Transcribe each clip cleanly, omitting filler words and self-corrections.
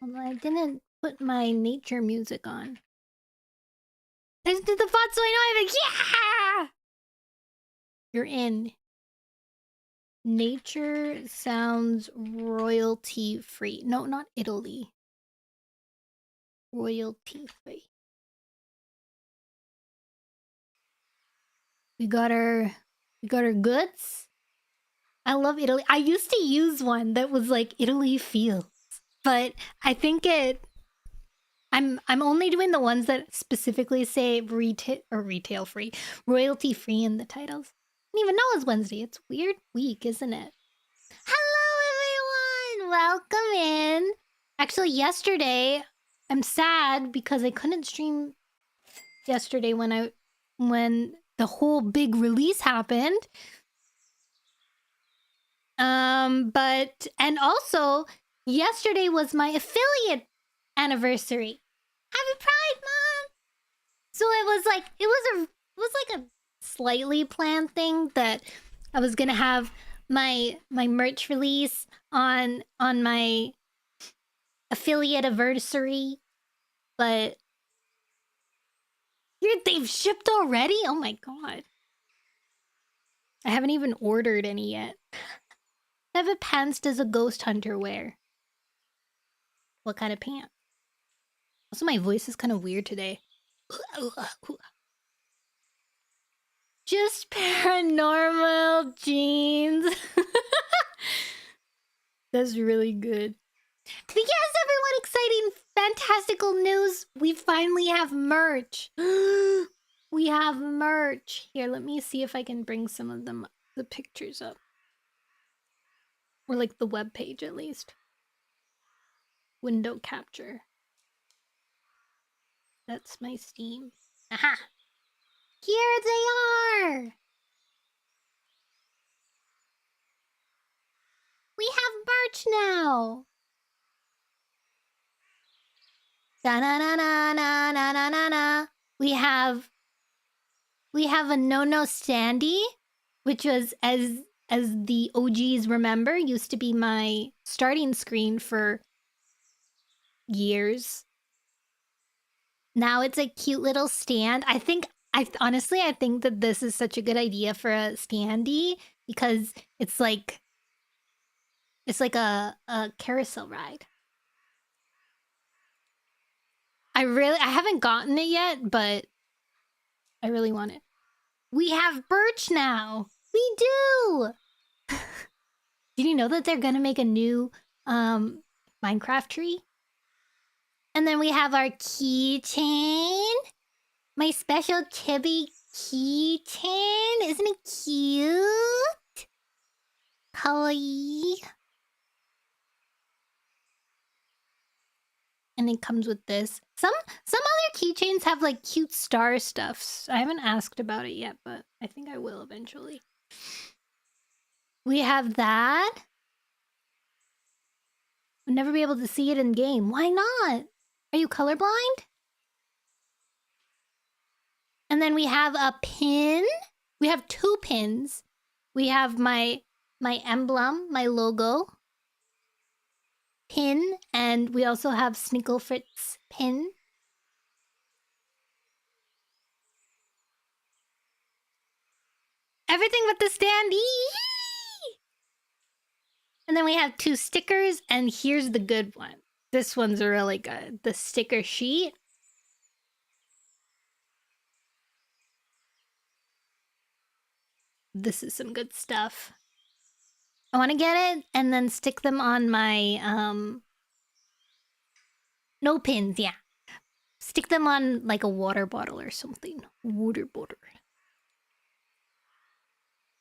Although I didn't put my nature music on. I just did the font so I know I'm like, yeah! You're in. Nature sounds royalty free. No, not Italy. Royalty free. We got our goods. I love Italy. I used to use one that was like Italy feels, but I think I'm only doing the ones that specifically say retail free, royalty free in the titles. I didn't even know it was Wednesday. It's a weird week, isn't it? Hello everyone! Welcome in. Actually, yesterday I'm sad because I couldn't stream yesterday when the whole big release happened. And also yesterday was my affiliate anniversary. Happy Pride Month! So it was like a slightly planned thing that I was gonna have my merch release on my affiliate anniversary, but here they've shipped already. Oh my god! I haven't even ordered any yet. What type of pants does a ghost hunter wear? What kind of pants? Also, my voice is kind of weird today. Just paranormal jeans. That's really good. But yes, everyone, exciting, fantastical news. We finally have merch. We have merch. Here, let me see if I can bring some of the pictures up. Or like the web page at least. Window capture. That's my Steam. Aha! Here they are! We have merch now! Da-na-na-na-na-na-na-na-na. We have a Nono Sandy, which was, as the OGs remember, used to be my starting screen for years. Now it's a cute little stand. Honestly, I think that this is such a good idea for a standee because it's like a carousel ride. I haven't gotten it yet, but I really want it. We have birch now. We do. Did you know that they're gonna make a new Minecraft tree? And then we have our keychain. My special chibi keychain. Isn't it cute? Kawaii. And it comes with this. Some other keychains have like cute star stuffs. I haven't asked about it yet, but I think I will eventually. We have that. We'll never be able to see it in game. Why not? Are you colorblind? And then we have a pin. We have 2 pins. We have my emblem, my logo pin, and we also have Snicklefritz pin. Everything but the standee. And then we have 2 stickers, and here's the good one. This one's really good. The sticker sheet. This is some good stuff. I want to get it and then stick them on my no pins, yeah. Stick them on like a water bottle or something. Water bottle.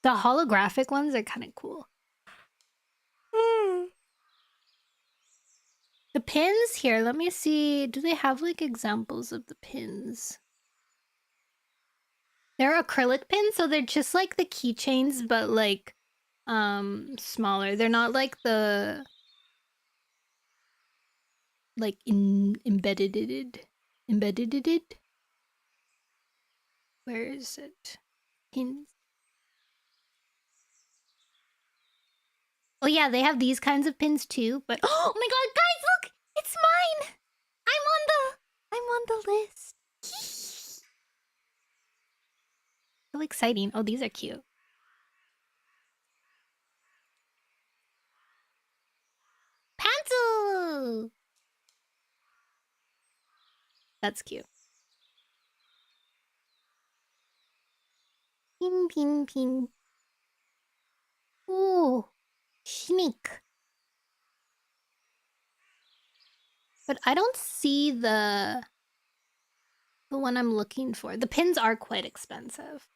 The holographic ones are kind of cool. The pins here, let me see. Do they have like examples of the pins? They're acrylic pins, so they're just like the keychains, but like smaller. They're not like the like embedded. Where is it? Pins. Oh yeah, they have these kinds of pins too, but oh my god, guys, look! It's on the list. So exciting. Oh, these are cute. Pencil! That's cute. Pin, pin, pin. Ooh, sneak. But I don't see the one I'm looking for. The pins are quite expensive.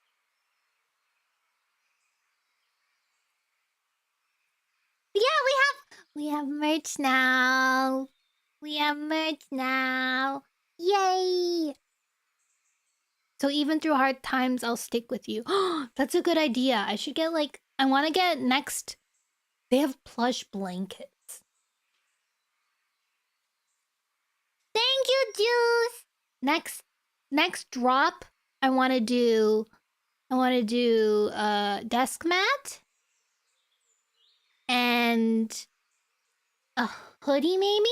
But yeah, we have merch now. We have merch now. Yay! So even through hard times, I'll stick with you. That's a good idea. I should get like, I want to get next. They have plush blankets. Thank you, Juice. Next drop, I want to do desk mat and a hoodie maybe.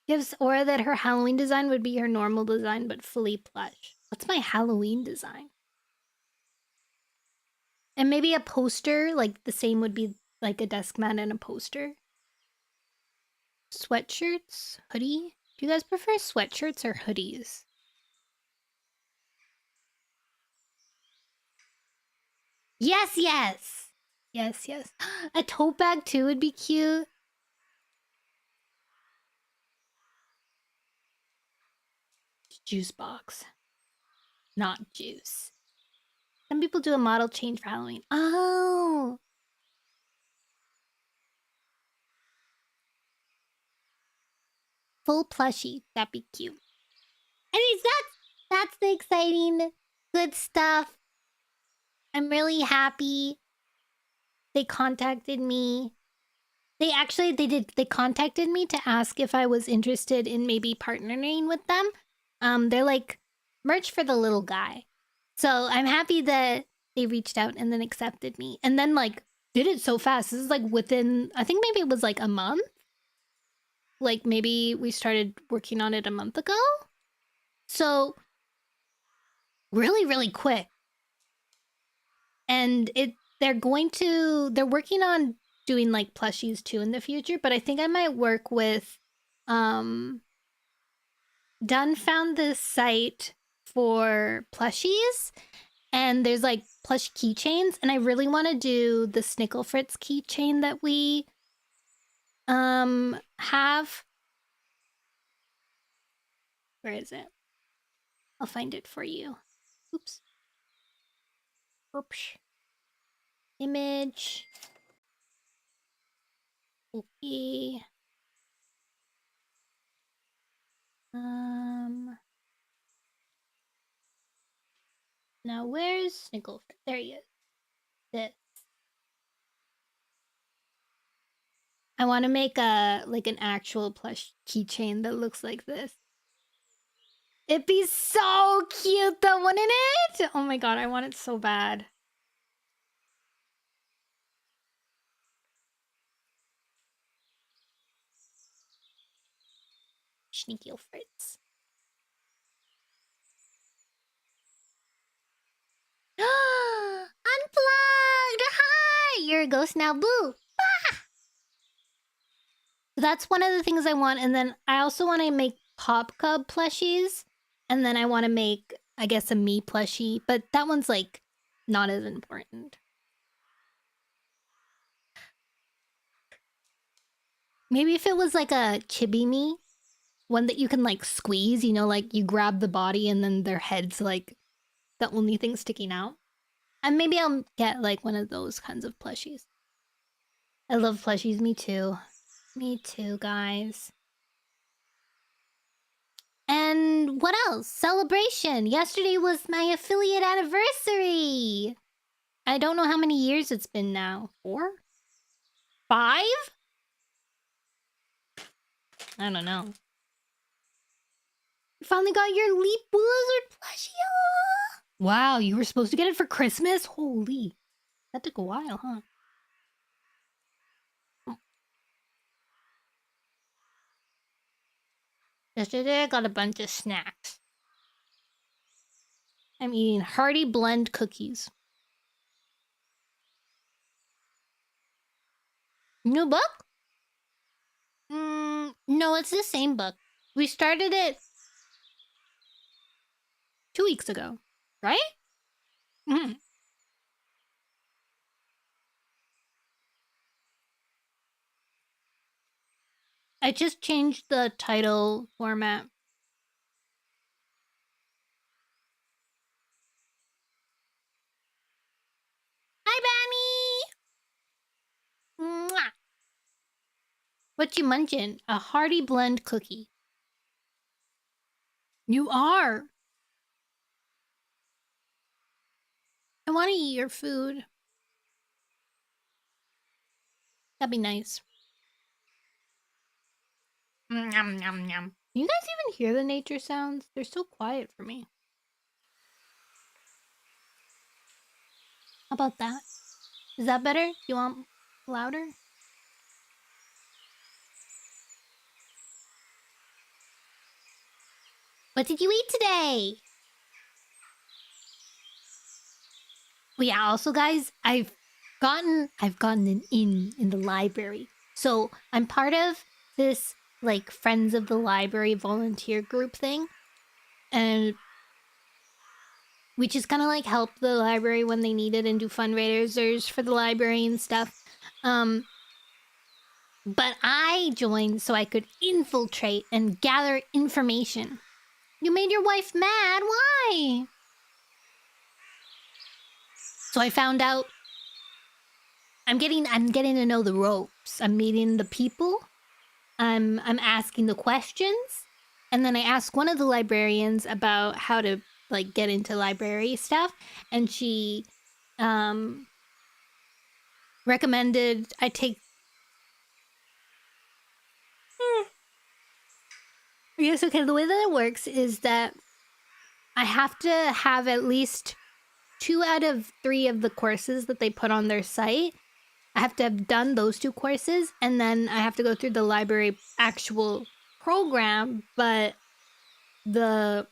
Gives Aura that her Halloween design would be her normal design, but fully plush. What's my Halloween design? And maybe a poster, like the same would be like a desk mat and a poster. Sweatshirts, hoodie. Do you guys prefer sweatshirts or hoodies? Yes, yes. Yes, yes. A tote bag too would be cute. Juice box. Not juice. Some people do a model change for Halloween. Oh. Full plushie. That'd be cute. Anyways, that's the exciting good stuff. I'm really happy they contacted me. They contacted me to ask if I was interested in maybe partnering with them. They're like merch for the little guy. So I'm happy that they reached out and then accepted me. And then like did it so fast. This is like within, I think maybe it was like a month. Like maybe we started working on it a month ago. So really, really quick. And they're working on doing like plushies too in the future, but I think I might work with Dunn found this site for plushies, and there's like plush keychains, and I really want to do the Snickle Fritz keychain that we have. Where is it? I'll find it for you. Oops. Oops. Image. Okay. Now where's Snickle Fritz? There he is. This. I want to make an actual plush keychain that looks like this. It'd be so cute though, wouldn't it? Oh my god, I want it so bad. Sneaky Fritz. Unplugged! Hi! You're a ghost now, boo! Ah! That's one of the things I want, and then I also want to make Pop Cub plushies, and then I want to make, I guess, a me plushie, but that one's like not as important. Maybe if it was like a chibi me, one that you can like squeeze, you know, like you grab the body and then their head's like the only thing sticking out. And maybe I'll get like one of those kinds of plushies. I love plushies, me too. Me too, guys. And what else? Celebration! Yesterday was my affiliate anniversary! I don't know how many years it's been now. 4? 5? I don't know. You finally got your Leap Blizzard plushie! Wow, you were supposed to get it for Christmas? Holy. That took a while, huh? Yesterday I got a bunch of snacks. I'm eating hearty blend cookies. New book? No, it's the same book. We started it 2 weeks ago, right? Mm. I just changed the title format. Hi, Banny! Mwah. What you munchin'? A hearty blend cookie. You are. I want to eat your food. That'd be nice. Yum, yum, yum. You guys even hear the nature sounds? They're so quiet for me. How about that? Is that better? Do you want louder? What did you eat today? Well, yeah, also guys, I've gotten an in the library. So I'm part of this like Friends of the Library volunteer group thing. And we just kind of like help the library when they need it and do fundraisers for the library and stuff. But I joined so I could infiltrate and gather information. You made your wife mad? Why? So I found out I'm getting to know the ropes. I'm meeting the people. I'm asking the questions. And then I asked one of the librarians about how to like get into library stuff, and she recommended I take Yes, okay, the way that it works is that I have to have at least 2 out of 3 of the courses that they put on their site. I have to have done those 2 courses, and then I have to go through the library actual program, but the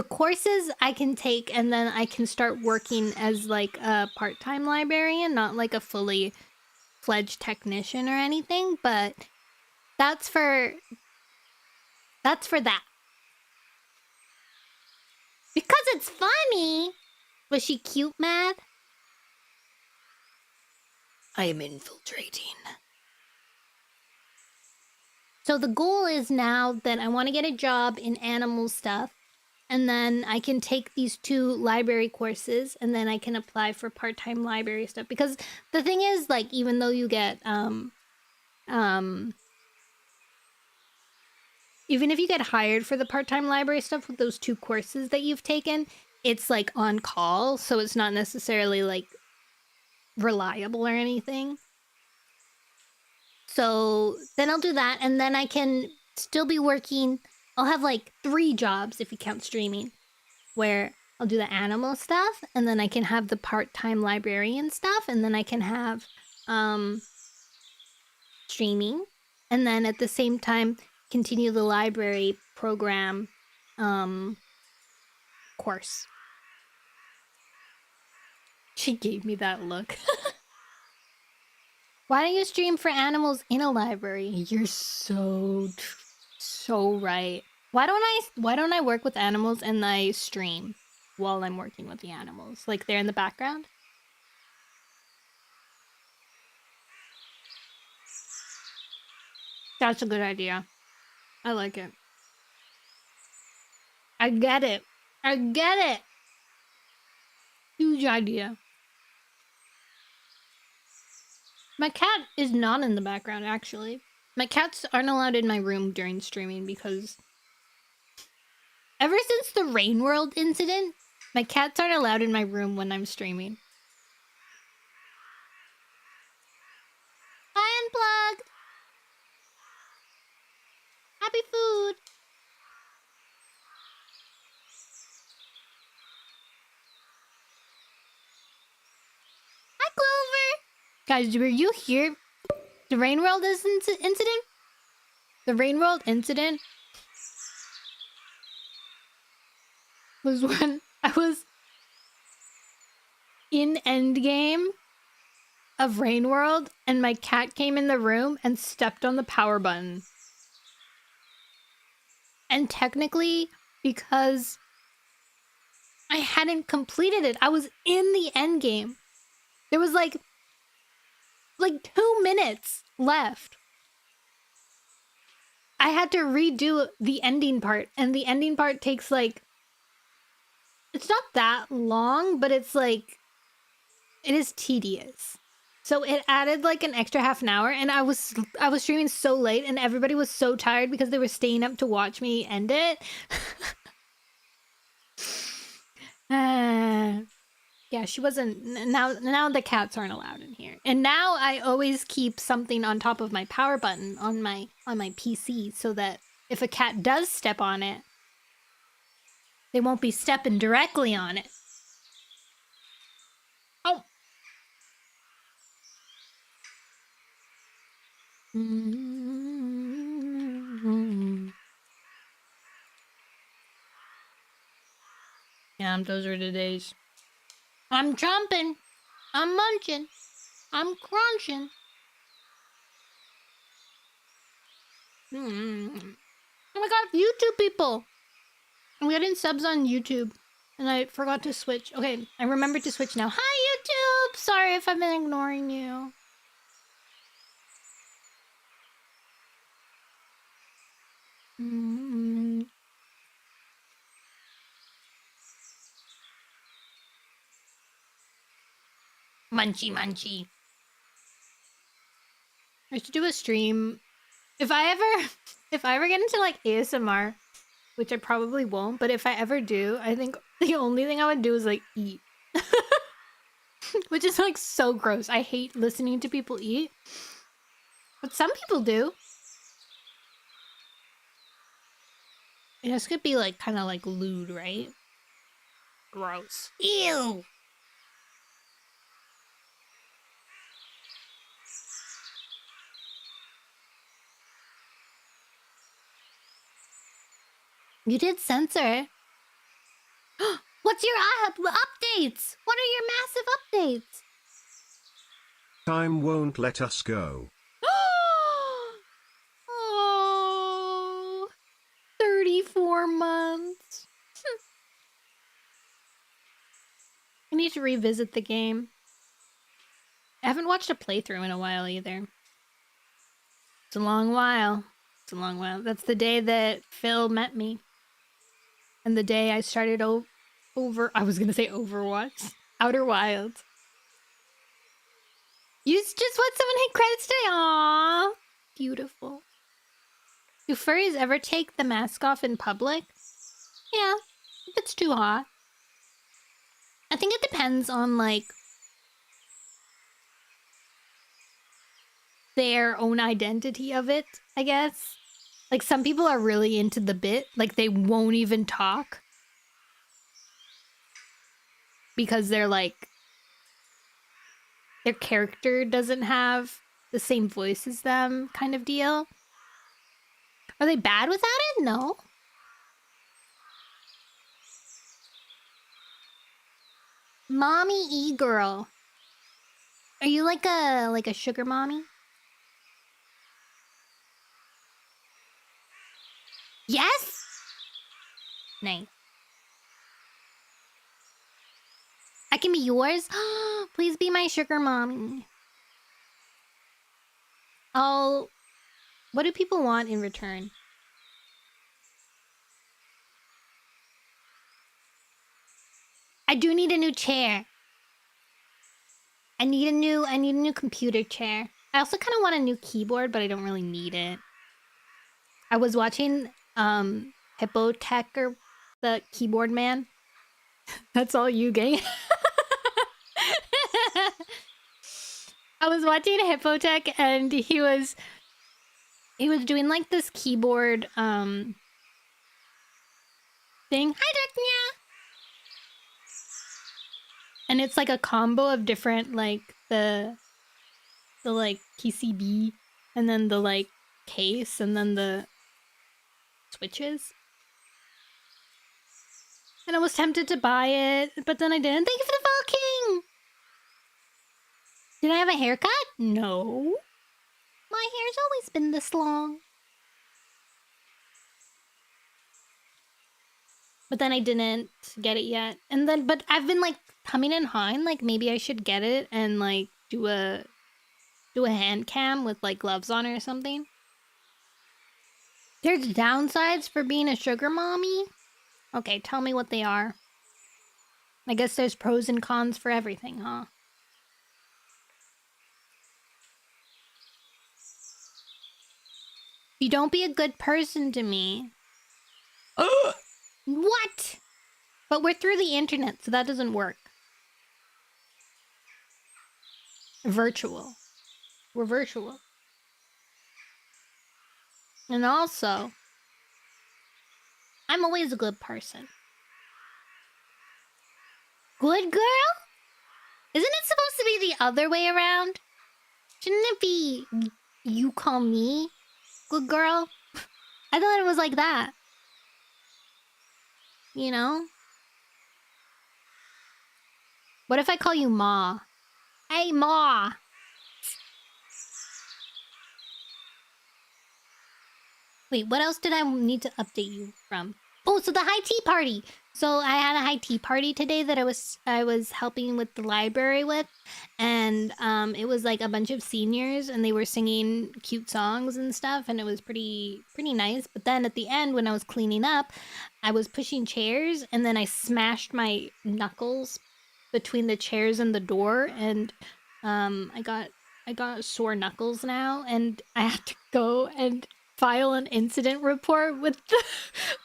courses I can take, and then I can start working as like a part-time librarian, not like a fully fledged technician or anything, but that's for that. Because it's funny. Was she cute, mad? I am infiltrating. So the goal is now that I want to get a job in animal stuff, and then I can take these 2 library courses, and then I can apply for part-time library stuff. Because the thing is, like, even though you get even if you get hired for the part-time library stuff with those 2 courses that you've taken, it's like on call, so it's not necessarily like reliable or anything. So then I'll do that, and then I can still be working. I'll have like 3 jobs if you count streaming, where I'll do the animal stuff, and then I can have the part-time librarian stuff, and then I can have streaming, and then at the same time continue the library program course. She gave me that look. Why don't you stream for animals in a library? You're so right. Why don't I work with animals and I stream while I'm working with the animals? Like they're in the background? That's a good idea. I like it. I get it. I get it. Huge idea. My cat is not in the background, actually. My cats aren't allowed in my room during streaming because ever since the Rain World incident, my cats aren't allowed in my room when I'm streaming. Hi, Unplugged! Happy food! Hi, Clover! Guys, were you here The Rain World incident? The Rain World incident was when I was in Endgame of Rain World and my cat came in the room and stepped on the power button. And technically, because I hadn't completed it, I was in the endgame. There was like 2 minutes left. I had to redo the ending part, and the ending part takes like, it's not that long, but it's like, it is tedious. So it added like an extra half an hour, and I was streaming so late, and everybody was so tired because they were staying up to watch me end it. Yeah, she wasn't. Now the cats aren't allowed in here, and now I always keep something on top of my power button on my PC so that if a cat does step on it, they won't be stepping directly on it. Oh. Yeah, those are the days. I'm chomping. I'm munching. I'm crunching. Oh my god, YouTube people! I'm getting subs on YouTube. And I forgot to switch. Okay, I remembered to switch now. Hi, YouTube! Sorry if I've been ignoring you. Munchy, munchy. I should do a stream. If I ever get into like ASMR, which I probably won't, but if I ever do, I think the only thing I would do is like eat. Which is like so gross. I hate listening to people eat. But some people do. This could be like kind of like lewd, right? Gross. Ew! You did censor. What's your updates? What are your massive updates? Time won't let us go. Oh, 34 months. I need to revisit the game. I haven't watched a playthrough in a while either. It's a long while. It's a long while. That's the day that Phil met me. And the day I started I was gonna say Overwatch. Outer Wilds. You just want someone to hit credits today? Aww. Beautiful. Do furries ever take the mask off in public? Yeah, if it's too hot. I think it depends on, like, their own identity of it, I guess. Like, some people are really into the bit. Like, they won't even talk. Because they're, like, their character doesn't have the same voice as them kind of deal. Are they bad without it? No. Mommy e-girl. Are you like a sugar mommy? Yes? Nice. I can be yours? Please be my sugar mommy. What do people want in return? I do need a new chair. I need a new computer chair. I also kind of want a new keyboard, but I don't really need it. I was watching Hippo Tech, or the keyboard man. That's all you, gang. I was watching Hippotech, and he was doing like this keyboard thing. Hi, Darknia. And it's like a combo of different, like the like PCB and then the like case, and then the switches. And I was tempted to buy it, but then I didn't. Thank you for the King. Did I have a haircut? No. My hair's always been this long. But then I didn't get it yet. And then, but I've been like humming and hawing, like maybe I should get it and like do a hand cam with like gloves on or something. There's downsides for being a sugar mommy? Okay, tell me what they are. I guess there's pros and cons for everything, huh? You don't be a good person to me. What? But we're through the internet, so that doesn't work. Virtual. We're virtual. And also, I'm always a good person. Good girl? Isn't it supposed to be the other way around? Shouldn't it be you call me good girl? I thought it was like that. You know? What if I call you Ma? Hey, Ma! Wait, what else did I need to update you from? Oh, so the high tea party. So I had a high tea party today that I was helping with the library with, and it was like a bunch of seniors, and they were singing cute songs and stuff, and it was pretty nice. But then at the end, when I was cleaning up, I was pushing chairs, and then I smashed my knuckles between the chairs and the door, and I got sore knuckles now, and I have to go and file an incident report with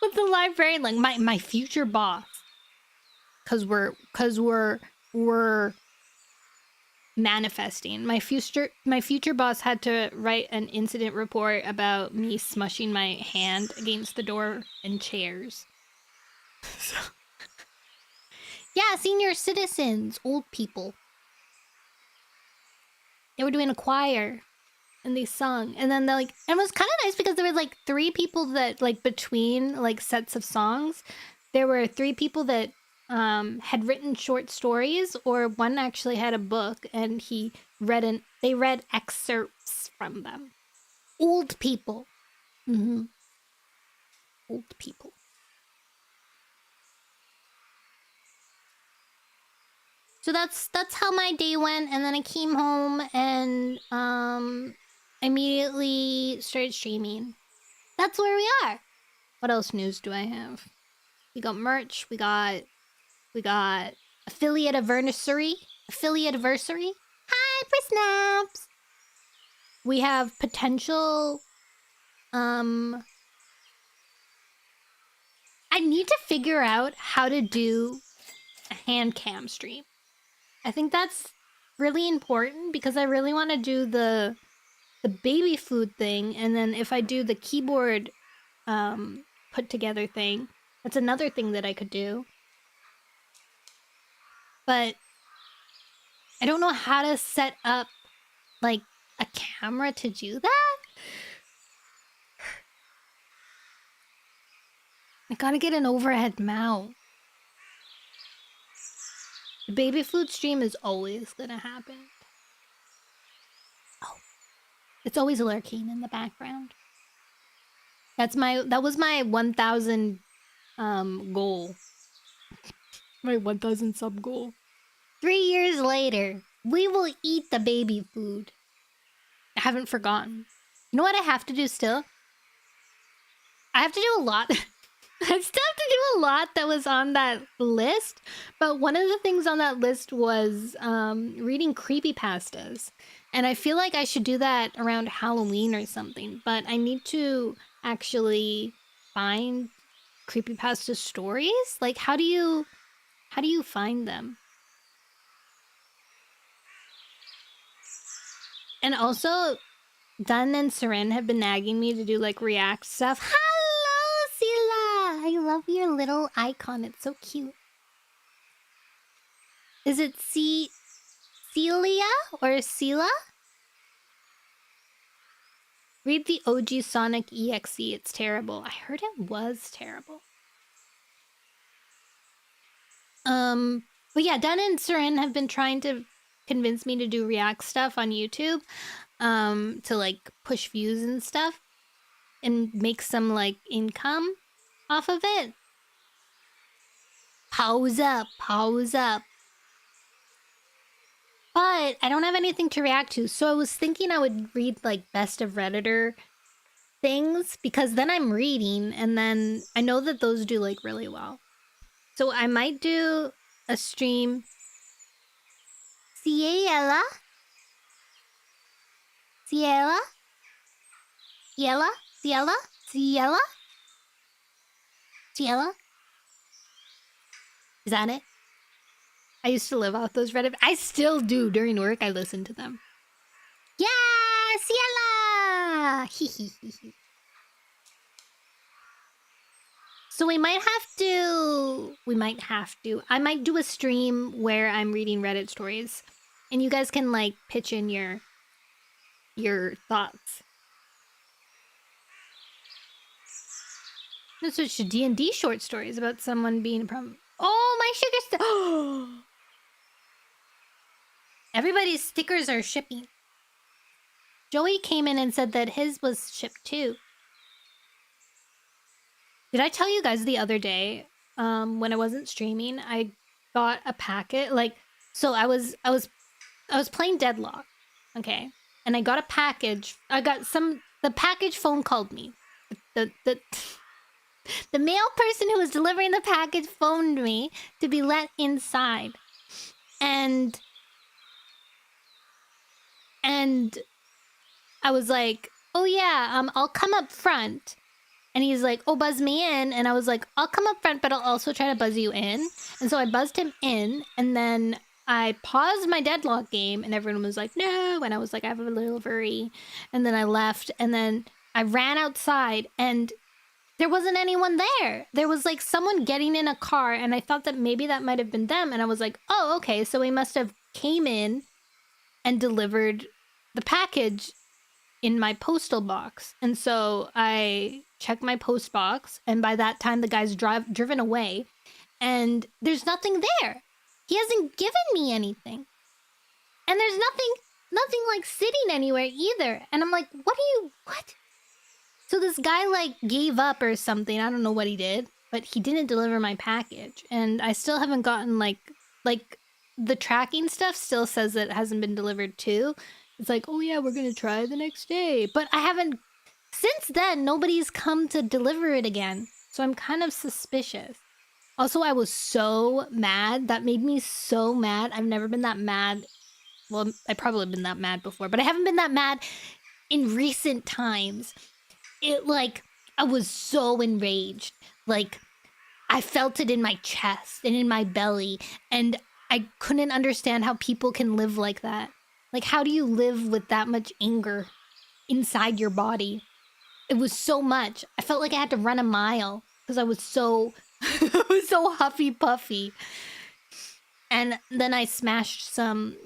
the librarian, like my future boss, because we're manifesting. My future boss had to write an incident report about me smushing my hand against the door and chairs. So. Yeah, senior citizens, old people. They were doing a choir. And they sung, and then they're like, and it was kind of nice because there was like 3 people that, like, between like sets of songs, there were 3 people that had written short stories, or one actually had a book, and they read excerpts from them. Old people. Old people. So that's how my day went, and then I came home and immediately started streaming. That's where we are. What else news do I have? We got merch. We got affiliate anniversary. Hi, for snaps. We have potential. I need to figure out how to do a hand cam stream. I think that's really important because I really want to do the baby food thing, and then if I do the keyboard put together thing, that's another thing that I could do. But I don't know how to set up like a camera to do that. I gotta get an overhead mount. The baby food stream is always gonna happen. Oh, it's always lurking in the background. That was my 1,000 goal. My 1,000 sub goal. 3 years later, we will eat the baby food. I haven't forgotten. You know what I have to do still? I have to do a lot. I still have to do a lot that was on that list, but one of the things on that list was reading creepypastas. And I feel like I should do that around Halloween or something, but I need to actually find creepypasta stories. Like, how do you find them? And also, Dun and Seren have been nagging me to do like react stuff. Hello, Sila! I love your little icon. It's so cute. Is it Celia or Sila? Read the OG Sonic EXE. It's terrible. I heard it was terrible. But yeah, Dan and Surin have been trying to convince me to do React stuff on YouTube, to like push views and stuff and make some like income off of it. Pause up. But I don't have anything to react to, so I was thinking I would read like best of Redditor things, because then I'm reading, and then I know that those do like really well. So I might do a stream. Ciela? Ciela? Ciela? Ciela? Ciela? Ciela? Is that it? I used to live off those Reddit. I still do. During work, I listen to them. Yeah! Ciela! So we might have to... I might do a stream where I'm reading Reddit stories. And you guys can, like, pitch in your thoughts. Let's switch to D&D short stories about someone being a problem. Oh, my sugar Everybody's stickers are shipping. Joey came in and said that his was shipped too. Did I tell you guys the other day, when I wasn't streaming, I got a packet? Like, so I was playing Deadlock, okay, and I got a package. The package phone called me. The mail person who was delivering the package phoned me to be let inside, and I was like, oh yeah, I'll come up front. And he's like, oh, buzz me in. And I was like, I'll come up front, but I'll also try to buzz you in. And so I buzzed him in, and then I paused my Deadlock game, and everyone was like, no. And I was like, I have a little worry. And then I left, and then I ran outside, and there wasn't anyone there. There was like someone getting in a car, and I thought that maybe that might have been them. And I was like, oh, okay, so he must have came in and delivered the package in my postal box. And so I checked my post box, and by that time the guy's driven away, and there's nothing there. He hasn't given me anything, and there's nothing like sitting anywhere either. And I'm like, what? So this guy like gave up or something. I don't know what he did, but he didn't deliver my package, and I still haven't gotten like the tracking stuff still says that it hasn't been delivered too. It's like, oh yeah, we're gonna try the next day. But I haven't... Since then, nobody's come to deliver it again. So I'm kind of suspicious. Also, I was so mad. That made me so mad. I've never been that mad. Well, I've probably been that mad before, but I haven't been that mad in recent times. I was so enraged. Like, I felt it in my chest and in my belly. And I couldn't understand how people can live like that. Like, how do you live with that much anger inside your body? It was so much. I felt like I had to run a mile because I was so huffy puffy. And then I smashed some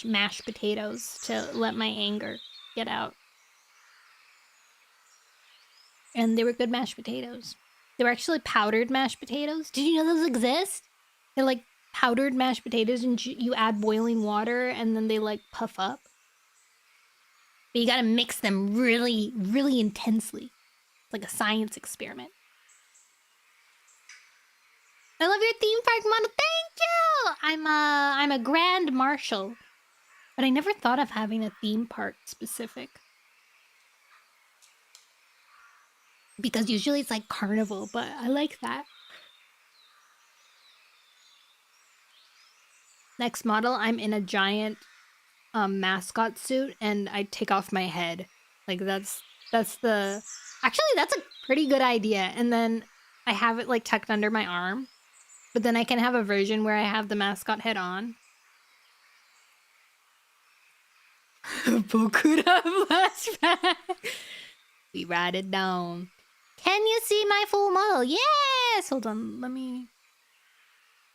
mashed potatoes to let my anger get out. And they were good mashed potatoes. They were actually powdered mashed potatoes. Did you know those exist? They're like powdered mashed potatoes, and you add boiling water, and then they like puff up. But you gotta mix them really, really intensely. It's like a science experiment. I love your theme park model. Thank you! I'm a grand marshal. But I never thought of having a theme park specific. Because usually it's like carnival, but I like that. Next model, I'm in a giant mascot suit, and I take off my head. Like that's the... Actually, that's a pretty good idea. And then I have it like tucked under my arm. But then I can have a version where I have the mascot head on. Bokura flashback. We ride it down. Can you see my full model? Yes! Hold on, let me...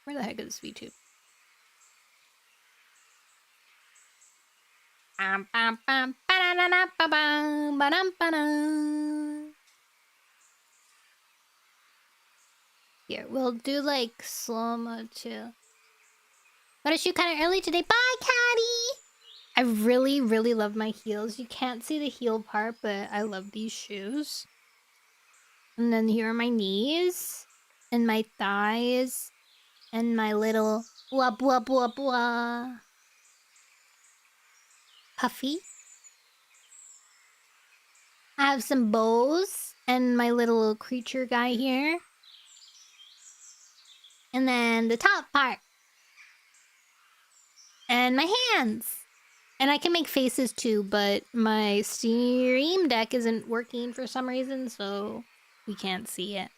Where the heck is V2? Here, we'll do like slow-mo too. Gotta shoot kind of early today. Bye, Caddy! I really, really love my heels. You can't see the heel part, but I love these shoes. And then here are my knees. And my thighs. And my little blah blah blah blah. Puffy. I have some bows. And my little creature guy here. And then the top part. And my hands. And I can make faces too, but my Steam Deck isn't working for some reason, so we can't see it.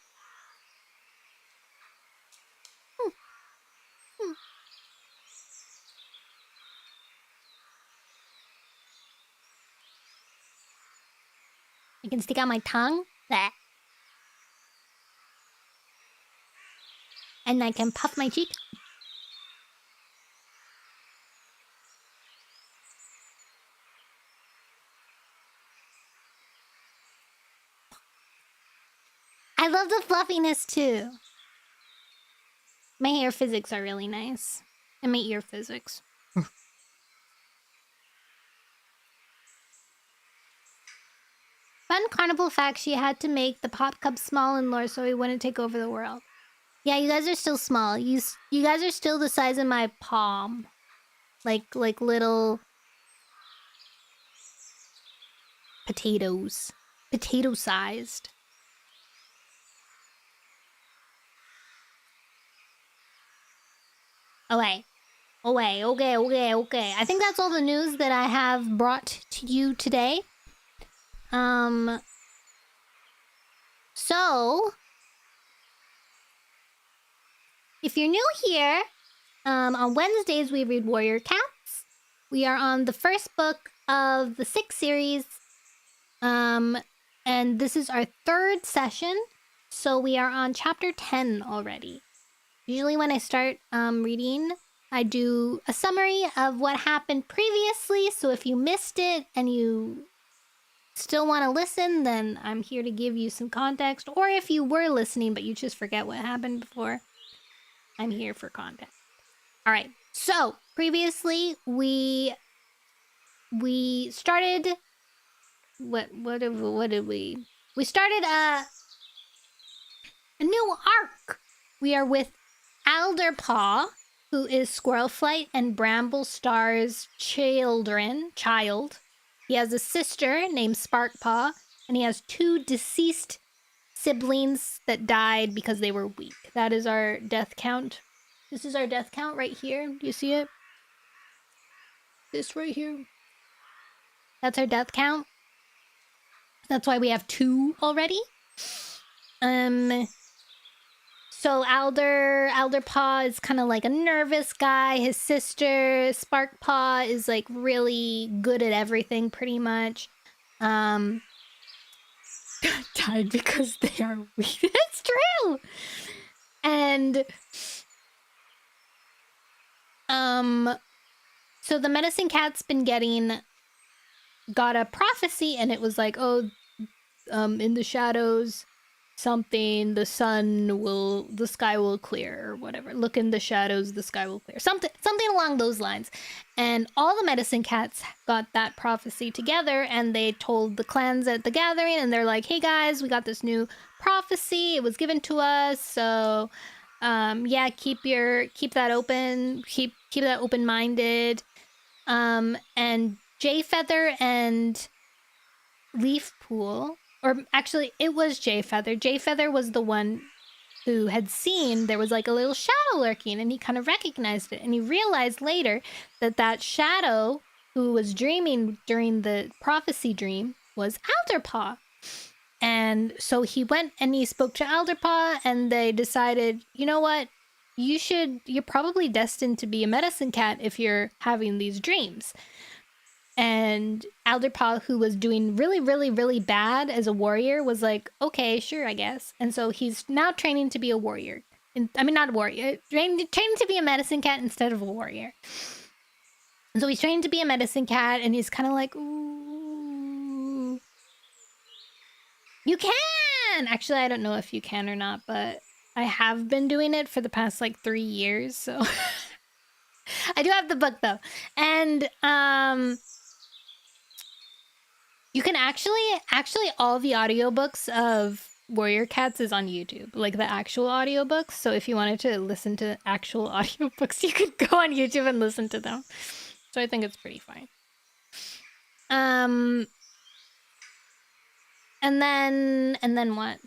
I can stick out my tongue. Bleh. And I can puff my cheek. I love the fluffiness too. My hair physics are really nice. And my ear physics. Fun carnival fact, she had to make the pop cup small and lower so he wouldn't take over the world. Yeah, you guys are still small. You guys are still the size of my palm. Like little potatoes. Potato-sized. Okay. Okay. I think that's all the news that I have brought to you today. So if you're new here, on Wednesdays we read Warrior Cats. We are on the first book of the 6th series. And this is our 3rd session. So we are on chapter 10 already. Usually when I start reading, I do a summary of what happened previously. So if you missed it and you still want to listen, then I'm here to give you some context. Or if you were listening but you just forget what happened before, I'm here for context. All right. So previously we started. What did we? We started a new arc. We are with Alderpaw, who is Squirrelflight and Bramblestar's child. He has a sister named Sparkpaw, and he has 2 deceased siblings that died because they were weak. That is our death count. This is our death count right here. Do you see it? This right here. That's our death count. That's why we have 2 already. So Alderpaw is kind of like a nervous guy. His sister, Sparkpaw, is like really good at everything pretty much. Died because they are weak. It's true! And so the medicine cat's been got a prophecy, and it was like, oh, in the shadows, the sky will clear, or whatever. Look in the shadows, the sky will clear. Something along those lines. And all the medicine cats got that prophecy together, and they told the clans at the gathering, and they're like, hey guys, we got this new prophecy. It was given to us, so yeah, keep that open. Keep that open-minded. And Jayfeather and Leafpool, or actually it was Jayfeather. Jayfeather was the one who had seen there was like a little shadow lurking, and he kind of recognized it, and he realized later that shadow who was dreaming during the prophecy dream was Alderpaw. And so he went and he spoke to Alderpaw, and they decided, you know what? You're probably destined to be a medicine cat if you're having these dreams. And Alderpaw, who was doing really, really, really bad as a warrior, was like, okay, sure, I guess. And so he's now training to be a warrior. Not a warrior. Training to be a medicine cat instead of a warrior. And so he's trained to be a medicine cat, and he's kind of like, ooh, you can! Actually, I don't know if you can or not, but I have been doing it for the past like 3 years, so I do have the book though. And you can actually all the audiobooks of Warrior Cats is on YouTube, like the actual audiobooks. So if you wanted to listen to actual audiobooks, you could go on YouTube and listen to them. So I think it's pretty fine. And then what?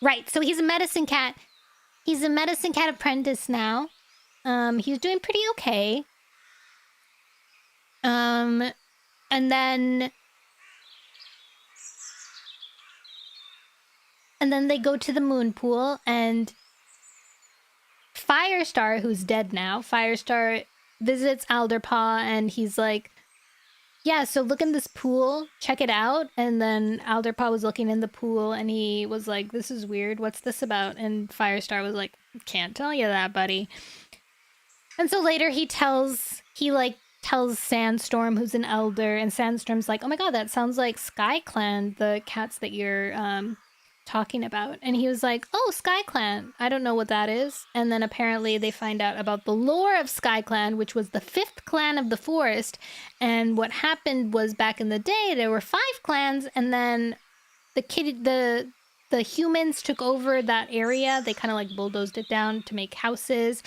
Right, so he's a medicine cat. He's a medicine cat apprentice now. He's doing pretty okay. And then they go to the moon pool, and Firestar, who's dead now, Firestar visits Alderpaw, and he's like, yeah, so look in this pool, check it out. And then Alderpaw was looking in the pool, and he was like, this is weird, what's this about? And Firestar was like, can't tell you that, buddy. And so later he tells Sandstorm, who's an elder, and Sandstorm's like, oh my god, that sounds like Sky Clan, the cats that you're talking about. And he was like, oh, Sky Clan, I don't know what that is. And then apparently they find out about the lore of Sky Clan, which was the 5th clan of the forest. And what happened was, back in the day, there were 5 clans, and then the humans took over that area. They kind of like bulldozed it down to make houses,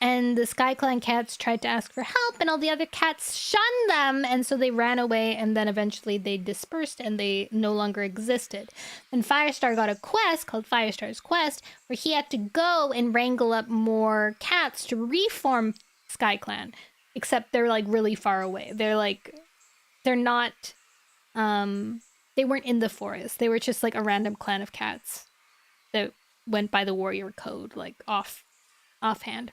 and the Sky Clan cats tried to ask for help, and all the other cats shunned them, and so they ran away, and then eventually they dispersed and they no longer existed. And Firestar got a quest called Firestar's Quest, where he had to go and wrangle up more cats to reform Sky Clan, except they're like really far away. They're not they weren't in the forest. They were just like a random clan of cats that went by the warrior code, like offhand.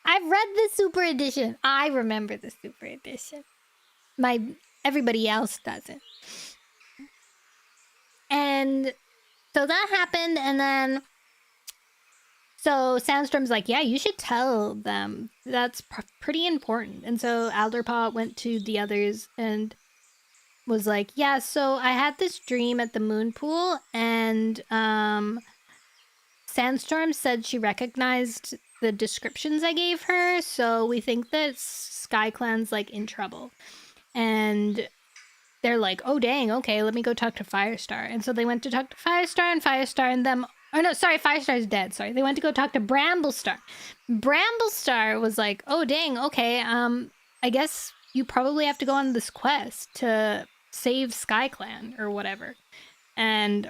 I've read the Super Edition. I remember the Super Edition. Everybody else doesn't. And so that happened, and then so Sandstorm's like, yeah, you should tell them. That's pretty important. And so Alderpaw went to the others and was like, yeah, so I had this dream at the moon pool, and Sandstorm said she recognized the descriptions I gave her, so we think that Sky Clan's like in trouble. And they're like, oh dang, okay, let me go talk to Firestar. And so they went to talk to Firestar, and Firestar and them, oh no, sorry, Firestar's dead, sorry. They went to go talk to Bramblestar. Bramblestar was like, oh dang, okay, I guess you probably have to go on this quest to save Sky Clan or whatever. And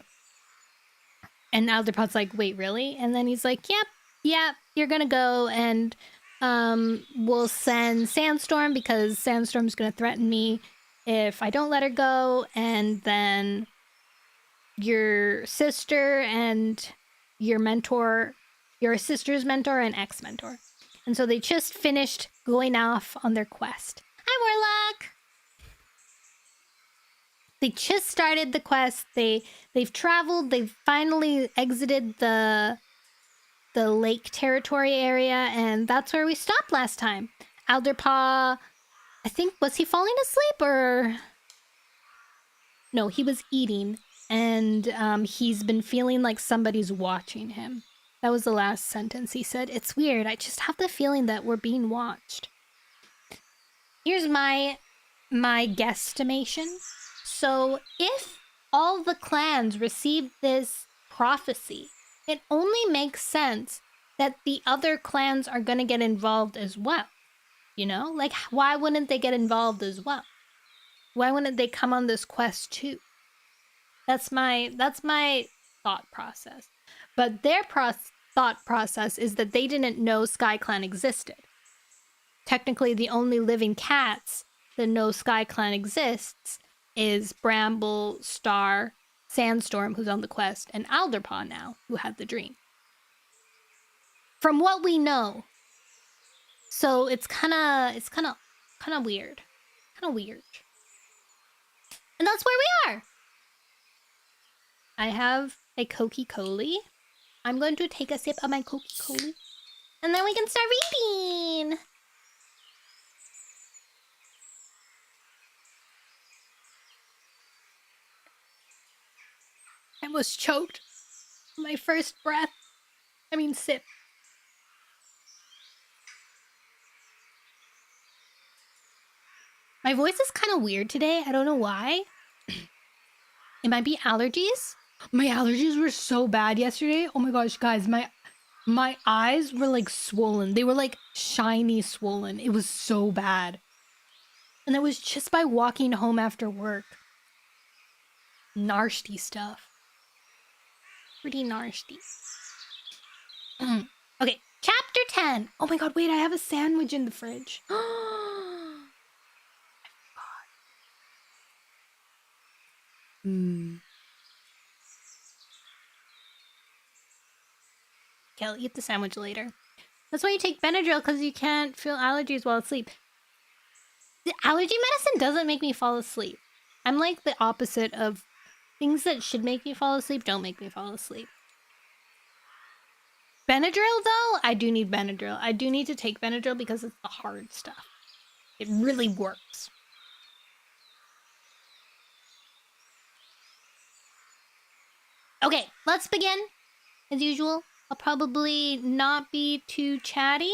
Alderpaw's like, wait, really? And then he's like, yep, you're gonna go, and we'll send Sandstorm, because Sandstorm's gonna threaten me if I don't let her go, and then your sister and your mentor, your sister's mentor and ex-mentor. And so they just finished going off on their quest. Hi, Warlock! They just started the quest. They've traveled. They've finally exited the lake territory area, and that's where we stopped last time. Alderpaw, I think, was he falling asleep, or no? He was eating, and he's been feeling like somebody's watching him. That was the last sentence he said. It's weird. I just have the feeling that we're being watched. Here's my guesstimation. So if all the clans received this prophecy, it only makes sense that the other clans are going to get involved as well. You know? Like, why wouldn't they get involved as well? Why wouldn't they come on this quest too? That's my thought process. But their thought process is that they didn't know Sky Clan existed. Technically, the only living cats that know Sky Clan exists is Bramble, Star, Sandstorm, who's on the quest, and Alderpaw now, who had the dream. From what we know. So it's kind of weird. Kind of weird. And that's where we are. I have a Coca-Cola. I'm going to take a sip of my Coca-Cola. And then we can start reading. I almost choked. My first breath. I mean sip. My voice is kind of weird today. I don't know why. It might be allergies. My allergies were so bad yesterday. Oh my gosh, guys, my eyes were like swollen. They were like shiny swollen. It was so bad. And that was just by walking home after work. Nasty stuff. Pretty nasty. Okay, chapter 10. Oh my god, wait, I have a sandwich in the fridge. Okay, I'll eat the sandwich later. That's why you take Benadryl, because you can't feel allergies while asleep. The allergy medicine doesn't make me fall asleep. I'm like the opposite of things that should make me fall asleep don't make me fall asleep. Benadryl, though, I do need Benadryl. I do need to take Benadryl because it's the hard stuff. It really works. Okay, let's begin. As usual, I'll probably not be too chatty.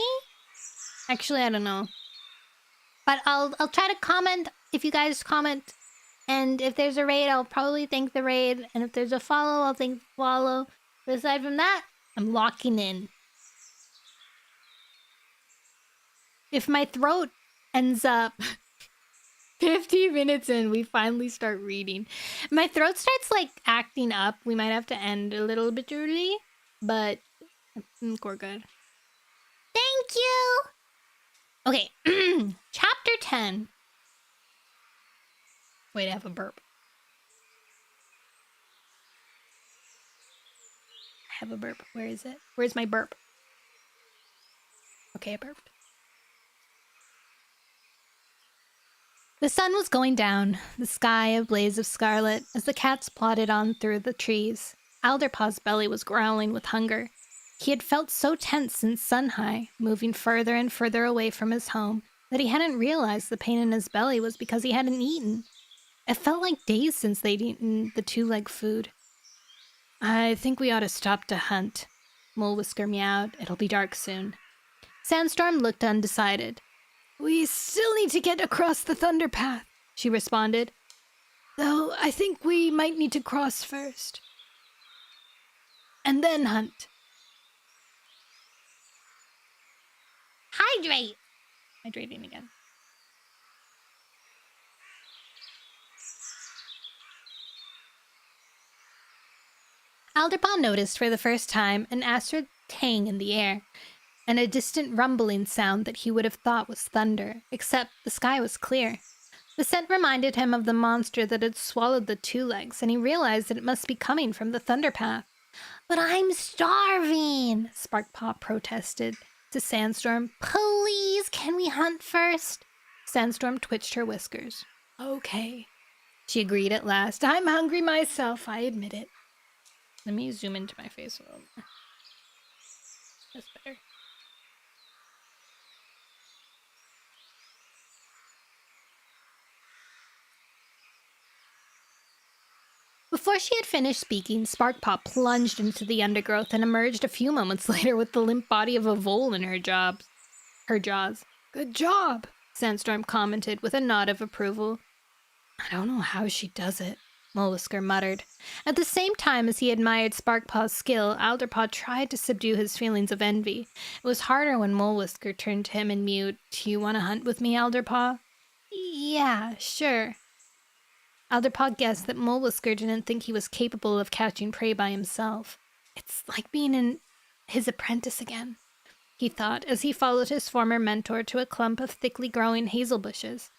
Actually, I don't know. But I'll try to comment if you guys comment. And if there's a raid, I'll probably thank the raid. And if there's a follow, I'll thank the follow. But aside from that, I'm locking in. If my throat ends up 50 minutes in, we finally start reading. My throat starts like acting up. We might have to end a little bit early, but I think we're good. Thank you. Okay, chapter 10. Wait, I have a burp. I have a burp. Where is it? Where's my burp? Okay, I burped. The sun was going down, the sky a blaze of scarlet, as the cats plodded on through the trees. Alderpaw's belly was growling with hunger. He had felt so tense since Sun-High, moving further and further away from his home, that he hadn't realized the pain in his belly was because he hadn't eaten. It felt like days since they'd eaten the two-leg food. I think we ought to stop to hunt. Mole Whisker meowed. It'll be dark soon. Sandstorm looked undecided. We still need to get across the Thunder Path, she responded. Though I think we might need to cross first. And then hunt. Hydrate! Hydrating again. Alderpaw noticed for the first time an acrid tang in the air, and a distant rumbling sound that he would have thought was thunder, except the sky was clear. The scent reminded him of the monster that had swallowed the two legs, and he realized that it must be coming from the Thunder Path. But I'm starving, Sparkpaw protested to Sandstorm. Please, can we hunt first? Sandstorm twitched her whiskers. Okay, she agreed at last. I'm hungry myself, I admit it. Let me zoom into my face a little more. That's better. Before she had finished speaking, Sparkpaw plunged into the undergrowth and emerged a few moments later with the limp body of a vole in her jaws. Good job, Sandstorm commented with a nod of approval. I don't know how she does it, Mole Whisker muttered. At the same time as he admired Sparkpaw's skill, Alderpaw tried to subdue his feelings of envy. It was harder when Mole Whisker turned to him and mewed. Do you want to hunt with me, Alderpaw? Yeah, sure. Alderpaw guessed that Mole Whisker didn't think he was capable of catching prey by himself. It's like being his apprentice again, he thought, as he followed his former mentor to a clump of thickly growing hazel bushes.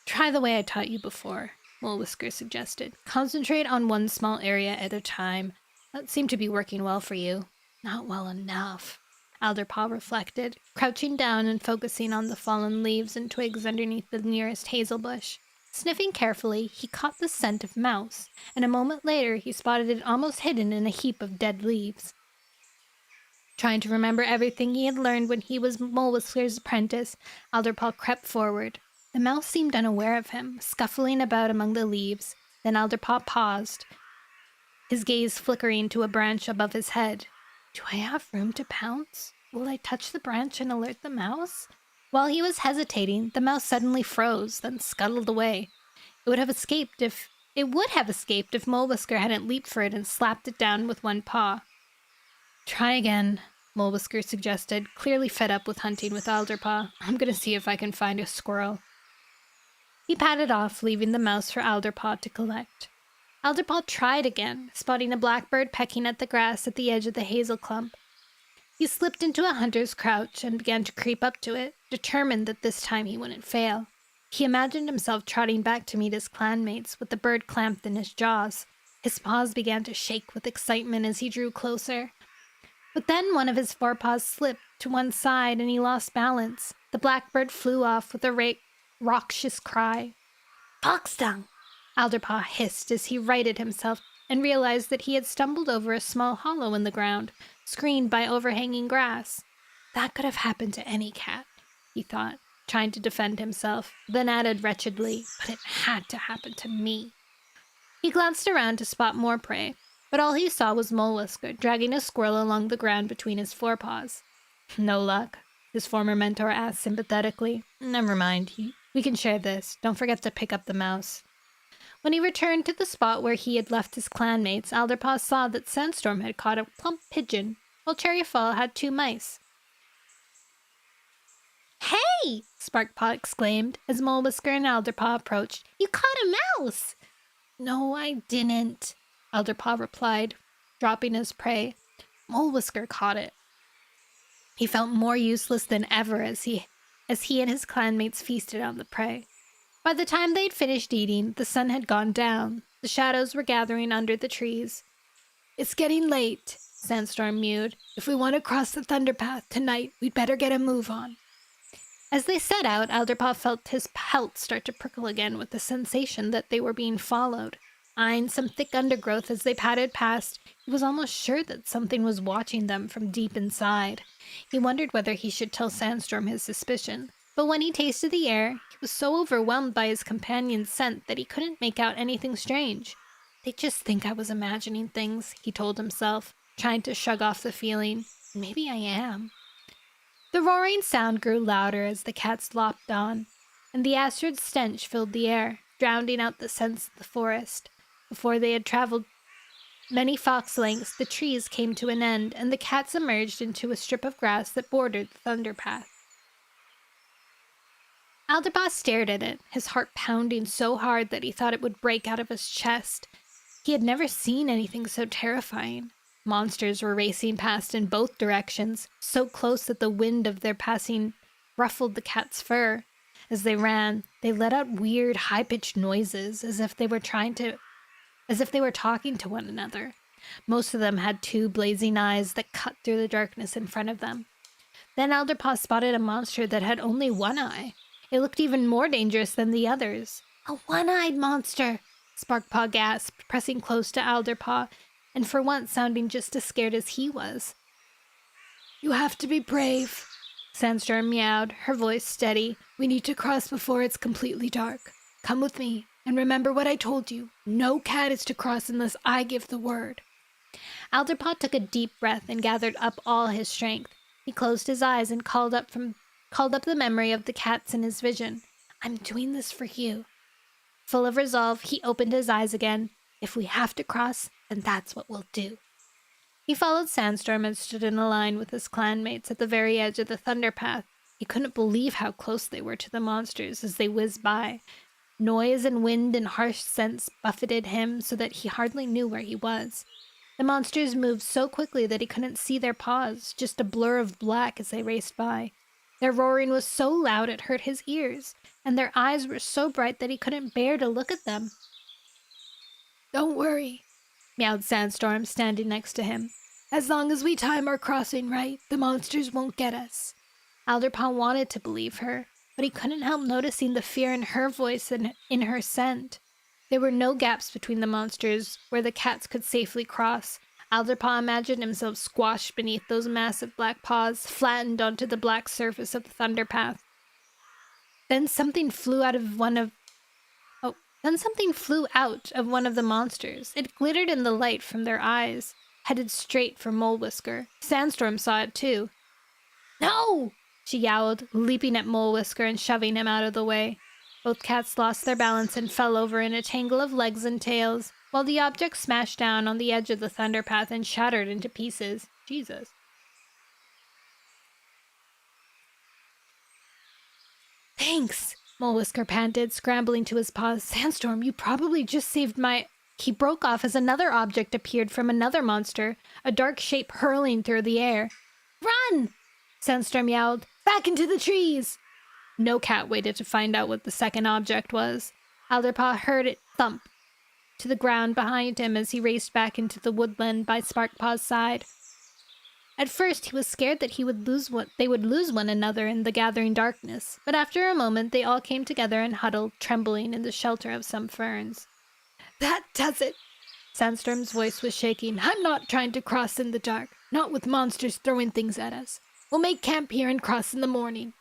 Try the way I taught you before, Mole Whisker suggested. Concentrate on one small area at a time. That seemed to be working well for you. Not well enough, Alderpaw reflected, crouching down and focusing on the fallen leaves and twigs underneath the nearest hazel bush. Sniffing carefully, he caught the scent of mouse, and a moment later he spotted it almost hidden in a heap of dead leaves. Trying to remember everything he had learned when he was Mole Whisker's apprentice, Alderpaw crept forward. The mouse seemed unaware of him, scuffling about among the leaves. Then Alderpaw paused, his gaze flickering to a branch above his head. Do I have room to pounce? Will I touch the branch and alert the mouse? While he was hesitating, the mouse suddenly froze, then scuttled away. It would have escaped if Mole Whisker hadn't leaped for it and slapped it down with one paw. Try again, Mole Whisker suggested, clearly fed up with hunting with Alderpaw. I'm going to see if I can find a squirrel. He padded off, leaving the mouse for Alderpaw to collect. Alderpaw tried again, spotting a blackbird pecking at the grass at the edge of the hazel clump. He slipped into a hunter's crouch and began to creep up to it, determined that this time he wouldn't fail. He imagined himself trotting back to meet his clanmates with the bird clamped in his jaws. His paws began to shake with excitement as he drew closer. But then one of his forepaws slipped to one side and he lost balance. The blackbird flew off with a raucous cry. Foxtongue! Alderpaw hissed as he righted himself and realized that he had stumbled over a small hollow in the ground, screened by overhanging grass. That could have happened to any cat, he thought, trying to defend himself, then added wretchedly, but it had to happen to me. He glanced around to spot more prey, but all he saw was Mole Whisker dragging a squirrel along the ground between his forepaws. No luck, his former mentor asked sympathetically. Never mind, we can share this. Don't forget to pick up the mouse. When he returned to the spot where he had left his clanmates, Alderpaw saw that Sandstorm had caught a plump pigeon, while Cherryfall had 2 mice. Hey! Sparkpaw exclaimed as Mole Whisker and Alderpaw approached. You caught a mouse! No, I didn't, Alderpaw replied, dropping his prey. Mole Whisker caught it. He felt more useless than ever as he and his clanmates feasted on the prey. By the time they'd finished eating, the sun had gone down. The shadows were gathering under the trees. It's getting late, Sandstorm mewed. If we want to cross the Thunderpath tonight, we'd better get a move on. As they set out, Alderpaw felt his pelt start to prickle again with the sensation that they were being followed. Eyeing some thick undergrowth as they padded past, he was almost sure that something was watching them from deep inside. He wondered whether he should tell Sandstorm his suspicion. But when he tasted the air, he was so overwhelmed by his companion's scent that he couldn't make out anything strange. They just think I was imagining things, he told himself, trying to shrug off the feeling. Maybe I am. The roaring sound grew louder as the cats lopped on, and the acrid stench filled the air, drowning out the scents of the forest. Before they had traveled many fox lengths, the trees came to an end, and the cats emerged into a strip of grass that bordered the Thunderpath. Alderpaw stared at it, his heart pounding so hard that he thought it would break out of his chest. He had never seen anything so terrifying. Monsters were racing past in both directions, so close that the wind of their passing ruffled the cat's fur. As they ran, they let out weird, high-pitched noises, as if they were talking to one another. Most of them had 2 blazing eyes that cut through the darkness in front of them. Then Alderpaw spotted a monster that had only 1 eye. It looked even more dangerous than the others. A 1-eyed monster, Sparkpaw gasped, pressing close to Alderpaw, and for once sounding just as scared as he was. You have to be brave, Sandstorm meowed, her voice steady. We need to cross before it's completely dark. Come with me, and remember what I told you. No cat is to cross unless I give the word. Alderpaw took a deep breath and gathered up all his strength. He closed his eyes and called up the memory of the cats in his vision. I'm doing this for you. Full of resolve, he opened his eyes again. If we have to cross, then that's what we'll do. He followed Sandstorm and stood in a line with his clanmates at the very edge of the Thunderpath. He couldn't believe how close they were to the monsters as they whizzed by. Noise and wind and harsh scents buffeted him so that he hardly knew where he was. The monsters moved so quickly that he couldn't see their paws, just a blur of black as they raced by. Their roaring was so loud it hurt his ears, and their eyes were so bright that he couldn't bear to look at them. Don't worry, meowed Sandstorm, standing next to him. As long as we time our crossing right, the monsters won't get us. Alderpaw wanted to believe her. but he couldn't help noticing the fear in her voice and in her scent. There were no gaps between the monsters where the cats could safely cross. Alderpaw imagined himself squashed beneath those massive black paws, flattened onto the black surface of the thunder path. Then something flew out of one of the monsters. It glittered in the light from their eyes, headed straight for Mole Whisker. Sandstorm saw it too. "No!" she yowled, leaping at Mole Whisker and shoving him out of the way. Both cats lost their balance and fell over in a tangle of legs and tails, while the object smashed down on the edge of the thunder path and shattered into pieces. Jesus. "Thanks," Mole Whisker panted, scrambling to his paws. "Sandstorm, you probably just saved my—" He broke off as another object appeared from another monster, a dark shape hurling through the air. "Run!" Sandstorm yelled. "Back into the trees!" No cat waited to find out what the second object was. Alderpaw heard it thump to the ground behind him as he raced back into the woodland by Sparkpaw's side. At first, he was scared that they would lose one another in the gathering darkness, but after a moment, they all came together and huddled, trembling in the shelter of some ferns. "That does it!" Sandstorm's voice was shaking. "I'm not trying to cross in the dark, not with monsters throwing things at us. We'll make camp here and cross in the morning."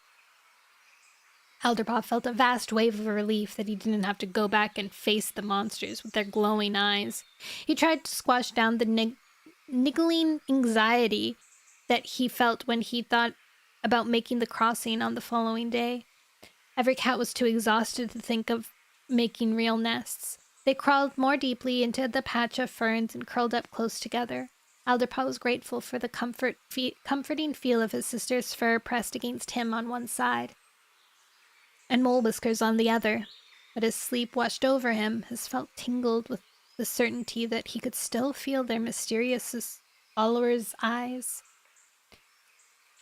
Alderpaw felt a vast wave of relief that he didn't have to go back and face the monsters with their glowing eyes. He tried to squash down the niggling anxiety that he felt when he thought about making the crossing on the following day. Every cat was too exhausted to think of making real nests. They crawled more deeply into the patch of ferns and curled up close together. Alderpaw was grateful for the comforting feel of his sister's fur pressed against him on one side, and Mole Whiskers on the other, but as sleep washed over him, his felt tingled with the certainty that he could still feel their mysterious followers' eyes.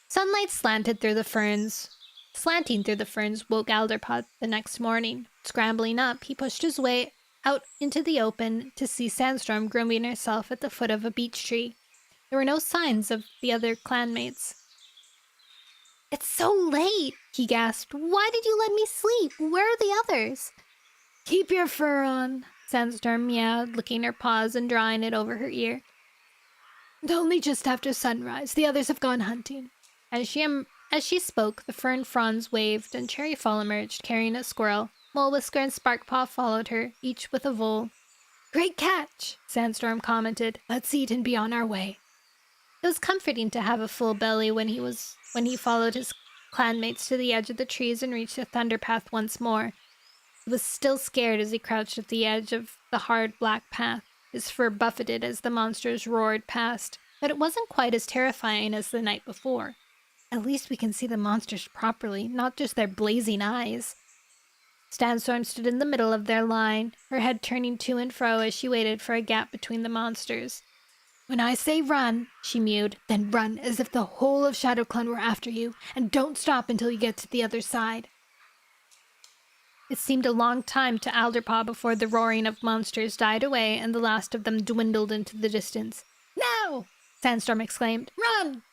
Sunlight slanting through the ferns woke Alderpaw the next morning. Scrambling up, he pushed his way out into the open to see Sandstorm grooming herself at the foot of a beech tree. There were no signs of the other clanmates. "It's so late," he gasped. "Why did you let me sleep? Where are the others?" "Keep your fur on," Sandstorm meowed, licking her paws and drawing it over her ear. "Only just after sunrise. The others have gone hunting." As she spoke, the fern fronds waved and Cherryfall emerged, carrying a squirrel. Mole Whisker and Sparkpaw followed her, each with a vole. "Great catch," Sandstorm commented. "Let's eat and be on our way." It was comforting to have a full belly when he followed his clanmates to the edge of the trees and reached the thunder path once more. He was still scared as he crouched at the edge of the hard black path, his fur buffeted as the monsters roared past, but it wasn't quite as terrifying as the night before. "At least we can see the monsters properly, not just their blazing eyes." Sandstorm stood in the middle of their line, her head turning to and fro as she waited for a gap between the monsters. "When I say run," she mewed, "then run as if the whole of ShadowClan were after you, and don't stop until you get to the other side." It seemed a long time to Alderpaw before the roaring of monsters died away and the last of them dwindled into the distance. "Now!" Sandstorm exclaimed. "Run!"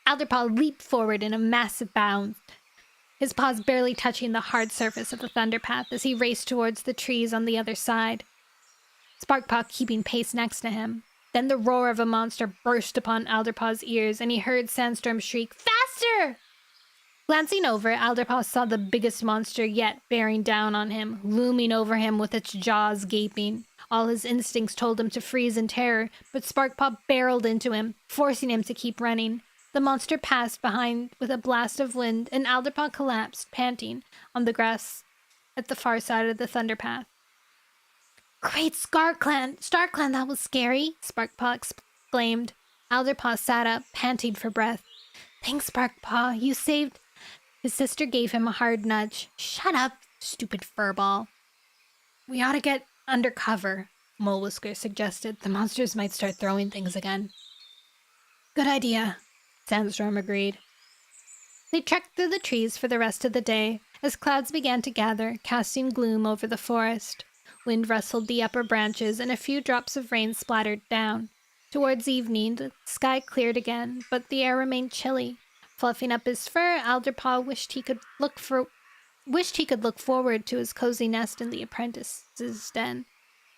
Alderpaw leaped forward in a massive bound, his paws barely touching the hard surface of the thunder path as he raced towards the trees on the other side, Sparkpaw keeping pace next to him. Then the roar of a monster burst upon Alderpaw's ears, and he heard Sandstorm shriek, "Faster!" Glancing over, Alderpaw saw the biggest monster yet bearing down on him, looming over him with its jaws gaping. All his instincts told him to freeze in terror, but Sparkpaw barreled into him, forcing him to keep running. The monster passed behind with a blast of wind, and Alderpaw collapsed, panting, on the grass at the far side of the thunder path. "Great StarClan, that was scary," Sparkpaw exclaimed. Alderpaw sat up, panting for breath. "Thanks, Sparkpaw, you saved—" His sister gave him a hard nudge. "Shut up, stupid furball." "We ought to get under cover," Mole Whisker suggested. "The monsters might start throwing things again." "Good idea," Sandstorm agreed. They trekked through the trees for the rest of the day, as clouds began to gather, casting gloom over the forest. Wind rustled the upper branches, and a few drops of rain splattered down. Towards evening, the sky cleared again, but the air remained chilly. Fluffing up his fur, Alderpaw wished he could look forward to his cozy nest in the Apprentice's den.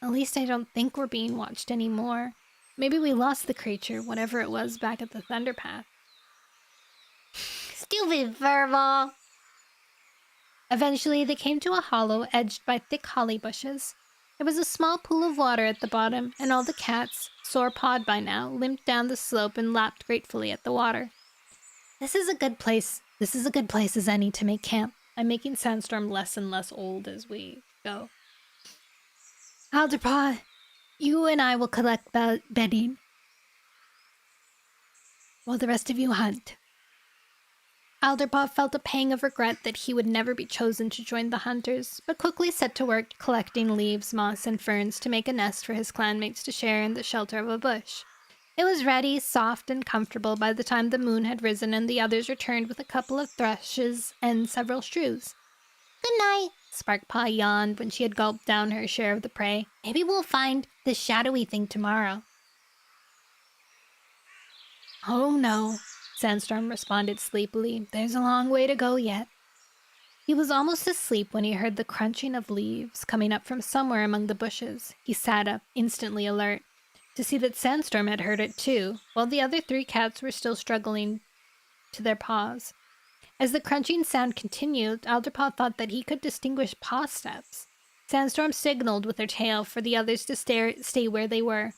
At least I don't think we're being watched anymore. Maybe we lost the creature, whatever it was, back at the Thunderpath. Stupid furball! Eventually, they came to a hollow edged by thick holly bushes. There was a small pool of water at the bottom, and all the cats, sore-pawed by now, limped down the slope and lapped gratefully at the water. This is a good place as any to make camp. I'm making Sandstorm less and less old as we go. Alderpaw, you and I will collect bedding, while the rest of you hunt. Alderpaw felt a pang of regret that he would never be chosen to join the hunters, but quickly set to work collecting leaves, moss, and ferns to make a nest for his clanmates to share in the shelter of a bush. It was ready, soft, and comfortable by the time the moon had risen and the others returned with a couple of thrushes and several shrews. Good night, Sparkpaw yawned when she had gulped down her share of the prey. Maybe we'll find the shadowy thing tomorrow. Oh no, Sandstorm responded sleepily. There's a long way to go yet. He was almost asleep when he heard the crunching of leaves coming up from somewhere among the bushes. He sat up, instantly alert, to see that Sandstorm had heard it too, while the other 3 cats were still struggling to their paws. As the crunching sound continued, Alderpaw thought that he could distinguish paw steps. Sandstorm signaled with her tail for the others to stay where they were.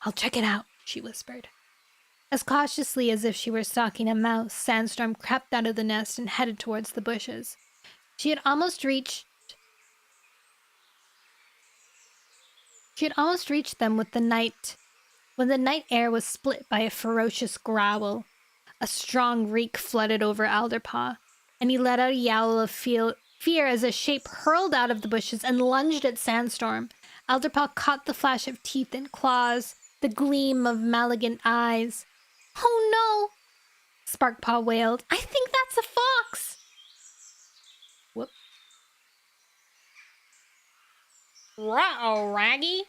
I'll check it out, she whispered. As cautiously as if she were stalking a mouse, Sandstorm crept out of the nest and headed towards the bushes. She had almost reached them when the night air was split by a ferocious growl. A strong reek flooded over Alderpaw, and he let out a yowl of fear as a shape hurled out of the bushes and lunged at Sandstorm. Alderpaw caught the flash of teeth and claws, the gleam of malignant eyes. Oh no! Sparkpaw wailed. I think that's a fox! Whoop. Ruh-oh, Raggy!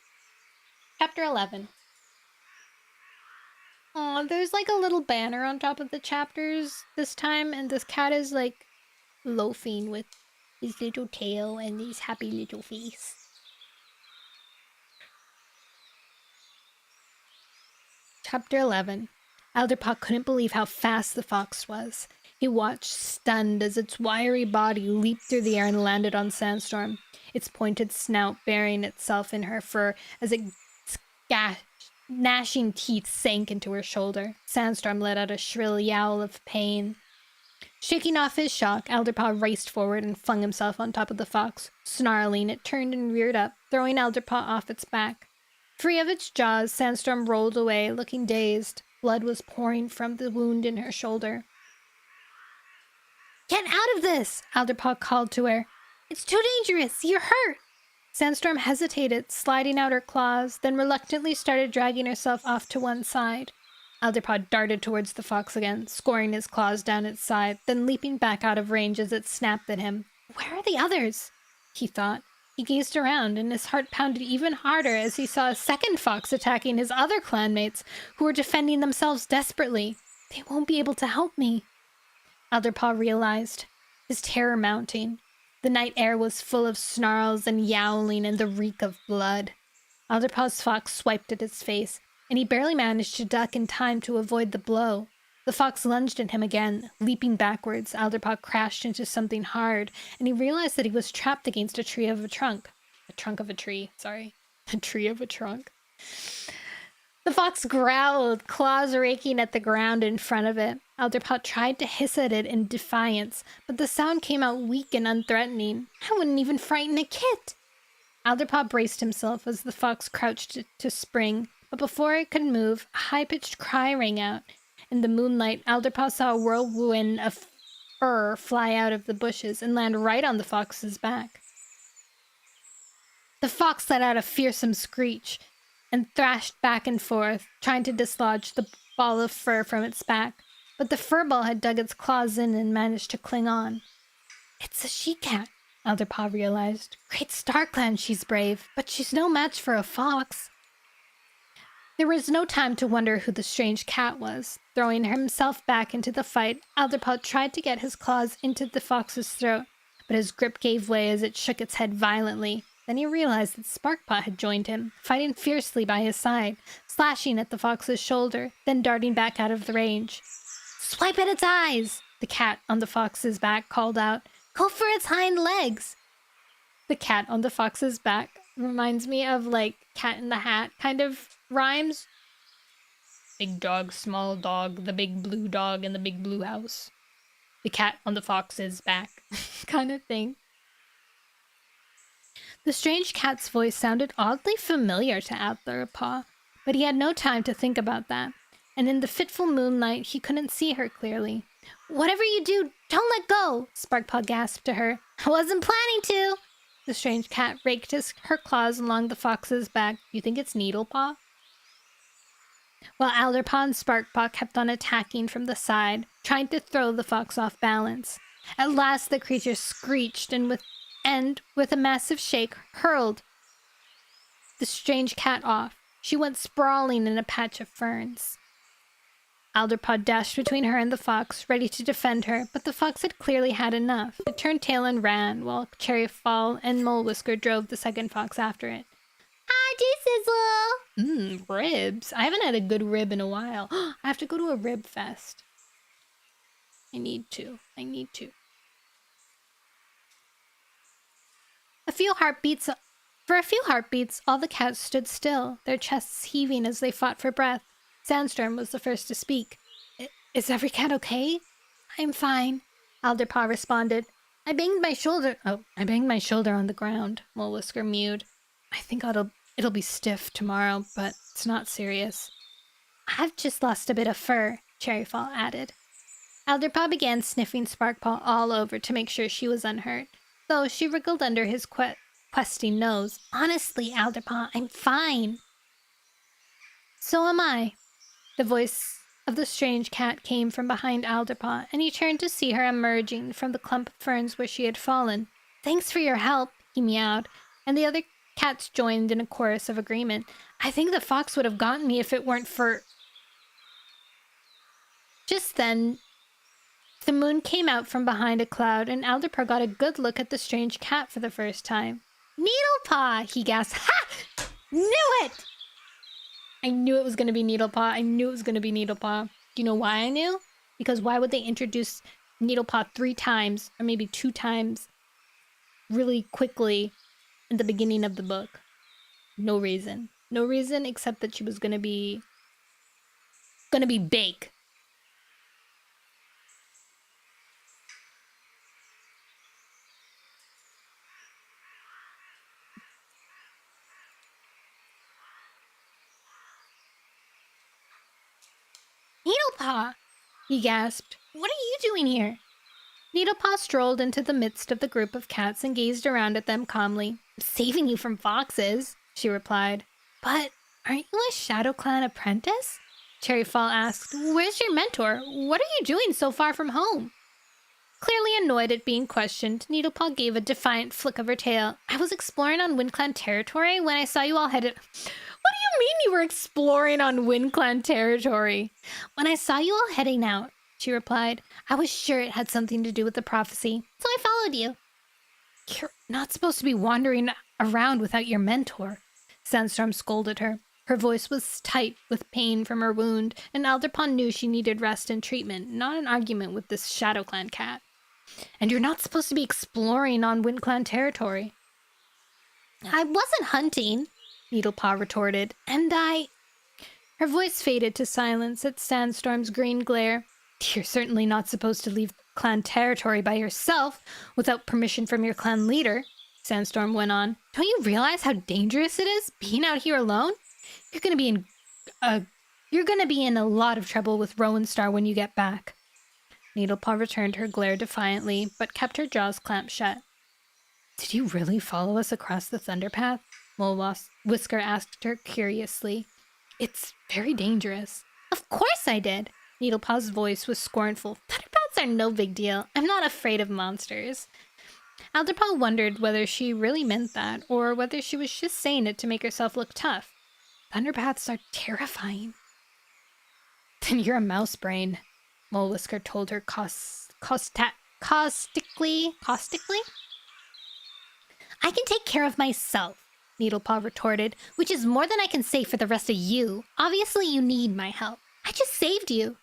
Chapter 11. Aw, there's like a little banner on top of the chapters this time, and this cat is like loafing with his little tail and his happy little face. Chapter 11. Alderpaw couldn't believe how fast the fox was. He watched, stunned, as its wiry body leaped through the air and landed on Sandstorm, its pointed snout burying itself in her fur as its gnashing teeth sank into her shoulder. Sandstorm let out a shrill yowl of pain. Shaking off his shock, Alderpaw raced forward and flung himself on top of the fox. Snarling, it turned and reared up, throwing Alderpaw off its back. Free of its jaws, Sandstorm rolled away, looking dazed. Blood was pouring from the wound in her shoulder. Get out of this! Alderpaw called to her. It's too dangerous! You're hurt! Sandstorm hesitated, sliding out her claws, then reluctantly started dragging herself off to one side. Alderpaw darted towards the fox again, scoring his claws down its side, then leaping back out of range as it snapped at him. Where are the others? He thought. He gazed around, and his heart pounded even harder as he saw a second fox attacking his other clanmates, who were defending themselves desperately. They won't be able to help me, Alderpaw realized, his terror mounting. The night air was full of snarls and yowling and the reek of blood. Alderpaw's fox swiped at his face, and he barely managed to duck in time to avoid the blow. The fox lunged at him again. Leaping backwards, Alderpaw crashed into something hard, and he realized that he was trapped against a tree of a trunk. A trunk of a tree, sorry. A tree of a trunk. The fox growled, claws raking at the ground in front of it. Alderpaw tried to hiss at it in defiance, but the sound came out weak and unthreatening. I wouldn't even frighten a kit. Alderpaw braced himself as the fox crouched to spring, but before it could move, a high-pitched cry rang out. In the moonlight, Alderpaw saw a whirlwind of fur fly out of the bushes and land right on the fox's back. The fox let out a fearsome screech and thrashed back and forth, trying to dislodge the ball of fur from its back, but the furball had dug its claws in and managed to cling on. It's a she-cat, Alderpaw realized. Great StarClan, she's brave, but she's no match for a fox. There was no time to wonder who the strange cat was. Throwing himself back into the fight, Alderpaw tried to get his claws into the fox's throat, but his grip gave way as it shook its head violently. Then he realized that Sparkpaw had joined him, fighting fiercely by his side, slashing at the fox's shoulder, then darting back out of the range. "Swipe at its eyes!" the cat on the fox's back called out. "Go for its hind legs!" The cat on the fox's back reminds me of, like, Cat in the Hat kind of rhymes. Big dog, small dog, the big blue dog in the big blue house. The cat on the fox's back kind of thing. The strange cat's voice sounded oddly familiar to Alderpaw, but he had no time to think about that, and in the fitful moonlight he couldn't see her clearly. "Whatever you do, don't let go!" Sparkpaw gasped to her. "I wasn't planning to!" The strange cat raked her claws along the fox's back. You think it's Needlepaw? While Alderpaw and Sparkpaw kept on attacking from the side, trying to throw the fox off balance. At last the creature screeched and with a massive shake, hurled the strange cat off. She went sprawling in a patch of ferns. Alderpaw dashed between her and the fox, ready to defend her, but the fox had clearly had enough. It turned tail and ran, while Cherryfall and Mole Whisker drove the second fox after it. "Hi, Sizzle!" Ribs. I haven't had a good rib in a while. I have to go to a rib fest. I need to. For a few heartbeats, all the cats stood still, their chests heaving as they fought for breath. Sandstorm was the first to speak. "Is every cat okay?" "I'm fine," Alderpaw responded. I banged my shoulder on the ground," Mole Whisker mewed. "I think it'll be stiff tomorrow, but it's not serious." "I've just lost a bit of fur," Cherryfall added. Alderpaw began sniffing Sparkpaw all over to make sure she was unhurt, though she wriggled under his questing nose. "Honestly, Alderpaw, I'm fine." "So am I." The voice of the strange cat came from behind Alderpaw, and he turned to see her emerging from the clump of ferns where she had fallen. "Thanks for your help," he meowed, and the other cats joined in a chorus of agreement. "I think the fox would have gotten me if it weren't for..." Just then, the moon came out from behind a cloud, and Alderpaw got a good look at the strange cat for the first time. "Needlepaw!" he gasped. "Ha! Knew it!" I knew it was going to be Needlepaw. Do you know why I knew? Because why would they introduce Needlepaw 3 times, or maybe 2 times, really quickly in the beginning of the book? No reason. No reason except that she was going to be big. "Needlepaw!" he gasped. "What are you doing here?" Needlepaw strolled into the midst of the group of cats and gazed around at them calmly. "I'm saving you from foxes," she replied. "But aren't you a ShadowClan apprentice?" Cherryfall asked. "Where's your mentor? What are you doing so far from home?" Clearly annoyed at being questioned, Needlepaw gave a defiant flick of her tail. "I was exploring on WindClan territory when I saw you all headed..." "What do you mean you were exploring on WindClan territory?" "When I saw you all heading out," she replied, "I was sure it had something to do with the prophecy, so I followed you." "You're not supposed to be wandering around without your mentor," Sandstorm scolded her. Her voice was tight with pain from her wound, and Alderpaw knew she needed rest and treatment, not an argument with this ShadowClan cat. "And you're not supposed to be exploring on WindClan territory." "I wasn't hunting," Needlepaw retorted, "and Her voice faded to silence at Sandstorm's green glare. "You're certainly not supposed to leave clan territory by yourself without permission from your clan leader," Sandstorm went on. "Don't you realize how dangerous it is being out here alone? You're gonna be in a lot of trouble with Rowan Star when you get back." Needlepaw returned her glare defiantly, but kept her jaws clamped shut. "Did you really follow us across the Thunderpath?" Mole Whisker asked her curiously. "It's very dangerous." "Of course I did." Needlepaw's voice was scornful. "Thunderpaths are no big deal. I'm not afraid of monsters." Alderpaw wondered whether she really meant that, or whether she was just saying it to make herself look tough. Thunderpaths are terrifying. Then you're a mouse brain, Mole Whisker told her caustically. Caustically? I can take care of myself, Needlepaw retorted, which is more than I can say for the rest of you. Obviously you need my help. I just saved you.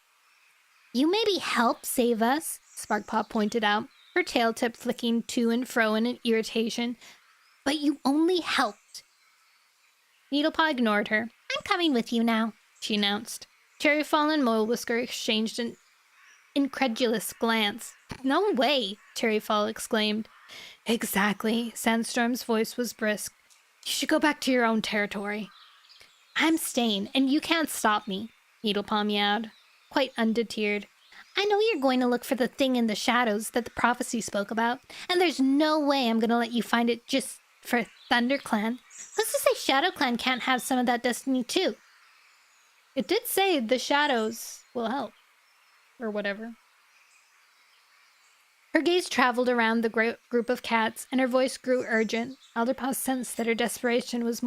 You maybe help save us, Sparkpaw pointed out, her tail tip flicking to and fro in an irritation. But you only helped. Needlepaw ignored her. I'm coming with you now, she announced. Cherryfall and Mole Whisker exchanged an incredulous glance. No way, Cherryfall exclaimed. Exactly, Sandstorm's voice was brisk. You should go back to your own territory. I'm staying, and you can't stop me, Needlepaw meowed, quite undeterred. I know you're going to look for the thing in the shadows that the prophecy spoke about, and there's no way I'm going to let you find it just for ThunderClan. Who's to say ShadowClan can't have some of that destiny too? It did say the shadows will help, or whatever. Her gaze traveled around the group of cats, and her voice grew urgent. Alderpaw sensed that her desperation was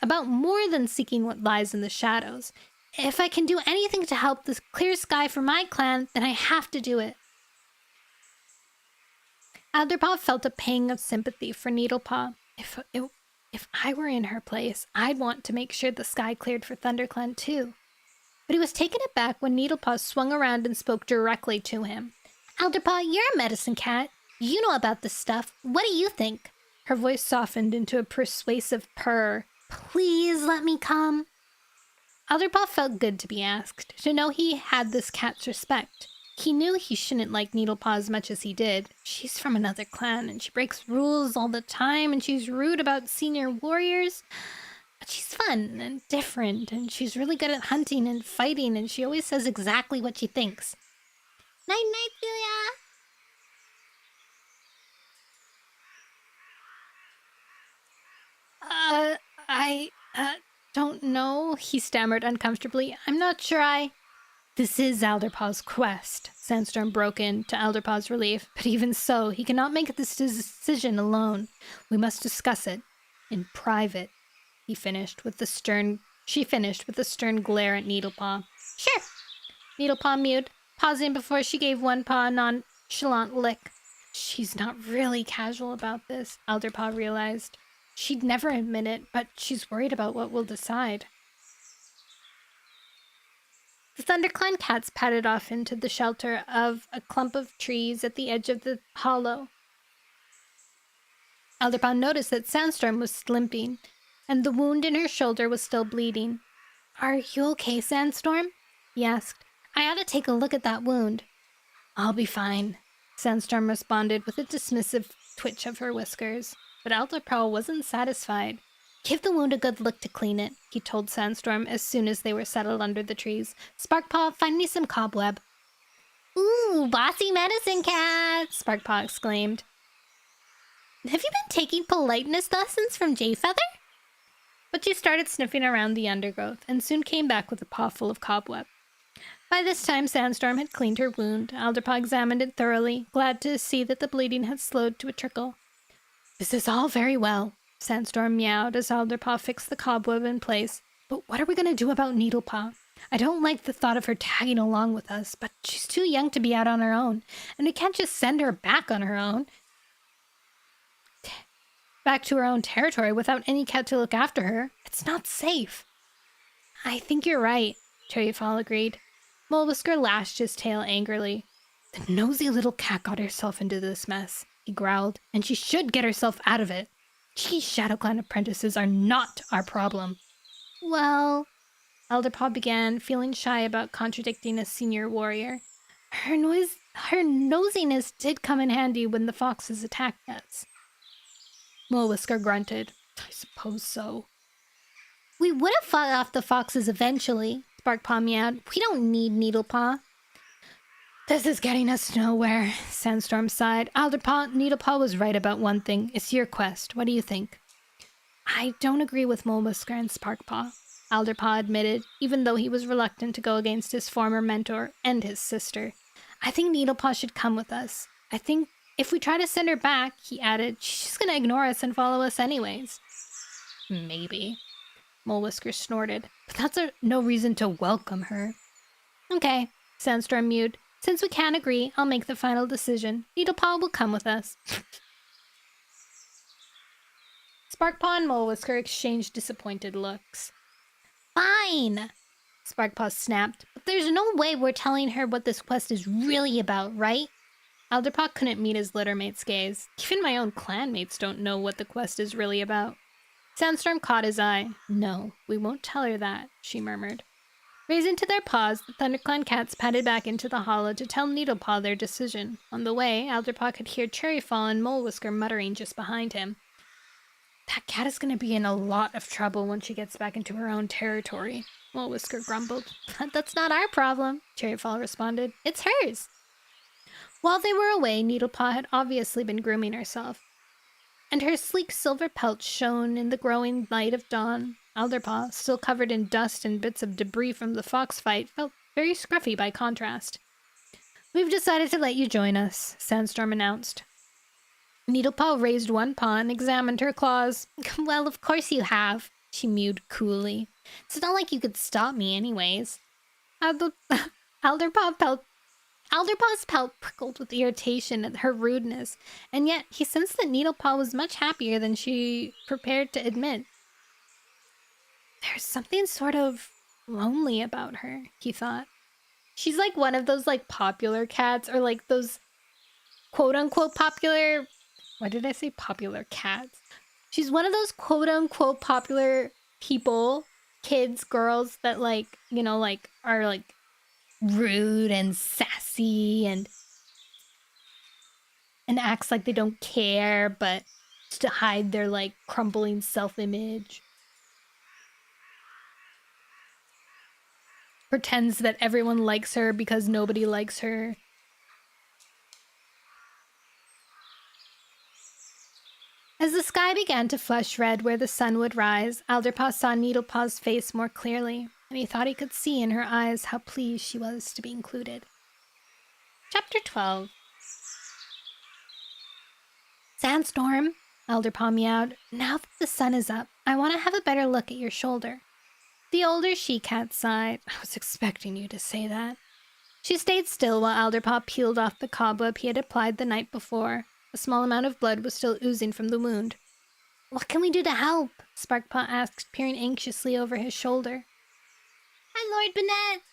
about more than seeking what lies in the shadows. If I can do anything to help this clear sky for my clan, then I have to do it. Alderpaw felt a pang of sympathy for Needlepaw. If I were in her place, I'd want to make sure the sky cleared for ThunderClan too. But he was taken aback when Needlepaw swung around and spoke directly to him. Alderpaw, you're a medicine cat. You know about this stuff. What do you think? Her voice softened into a persuasive purr. Please let me come. Alderpaw felt good to be asked, to know he had this cat's respect. He knew he shouldn't like Needlepaw as much as he did. She's from another clan, and she breaks rules all the time, and she's rude about senior warriors. But she's fun and different, and she's really good at hunting and fighting, and she always says exactly what she thinks. Night-night, Julia. I don't know, he stammered uncomfortably. I'm not sure This is Alderpaw's quest, Sandstorm broke in, to Alderpaw's relief. But even so, he cannot make this decision alone. We must discuss it in private, she finished with a stern glare at Needlepaw. Sure, Needlepaw mewed, pausing before she gave one paw a nonchalant lick. She's not really casual about this, Alderpaw realized. She'd never admit it, but she's worried about what we'll decide. The ThunderClan cats padded off into the shelter of a clump of trees at the edge of the hollow. Alderpaw noticed that Sandstorm was limping, and the wound in her shoulder was still bleeding. Are you okay, Sandstorm? He asked. I ought to take a look at that wound. I'll be fine, Sandstorm responded with a dismissive twitch of her whiskers. But Alderpaw wasn't satisfied. Give the wound a good lick to clean it, he told Sandstorm as soon as they were settled under the trees. Sparkpaw, find me some cobweb. Ooh, bossy medicine cat, Sparkpaw exclaimed. Have you been taking politeness lessons from Jayfeather? But she started sniffing around the undergrowth and soon came back with a paw full of cobweb. By this time, Sandstorm had cleaned her wound. Alderpaw examined it thoroughly, glad to see that the bleeding had slowed to a trickle. This is all very well, Sandstorm meowed as Alderpaw fixed the cobweb in place. But what are we going to do about Needlepaw? I don't like the thought of her tagging along with us, but she's too young to be out on her own, and we can't just send her back on her own. Back to her own territory without any cat to look after her. It's not safe. I think you're right, Cherryfall agreed. Mole Whisker lashed his tail angrily. The nosy little cat got herself into this mess, he growled, and she should get herself out of it. Gee, ShadowClan apprentices are not our problem. Well, Alderpaw began, feeling shy about contradicting a senior warrior. Her nosiness did come in handy when the foxes attacked us. Mole Whisker grunted. I suppose so. We would have fought off the foxes eventually, Sparkpaw meowed. We don't need Needlepaw. This is getting us nowhere, Sandstorm sighed. Alderpaw, Needlepaw was right about one thing. It's your quest. What do you think? I don't agree with Mole Whisker and Sparkpaw, Alderpaw admitted, even though he was reluctant to go against his former mentor and his sister. I think Needlepaw should come with us. I think if we try to send her back, he added, she's just going to ignore us and follow us anyways. Maybe. Mole Whisker snorted. But that's no reason to welcome her. Okay, Sandstorm mewed. Since we can't agree, I'll make the final decision. Needlepaw will come with us. Sparkpaw and Mole Whisker exchanged disappointed looks. Fine! Sparkpaw snapped. But there's no way we're telling her what this quest is really about, right? Alderpaw couldn't meet his littermate's gaze. Even my own clanmates don't know what the quest is really about. Sandstorm caught his eye. No, we won't tell her that, she murmured. Raising to their paws, the ThunderClan cats padded back into the hollow to tell Needlepaw their decision. On the way, Alderpaw could hear Cherryfall and Mole Whisker muttering just behind him. That cat is going to be in a lot of trouble when she gets back into her own territory, Mole Whisker grumbled. But that's not our problem, Cherryfall responded. It's hers. While they were away, Needlepaw had obviously been grooming herself, and her sleek silver pelt shone in the growing light of dawn. Alderpaw, still covered in dust and bits of debris from the fox fight, felt very scruffy by contrast. We've decided to let you join us, Sandstorm announced. Needlepaw raised one paw and examined her claws. Well, of course you have, she mewed coolly. It's not like you could stop me anyways. Alderpaw's pelt prickled with irritation at her rudeness, and yet he sensed that Needlepaw was much happier than she prepared to admit. There's something sort of lonely about her, he thought. She's like one of those like popular cats, or like those quote-unquote popular... Why did I say popular cats? She's one of those quote-unquote popular people, kids, girls that like, you know, like are like rude and sassy and acts like they don't care, but just to hide their like crumbling self-image. Pretends that everyone likes her because nobody likes her. As the sky began to flush red where the sun would rise, Alderpaw saw Needlepaw's face more clearly, and he thought he could see in her eyes how pleased she was to be included. Chapter 12. Sandstorm, Alderpaw meowed. Now that the sun is up, I want to have a better look at your shoulder. The older she-cat sighed. I was expecting you to say that. She stayed still while Alderpaw peeled off the cobweb he had applied the night before. A small amount of blood was still oozing from the wound. What can we do to help? Sparkpaw asked, peering anxiously over his shoulder. Hi, Lord Bennett!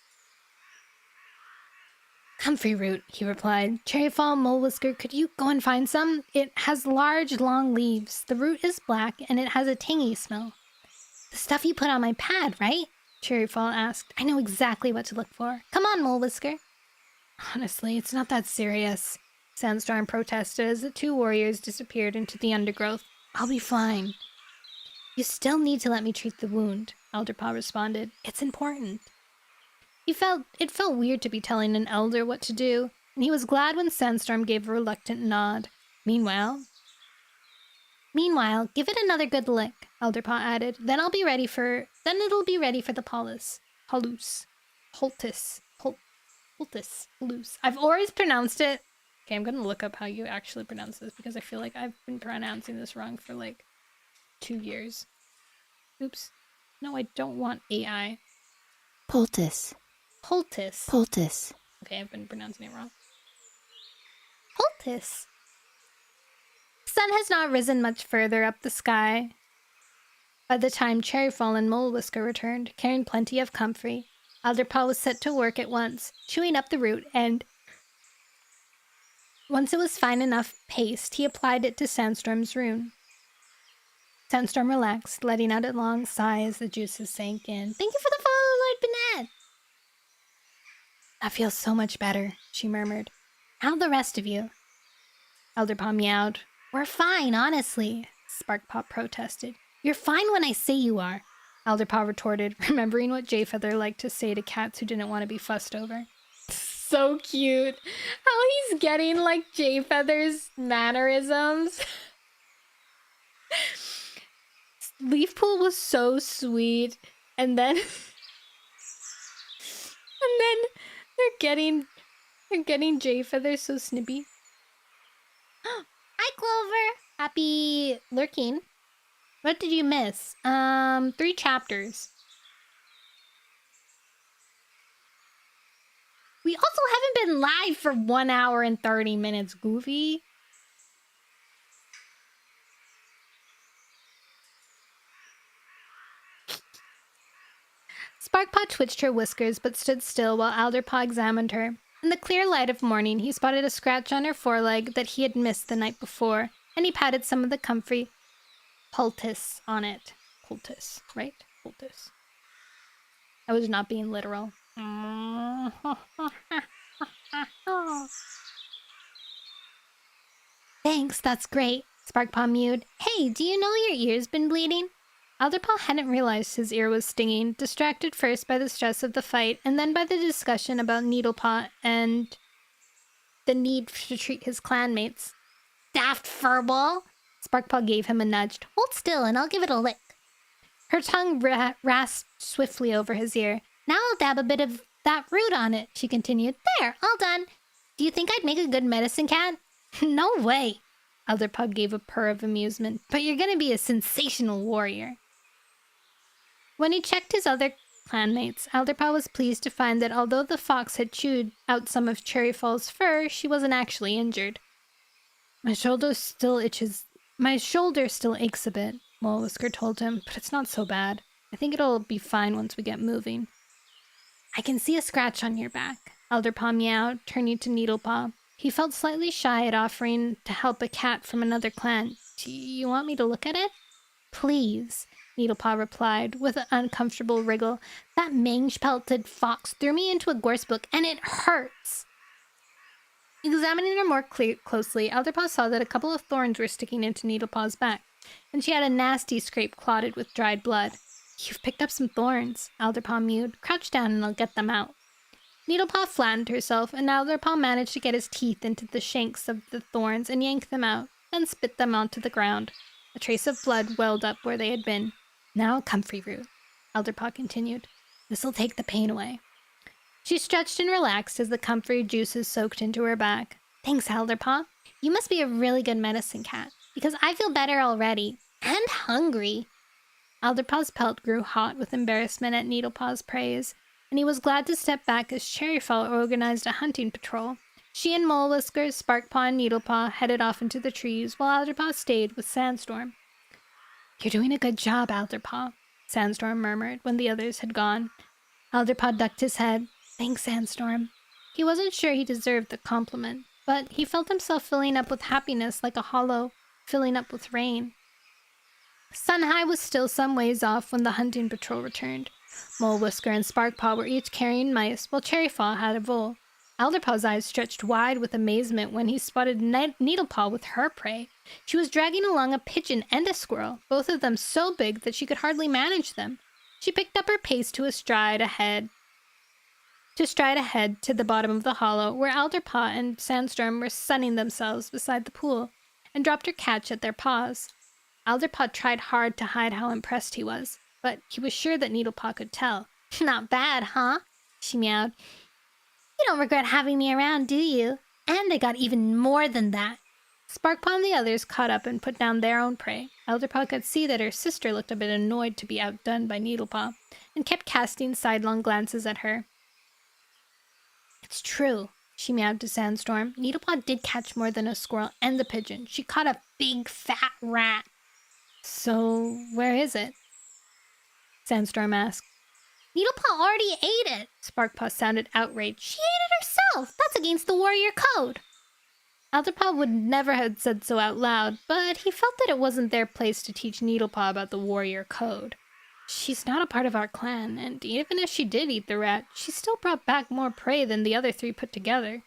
Comfrey root, he replied. Cherryfall, Mole Whisker, could you go and find some? It has large, long leaves. The root is black, and it has a tangy smell. The stuff you put on my pad, right? Cherryfall asked. I know exactly what to look for. Come on, Mole Whisker. Honestly, it's not that serious, Sandstorm protested as the two warriors disappeared into the undergrowth. I'll be fine. You still need to let me treat the wound, Alderpaw responded. It's important. It felt weird to be telling an elder what to do, and he was glad when Sandstorm gave a reluctant nod. Meanwhile, give it another good lick, Alderpaw added. Then it'll be ready for the poultice. I've always pronounced it. Okay, I'm gonna look up how you actually pronounce this because I feel like I've been pronouncing this wrong for like 2 years. Oops. No, I don't want AI. Poultice. Okay, I've been pronouncing it wrong. Poultice. The sun has not risen much further up the sky by the time Cherryfall and Mole Whisker returned, carrying plenty of comfrey. Alderpaw was set to work at once, chewing up the root, and once it was fine enough paste, he applied it to Sandstorm's wound. Sandstorm relaxed, letting out a long sigh as the juices sank in. Thank you for the follow, Lord Bennett! That feels so much better, she murmured. How'd the rest of you? Alderpaw meowed. We're fine, honestly, Sparkpaw protested. You're fine when I say you are, Alderpaw retorted, remembering what Jayfeather liked to say to cats who didn't want to be fussed over. So cute. How he's getting like Jayfeather's mannerisms. Leafpool was so sweet, and then they're getting Jayfeather so snippy. Hi, Clover. Happy lurking. What did you miss? 3 chapters. We also haven't been live for 1 hour and 30 minutes, Goofy. Sparkpaw twitched her whiskers but stood still while Alderpaw examined her. In the clear light of morning, he spotted a scratch on her foreleg that he had missed the night before, and he patted some of the comfy poultice on it. Poultice, right? Poultice. I was not being literal. Thanks, that's great, Sparkpaw mewed. Hey, do you know your ear's been bleeding? Alderpaw hadn't realized his ear was stinging, distracted first by the stress of the fight, and then by the discussion about Needlepaw and the need to treat his clanmates. Daft furball! Sparkpaw gave him a nudge. Hold still and I'll give it a lick. Her tongue rasped swiftly over his ear. Now I'll dab a bit of that root on it, she continued. There, all done. Do you think I'd make a good medicine cat? No way. Alderpaw gave a purr of amusement. But you're gonna be a sensational warrior. When he checked his other clanmates, Alderpaw was pleased to find that although the fox had chewed out some of Cherryfall's fur, she wasn't actually injured. My shoulder still aches a bit, Mole Whisker told him, but it's not so bad. I think it'll be fine once we get moving. I can see a scratch on your back, Alderpaw meowed, turning to Needlepaw. He felt slightly shy at offering to help a cat from another clan. Do you want me to look at it? Please, Needlepaw replied, with an uncomfortable wriggle. That mange-pelted fox threw me into a gorsebook, and it hurts! Examining her more closely, Alderpaw saw that a couple of thorns were sticking into Needlepaw's back, and she had a nasty scrape clotted with dried blood. You've picked up some thorns, Alderpaw mewed. Crouch down and I'll get them out. Needlepaw flattened herself, and Alderpaw managed to get his teeth into the shanks of the thorns and yank them out, then spit them onto the ground. A trace of blood welled up where they had been. Now comfrey root, Alderpaw continued. This'll take the pain away. She stretched and relaxed as the comfrey juices soaked into her back. Thanks, Alderpaw. You must be a really good medicine cat, because I feel better already. And hungry. Alderpaw's pelt grew hot with embarrassment at Needlepaw's praise, and he was glad to step back as Cherryfall organized a hunting patrol. She and Mole Whiskers, Sparkpaw, and Needlepaw headed off into the trees, while Alderpaw stayed with Sandstorm. You're doing a good job, Alderpaw, Sandstorm murmured when the others had gone. Alderpaw ducked his head. Thanks, Sandstorm. He wasn't sure he deserved the compliment, but he felt himself filling up with happiness like a hollow filling up with rain. Sunhigh was still some ways off when the hunting patrol returned. Mole Whisker and Sparkpaw were each carrying mice, while Cherryfall had a vole. Alderpaw's eyes stretched wide with amazement when he spotted Needlepaw with her prey. She was dragging along a pigeon and a squirrel, both of them so big that she could hardly manage them. She picked up her pace to stride ahead to the bottom of the hollow, where Alderpaw and Sandstorm were sunning themselves beside the pool, and dropped her catch at their paws. Alderpaw tried hard to hide how impressed he was, but he was sure that Needlepaw could tell. Not bad, huh? She meowed. You don't regret having me around, do you? And I got even more than that. Sparkpaw and the others caught up and put down their own prey. Alderpaw could see that her sister looked a bit annoyed to be outdone by Needlepaw, and kept casting sidelong glances at her. It's true, she meowed to Sandstorm. Needlepaw did catch more than a squirrel and the pigeon. She caught a big fat rat. So, where is it? Sandstorm asked. Needlepaw already ate it. Sparkpaw sounded outraged. She ate it herself. That's against the warrior code. Alderpaw would never have said so out loud, but he felt that it wasn't their place to teach Needlepaw about the warrior code. She's not a part of our clan, and even if she did eat the rat, she still brought back more prey than the other 3 put together.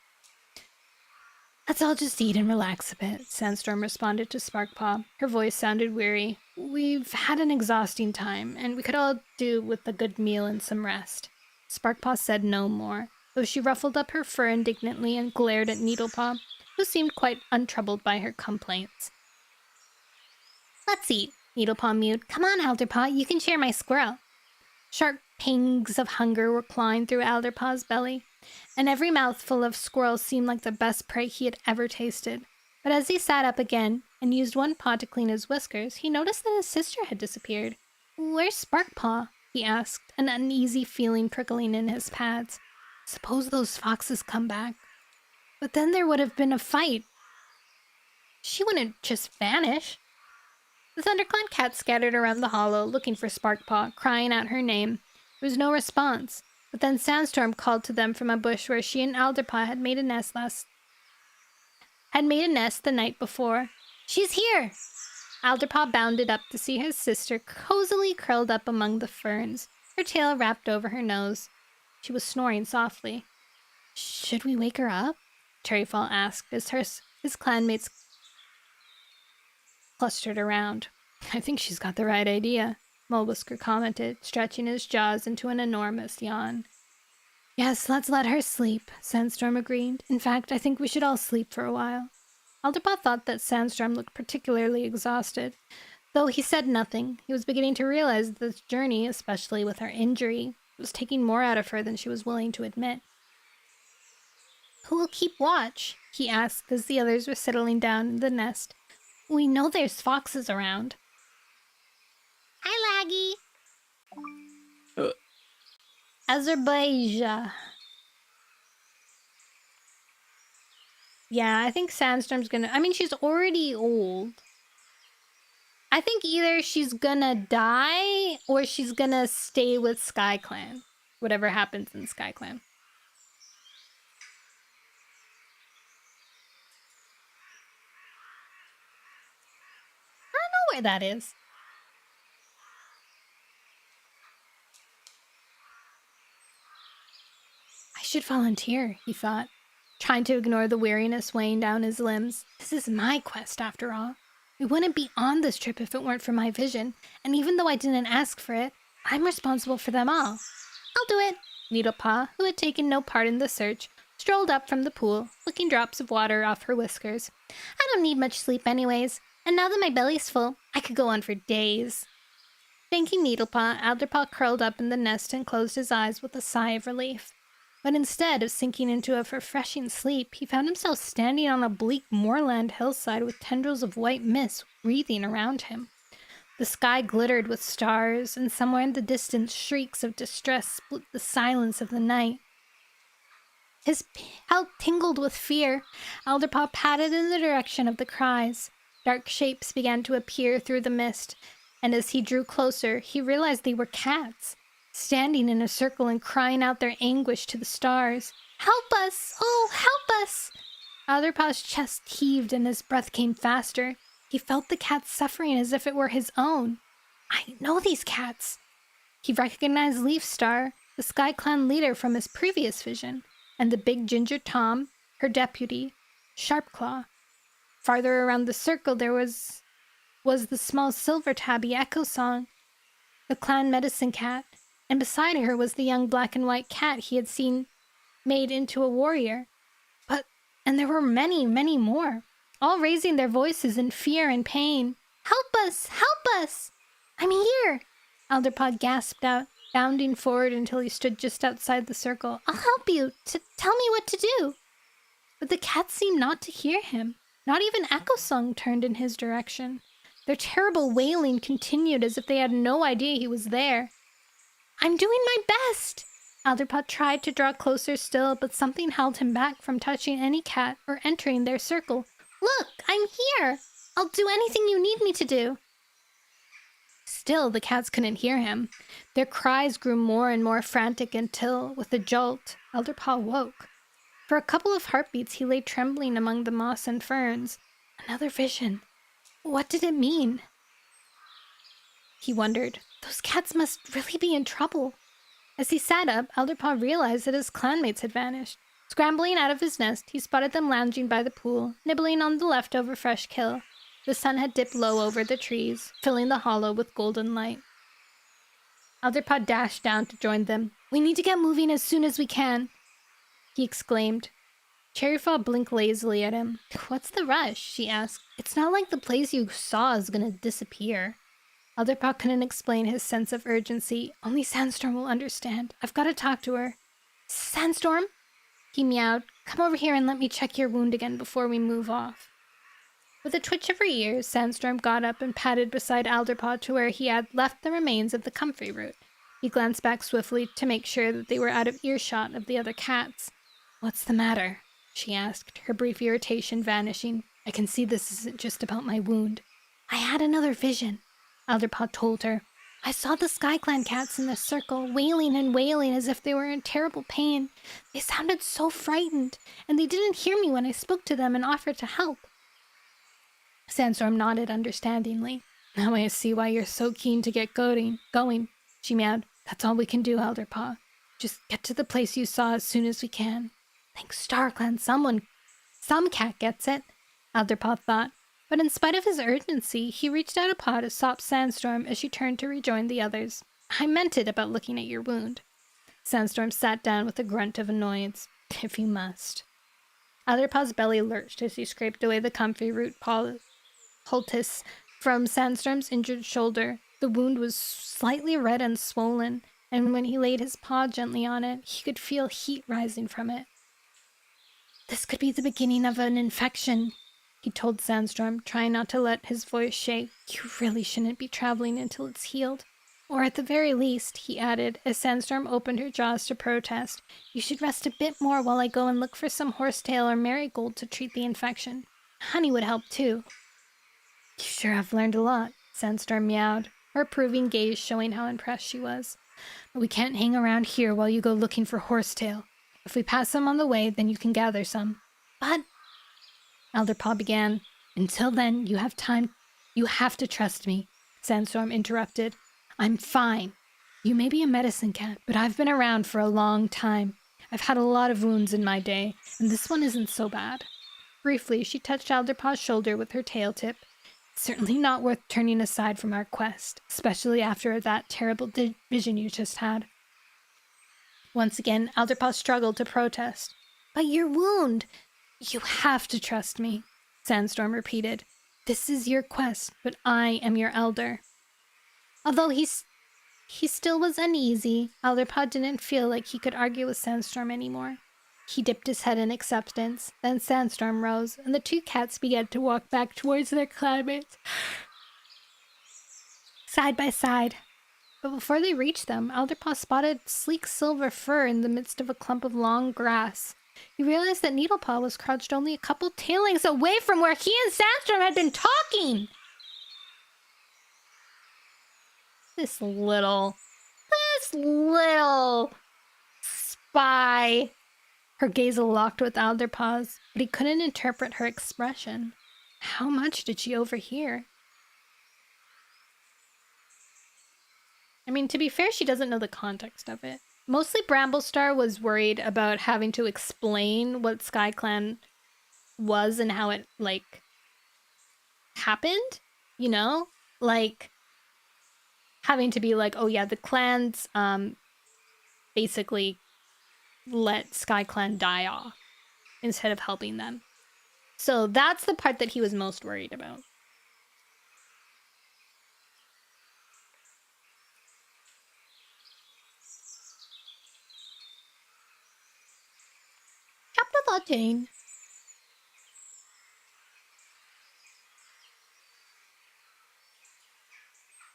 Let's all just eat and relax a bit, Sandstorm responded to Sparkpaw. Her voice sounded weary. We've had an exhausting time, and we could all do with a good meal and some rest. Sparkpaw said no more, though she ruffled up her fur indignantly and glared at Needlepaw, who seemed quite untroubled by her complaints. Let's eat, Needlepaw mewed. Come on, Alderpaw, you can share my squirrel. Sharp pangs of hunger were clawing through Alderpaw's belly, and every mouthful of squirrel seemed like the best prey he had ever tasted. But as he sat up again and used one paw to clean his whiskers, he noticed that his sister had disappeared. "Where's Sparkpaw?" he asked, an uneasy feeling prickling in his pads. Suppose those foxes come back. But then there would have been a fight. She wouldn't just vanish. The thunderclad cat scattered around the hollow, looking for Sparkpaw, crying out her name. There was no response, but then Sandstorm called to them from a bush where she and Alderpaw had made a nest the night before. "She's here!" Alderpaw bounded up to see his sister cozily curled up among the ferns, her tail wrapped over her nose. She was snoring softly. "Should we wake her up?" Cherryfall asked as his clanmates clustered around. "I think she's got the right idea," Mulwhisker commented, stretching his jaws into an enormous yawn. "Yes, let's let her sleep," Sandstorm agreed. "In fact, I think we should all sleep for a while." Alderpaw thought that Sandstorm looked particularly exhausted. Though he said nothing, he was beginning to realize that this journey, especially with her injury, was taking more out of her than she was willing to admit. "Who will keep watch?" he asked as the others were settling down in the nest. "We know there's foxes around." "Hi, Laggy." Azerbaijan. Yeah, I think Sandstorm's gonna... I mean, she's already old. I think either she's gonna die or she's gonna stay with SkyClan. Whatever happens in SkyClan. I don't know where that is. I should volunteer, he thought, trying to ignore the weariness weighing down his limbs. This is my quest, after all. We wouldn't be on this trip if it weren't for my vision, and even though I didn't ask for it, I'm responsible for them all. I'll do it. Needlepaw, who had taken no part in the search, strolled up from the pool, licking drops of water off her whiskers. I don't need much sleep anyways, and now that my belly's full, I could go on for days. Thanking Needlepaw, Alderpaw curled up in the nest and closed his eyes with a sigh of relief. But instead of sinking into a refreshing sleep, he found himself standing on a bleak moorland hillside with tendrils of white mist wreathing around him. The sky glittered with stars, and somewhere in the distance shrieks of distress split the silence of the night. His pelt tingled with fear. Alderpaw padded in the direction of the cries. Dark shapes began to appear through the mist, and as he drew closer, he realized they were cats, standing in a circle and crying out their anguish to the stars. "Help us! Oh, help us!" Alderpaw's chest heaved and his breath came faster. He felt the cat's suffering as if it were his own. I know these cats. He recognized Leaf Star, the SkyClan leader from his previous vision, and the big ginger Tom, her deputy, Sharpclaw. Farther around the circle there was the small silver tabby Echo Song, the clan medicine cat, and beside her was the young black and white cat he had seen made into a warrior. And there were many, many more, all raising their voices in fear and pain. "Help us! Help us!" "I'm here!" Alderpaw gasped out, bounding forward until he stood just outside the circle. "I'll help you! Tell me what to do!" But the cats seemed not to hear him. Not even Echo Song turned in his direction. Their terrible wailing continued as if they had no idea he was there. "I'm doing my best!" Alderpaw tried to draw closer still, but something held him back from touching any cat or entering their circle. "Look, I'm here! I'll do anything you need me to do!" Still, the cats couldn't hear him. Their cries grew more and more frantic until, with a jolt, Alderpaw woke. For a couple of heartbeats he lay trembling among the moss and ferns. Another vision. What did it mean? He wondered. Those cats must really be in trouble. As he sat up, Alderpaw realized that his clanmates had vanished. Scrambling out of his nest, he spotted them lounging by the pool, nibbling on the leftover fresh kill. The sun had dipped low over the trees, filling the hollow with golden light. Alderpaw dashed down to join them. "We need to get moving as soon as we can," he exclaimed. Cherryfall blinked lazily at him. "What's the rush?" she asked. "It's not like the place you saw is gonna disappear." Alderpaw couldn't explain his sense of urgency. "Only Sandstorm will understand. I've got to talk to her." "Sandstorm?" He meowed. "Come over here and let me check your wound again before we move off." With a twitch of her ears, Sandstorm got up and padded beside Alderpaw to where he had left the remains of the comfrey root. He glanced back swiftly to make sure that they were out of earshot of the other cats. "What's the matter?" she asked, her brief irritation vanishing. "I can see this isn't just about my wound." "I had another vision," Alderpaw told her. "I saw the SkyClan cats in a circle, wailing and wailing as if they were in terrible pain. They sounded so frightened, and they didn't hear me when I spoke to them and offered to help." Sandstorm nodded understandingly. "Now I see why you're so keen to get going, she meowed. "That's all we can do, Alderpaw. Just get to the place you saw as soon as we can." "Thanks StarClan, some cat gets it," Alderpaw thought. But in spite of his urgency, he reached out a paw to stop Sandstorm as she turned to rejoin the others. "I meant it about looking at your wound." Sandstorm sat down with a grunt of annoyance. "If you must." Alderpaw's belly lurched as he scraped away the comfrey root poultice from Sandstorm's injured shoulder. The wound was slightly red and swollen, and when he laid his paw gently on it, he could feel heat rising from it. "This could be the beginning of an infection," he told Sandstorm, trying not to let his voice shake. "You really shouldn't be traveling until it's healed. Or at the very least," he added, as Sandstorm opened her jaws to protest, "you should rest a bit more while I go and look for some horsetail or marigold to treat the infection. Honey would help too." "You sure have learned a lot," Sandstorm meowed, her approving gaze showing how impressed she was. "But we can't hang around here while you go looking for horsetail. If we pass some on the way, then you can gather some." "But," Alderpaw began. "Until then, you have time. You have to trust me," Sandstorm interrupted. "I'm fine. You may be a medicine cat, but I've been around for a long time. I've had a lot of wounds in my day, and this one isn't so bad." Briefly, she touched Alderpaw's shoulder with her tail tip. "It's certainly not worth turning aside from our quest, especially after that terrible vision you just had." Once again, Alderpaw struggled to protest. "But your wound—" "You have to trust me," Sandstorm repeated. "This is your quest, but I am your elder." Although he still was uneasy, Alderpaw didn't feel like he could argue with Sandstorm anymore. He dipped his head in acceptance. Then Sandstorm rose, and the two cats began to walk back towards their clanmates, side by side. But before they reached them, Alderpaw spotted sleek silver fur in the midst of a clump of long grass. He realized that Needlepaw was crouched only a couple tail lengths away from where he and Sandstorm had been talking. This little spy. Her gaze locked with Alderpaw's, but he couldn't interpret her expression. How much did she overhear? I mean, to be fair, she doesn't know the context of it. Mostly Bramblestar was worried about having to explain what SkyClan was and how it, like, happened, you know? Like, having to be like, oh yeah, the clans, basically let SkyClan die off instead of helping them. So that's the part that he was most worried about. Chapter 13.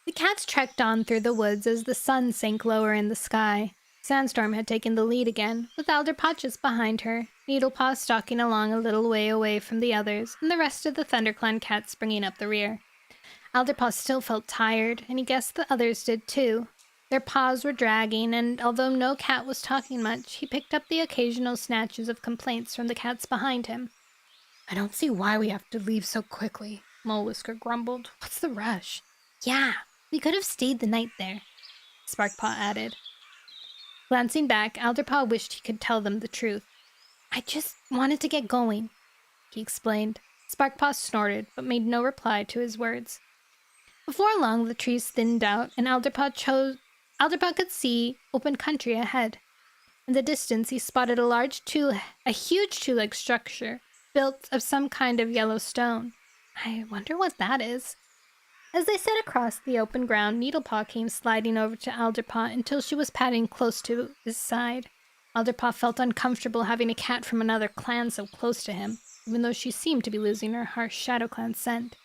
The cats trekked on through the woods as the sun sank lower in the sky. Sandstorm had taken the lead again, with Alderpaw just behind her, Needlepaw stalking along a little way away from the others, and the rest of the ThunderClan cats bringing up the rear. Alderpaw still felt tired, and he guessed the others did too. Their paws were dragging, and although no cat was talking much, he picked up the occasional snatches of complaints from the cats behind him. "I don't see why we have to leave so quickly," Molewhisker grumbled. "What's the rush?" "Yeah, we could have stayed the night there," Sparkpaw added. Glancing back, Alderpaw wished he could tell them the truth. "I just wanted to get going," he explained. Sparkpaw snorted, but made no reply to his words. Before long, the trees thinned out, and Alderpaw could see open country ahead. In the distance, he spotted a huge two-legged structure, built of some kind of yellow stone. "I wonder what that is." As they set across the open ground, Needlepaw came sliding over to Alderpaw until she was padding close to his side. Alderpaw felt uncomfortable having a cat from another clan so close to him, even though she seemed to be losing her harsh Shadow Clan scent.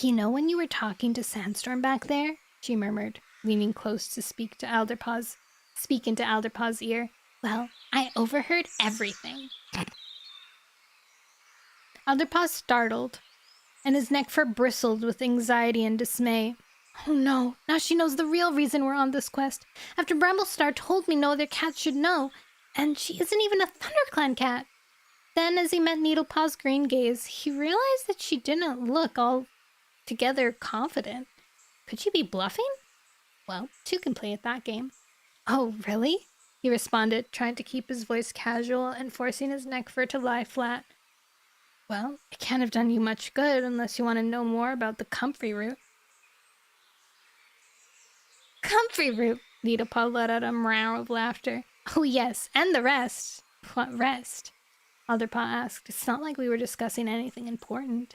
You know when you were talking to Sandstorm back there? She murmured, leaning close to speak into Alderpaw's ear. Well, I overheard everything. Alderpaw startled, and his neck fur bristled with anxiety and dismay. Oh no, now she knows the real reason we're on this quest. After Bramblestar told me no other cats should know, and she isn't even a ThunderClan cat. Then, as he met Needlepaw's green gaze, he realized that she didn't look altogether confident. Could she be bluffing? Well, two can play at that game. Oh, really? He responded, trying to keep his voice casual and forcing his neck fur to lie flat. Well, it can't have done you much good unless you want to know more about the comfrey root. Comfrey root! Needlepaw let out a meow of laughter. Oh yes, and the rest. What rest? Alderpaw asked. It's not like we were discussing anything important.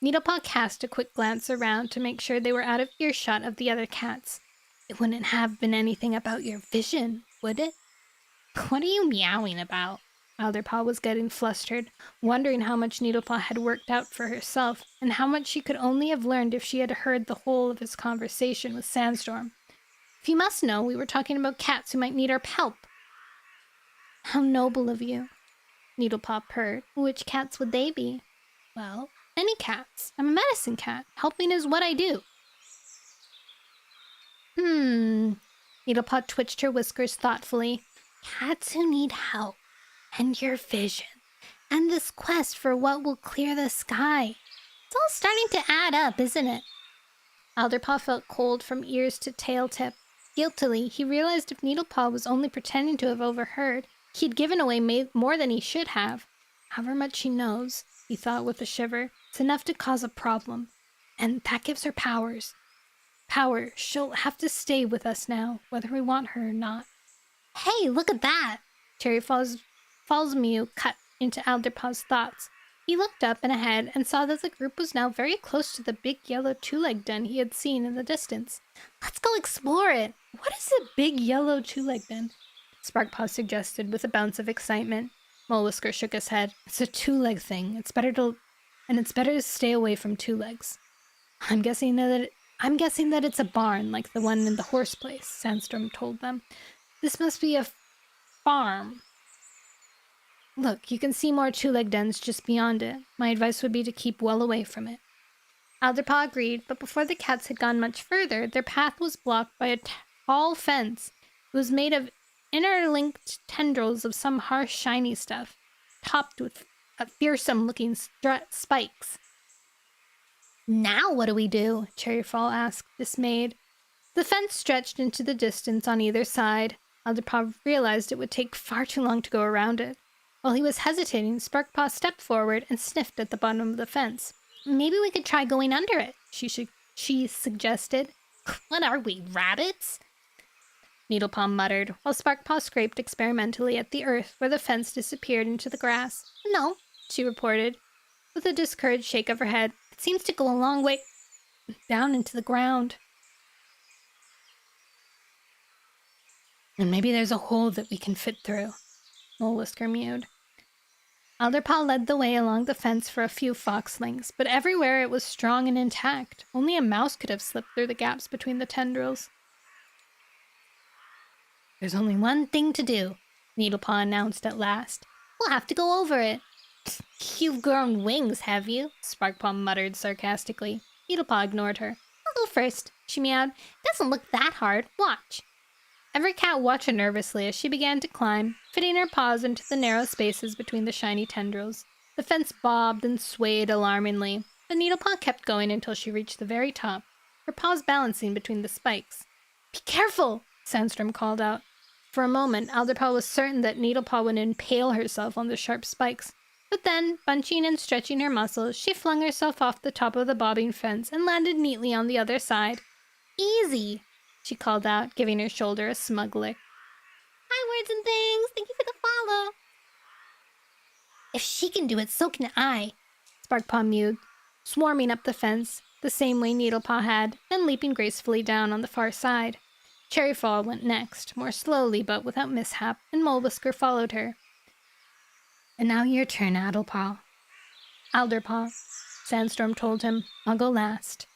Needlepaw cast a quick glance around to make sure they were out of earshot of the other cats. It wouldn't have been anything about your vision, would it? What are you meowing about? Alderpaw was getting flustered, wondering how much Needlepaw had worked out for herself, and how much she could only have learned if she had heard the whole of his conversation with Sandstorm. If you must know, we were talking about cats who might need our help. How noble of you, Needlepaw purred. Which cats would they be? Well, any cats. I'm a medicine cat. Helping is what I do. Needlepaw twitched her whiskers thoughtfully. Cats who need help. And your vision. And this quest for what will clear the sky. It's all starting to add up, isn't it? Alderpaw felt cold from ears to tail tip. Guiltily, he realized if Needlepaw was only pretending to have overheard, he'd given away more than he should have. However much she knows, he thought with a shiver, it's enough to cause a problem. And that gives her powers. Power. She'll have to stay with us now, whether we want her or not. Hey, look at that! Cherry Fall's mew cut into Alderpaw's thoughts. He looked up and ahead and saw that the group was now very close to the big yellow two-leg den he had seen in the distance. Let's go explore it! What is a big yellow two-leg den? Sparkpaw suggested with a bounce of excitement. Molewhisker shook his head. It's a two-leg thing. It's better to stay away from two legs. I'm guessing that it's a barn like the one in the horse place, Sandstorm told them. This must be a farm. Look, you can see more two-leg dens just beyond it. My advice would be to keep well away from it. Alderpaw agreed, but before the cats had gone much further, their path was blocked by a tall fence. It was made of interlinked tendrils of some harsh, shiny stuff, topped with fearsome-looking spikes. Now what do we do? Cherryfall asked, dismayed. The fence stretched into the distance on either side. Alderpaw realized it would take far too long to go around it. While he was hesitating, Sparkpaw stepped forward and sniffed at the bottom of the fence. Maybe we could try going under it, she suggested. What are we, rabbits? Needlepaw muttered, while Sparkpaw scraped experimentally at the earth where the fence disappeared into the grass. No, she reported, with a discouraged shake of her head. It seems to go a long way down into the ground. And maybe there's a hole that we can fit through, Molewhisker mewed. Alderpaw led the way along the fence for a few fox lengths, but everywhere it was strong and intact. Only a mouse could have slipped through the gaps between the tendrils. There's only one thing to do, Needlepaw announced at last. We'll have to go over it. You've grown wings, have you? Sparkpaw muttered sarcastically. Needlepaw ignored her. I'll go first, she meowed. Doesn't look that hard. Watch. Every cat watched nervously as she began to climb, fitting her paws into the narrow spaces between the shiny tendrils. The fence bobbed and swayed alarmingly, but Needlepaw kept going until she reached the very top, her paws balancing between the spikes. Be careful! Sandstorm called out. For a moment, Alderpaw was certain that Needlepaw would impale herself on the sharp spikes, but then, bunching and stretching her muscles, she flung herself off the top of the bobbing fence and landed neatly on the other side. Easy! She called out, giving her shoulder a smug lick. Hi, words and things! Thank you for the follow! If she can do it, so can I, Sparkpaw mewed, swarming up the fence, the same way Needlepaw had, and leaping gracefully down on the far side. Cherryfall went next, more slowly but without mishap, and Molewhisker followed her. And now your turn, Alderpaw, Sandstorm told him. I'll go last.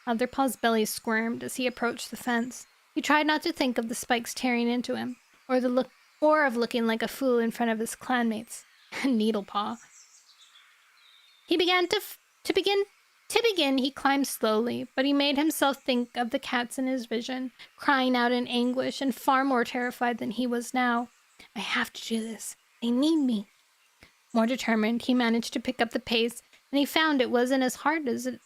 Alderpaw's belly squirmed as he approached the fence. He tried not to think of the spikes tearing into him, or of looking like a fool in front of his clanmates. Needlepaw. He began to begin, he climbed slowly, but he made himself think of the cats in his vision, crying out in anguish and far more terrified than he was now. I have to do this. They need me. More determined, he managed to pick up the pace, and he found it wasn't as hard as it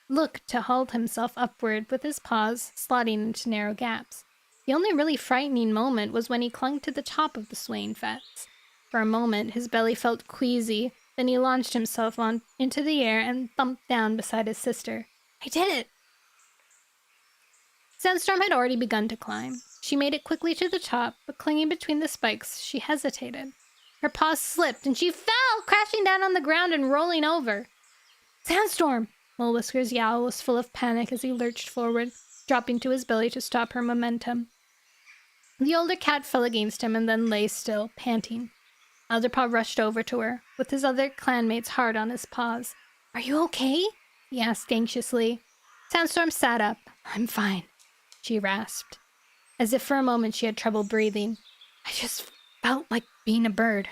looked to haul himself upward with his paws slotting into narrow gaps. The only really frightening moment was when he clung to the top of the swaying fence. For a moment, his belly felt queasy, then he launched himself into the air and thumped down beside his sister. I did it! Sandstorm had already begun to climb. She made it quickly to the top, but clinging between the spikes, she hesitated. Her paws slipped, and she fell, crashing down on the ground and rolling over. Sandstorm! Molewhisker's yowl was full of panic as he lurched forward, dropping to his belly to stop her momentum. The older cat fell against him and then lay still, panting. Alderpaw rushed over to her, with his other clanmates hard on his paws. Are you okay? He asked anxiously. Sandstorm sat up. I'm fine, she rasped, as if for a moment she had trouble breathing. I just felt like being a bird.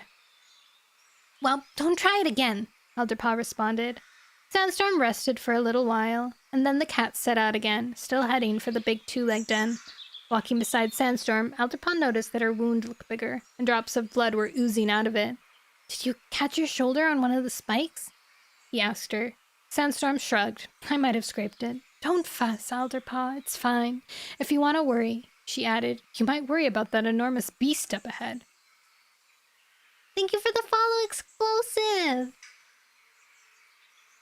Well, don't try it again, Alderpaw responded. Sandstorm rested for a little while, and then the cat set out again, still heading for the big two-legged den. Walking beside Sandstorm, Alderpaw noticed that her wound looked bigger, and drops of blood were oozing out of it. Did you catch your shoulder on one of the spikes? He asked her. Sandstorm shrugged. I might have scraped it. Don't fuss, Alderpaw. It's fine. If you want to worry, she added, you might worry about that enormous beast up ahead. Thank you for the follow explosive!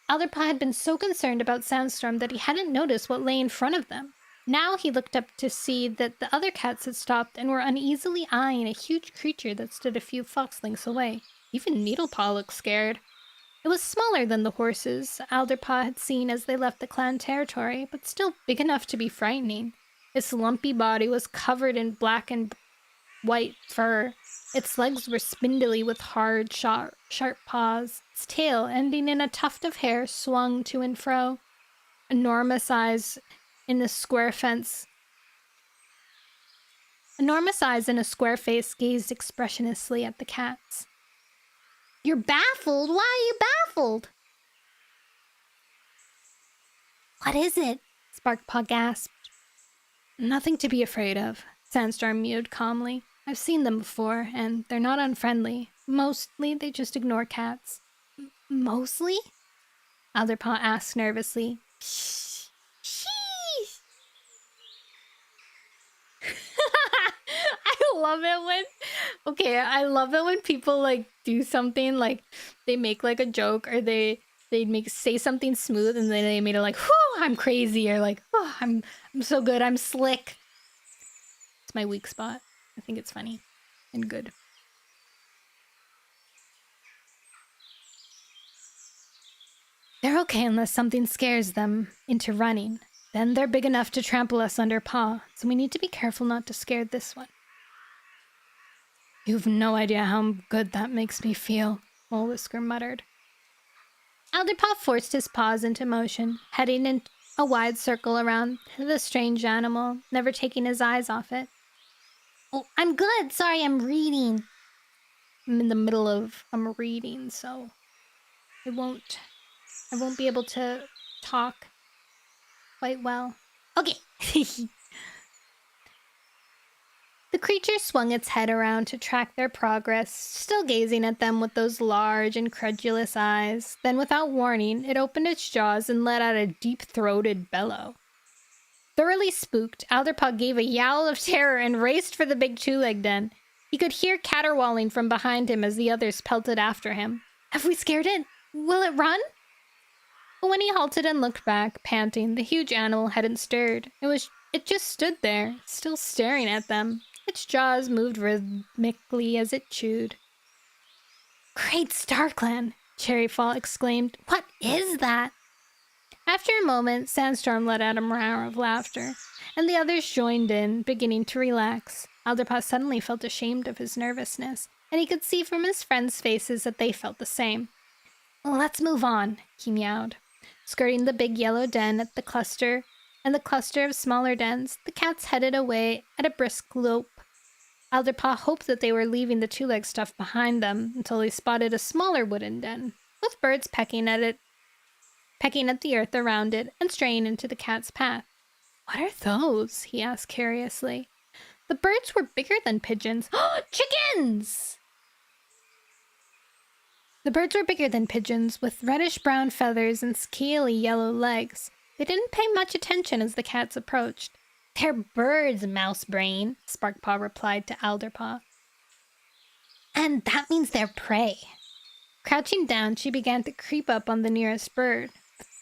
Alderpaw had been so concerned about Sandstorm that he hadn't noticed what lay in front of them. Now he looked up to see that the other cats had stopped and were uneasily eyeing a huge creature that stood a few fox lengths away. Even Needlepaw looked scared. It was smaller than the horses Alderpaw had seen as they left the clan territory, but still big enough to be frightening. Its lumpy body was covered in black and white fur. Its legs were spindly with hard, sharp paws. Its tail, ending in a tuft of hair, swung to and fro. Enormous eyes in a square face gazed expressionlessly at the cats. You're baffled? Why are you baffled? What is it? Sparkpaw gasped. Nothing to be afraid of, Sandstorm mewed calmly. I've seen them before, and they're not unfriendly. Mostly, they just ignore cats. Mostly? Alderpaw asked nervously. Shh. Sheesh. I love it when people like do something like they make like a joke or they say something smooth and then they made it like, whew, I'm crazy, or like, oh, I'm so good, I'm slick. It's my weak spot. I think it's funny and good. They're okay unless something scares them into running. Then they're big enough to trample us under paw, so we need to be careful not to scare this one. You've no idea how good that makes me feel, Molewhisker muttered. Alderpaw forced his paws into motion, heading in a wide circle around the strange animal, never taking his eyes off it. Oh, I'm good. Sorry, I'm reading. I'm in the middle of reading, so I won't be able to talk quite well. Okay. The creature swung its head around to track their progress, still gazing at them with those large, incredulous eyes. Then, without warning, it opened its jaws and let out a deep-throated bellow. Thoroughly spooked, Alderpaw gave a yowl of terror and raced for the big two-legged den. He could hear caterwauling from behind him as the others pelted after him. Have we scared it? Will it run? But when he halted and looked back, panting, the huge animal hadn't stirred. It just stood there, still staring at them. Its jaws moved rhythmically as it chewed. Great StarClan! Cherryfall exclaimed. What is that? After a moment, Sandstorm let out a murmur of laughter. and the others joined in, beginning to relax. Alderpaw suddenly felt ashamed of his nervousness, and he could see from his friends' faces that they felt the same. Let's move on, he meowed. Skirting the big yellow den and the cluster of smaller dens, the cats headed away at a brisk lope. Alderpaw hoped that they were leaving the two-leg stuff behind them until he spotted a smaller wooden den, with birds pecking at the earth around it and straying into the cat's path. What are those? He asked curiously. The birds were bigger than pigeons. Chickens! The birds were bigger than pigeons, with reddish-brown feathers and scaly yellow legs. They didn't pay much attention as the cats approached. They're birds, Mouse Brain, Sparkpaw replied to Alderpaw. And that means they're prey. Crouching down, she began to creep up on the nearest bird.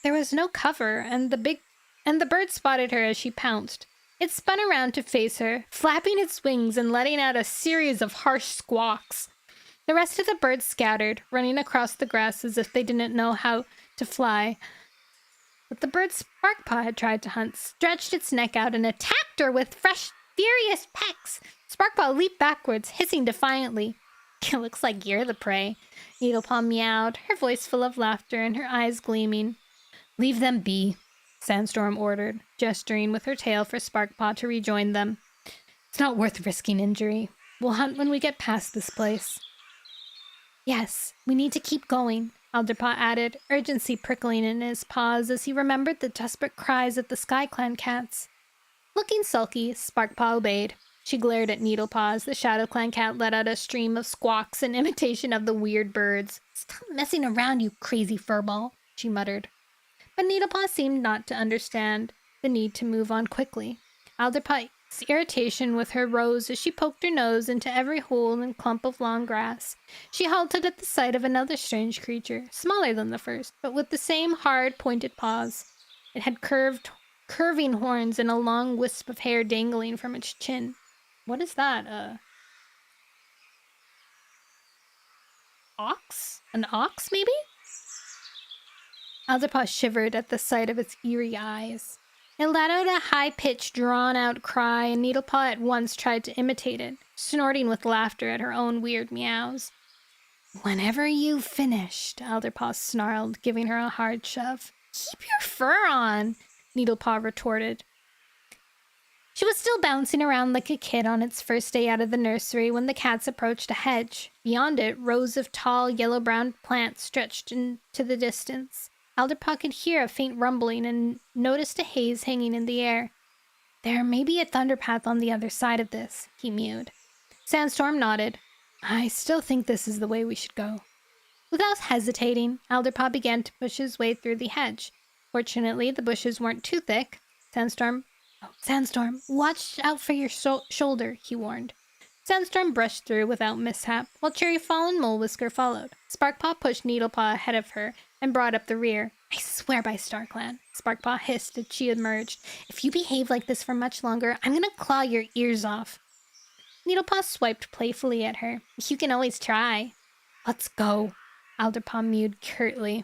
There was no cover, and the bird spotted her as she pounced. It spun around to face her, flapping its wings and letting out a series of harsh squawks. The rest of the birds scattered, running across the grass as if they didn't know how to fly. But the bird Sparkpaw had tried to hunt stretched its neck out and attacked her with fresh, furious pecks. Sparkpaw leaped backwards, hissing defiantly. It looks like you're the prey, Needlepaw meowed, her voice full of laughter and her eyes gleaming. Leave them be, Sandstorm ordered, gesturing with her tail for Sparkpaw to rejoin them. It's not worth risking injury. We'll hunt when we get past this place. Yes, we need to keep going, Alderpaw added, urgency prickling in his paws as he remembered the desperate cries of the Sky Clan cats. Looking sulky, Sparkpaw obeyed. She glared at Needlepaw as the Shadow Clan cat let out a stream of squawks in imitation of the weird birds. Stop messing around, you crazy furball, she muttered. But Needlepaw seemed not to understand the need to move on quickly. Alderpaw's irritation with her rose as she poked her nose into every hole and clump of long grass. She halted at the sight of another strange creature, smaller than the first, but with the same hard, pointed paws. It had curving horns and a long wisp of hair dangling from its chin. What is that? Ox? An ox, maybe? Alderpaw shivered at the sight of its eerie eyes. It let out a high-pitched, drawn-out cry, and Needlepaw at once tried to imitate it, snorting with laughter at her own weird meows. Whenever you've finished, Alderpaw snarled, giving her a hard shove. Keep your fur on, Needlepaw retorted. She was still bouncing around like a kid on its first day out of the nursery when the cats approached a hedge. Beyond it, rows of tall, yellow-brown plants stretched into the distance. Alderpaw could hear a faint rumbling and noticed a haze hanging in the air. There may be a thunderpath on the other side of this, he mewed. Sandstorm nodded. I still think this is the way we should go. Without hesitating, Alderpaw began to push his way through the hedge. Fortunately, the bushes weren't too thick. Sandstorm, watch out for your shoulder, he warned. Sandstorm brushed through without mishap, while Cherryfall and Mole Whisker followed. Sparkpaw pushed Needlepaw ahead of her and brought up the rear. I swear by StarClan, Sparkpaw hissed as she emerged. If you behave like this for much longer, I'm gonna claw your ears off. Needlepaw swiped playfully at her. You can always try. Let's go, Alderpaw mewed curtly.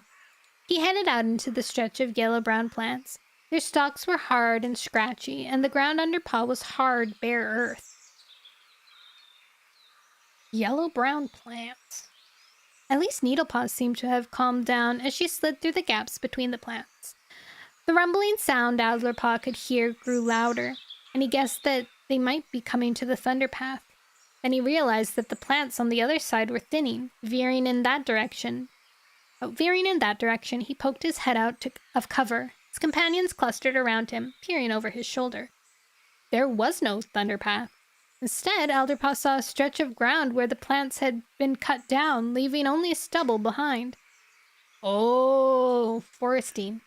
He headed out into the stretch of yellow-brown plants. Their stalks were hard and scratchy, and the ground under Paw was hard, bare earth. Yellow-brown plants. At least Needlepaw seemed to have calmed down as she slid through the gaps between the plants. The rumbling sound Alderpaw could hear grew louder, and he guessed that they might be coming to the thunderpath. Then he realized that the plants on the other side were thinning, veering in that direction, he poked his head out of cover. His companions clustered around him, peering over his shoulder. There was no thunderpath. Instead, Alderpaw saw a stretch of ground where the plants had been cut down, leaving only stubble behind. Oh, foresting.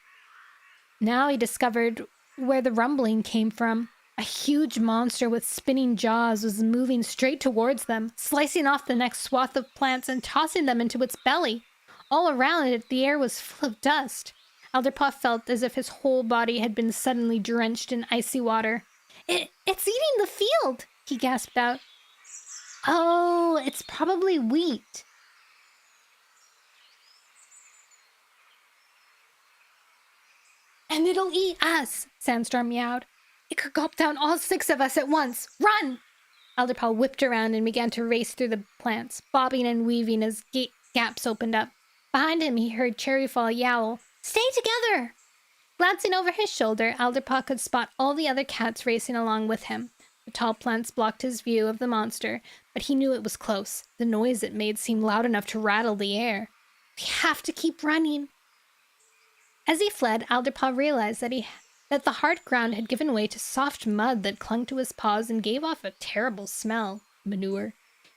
Now he discovered where the rumbling came from. A huge monster with spinning jaws was moving straight towards them, slicing off the next swath of plants and tossing them into its belly. All around it, the air was full of dust. Alderpaw felt as if his whole body had been suddenly drenched in icy water. It's eating the field, he gasped out. Oh, it's probably wheat. And it'll eat us, Sandstorm meowed. It could gulp down all 6 of us at once. Run! Alderpaw whipped around and began to race through the plants, bobbing and weaving as gaps opened up. Behind him, he heard Cherryfall yowl, "Stay together!" Glancing over his shoulder, Alderpaw could spot all the other cats racing along with him. The tall plants blocked his view of the monster, but he knew it was close. The noise it made seemed loud enough to rattle the air. We have to keep running. As he fled, Alderpaw realized that the hard ground had given way to soft mud that clung to his paws and gave off a terrible smell. Manure.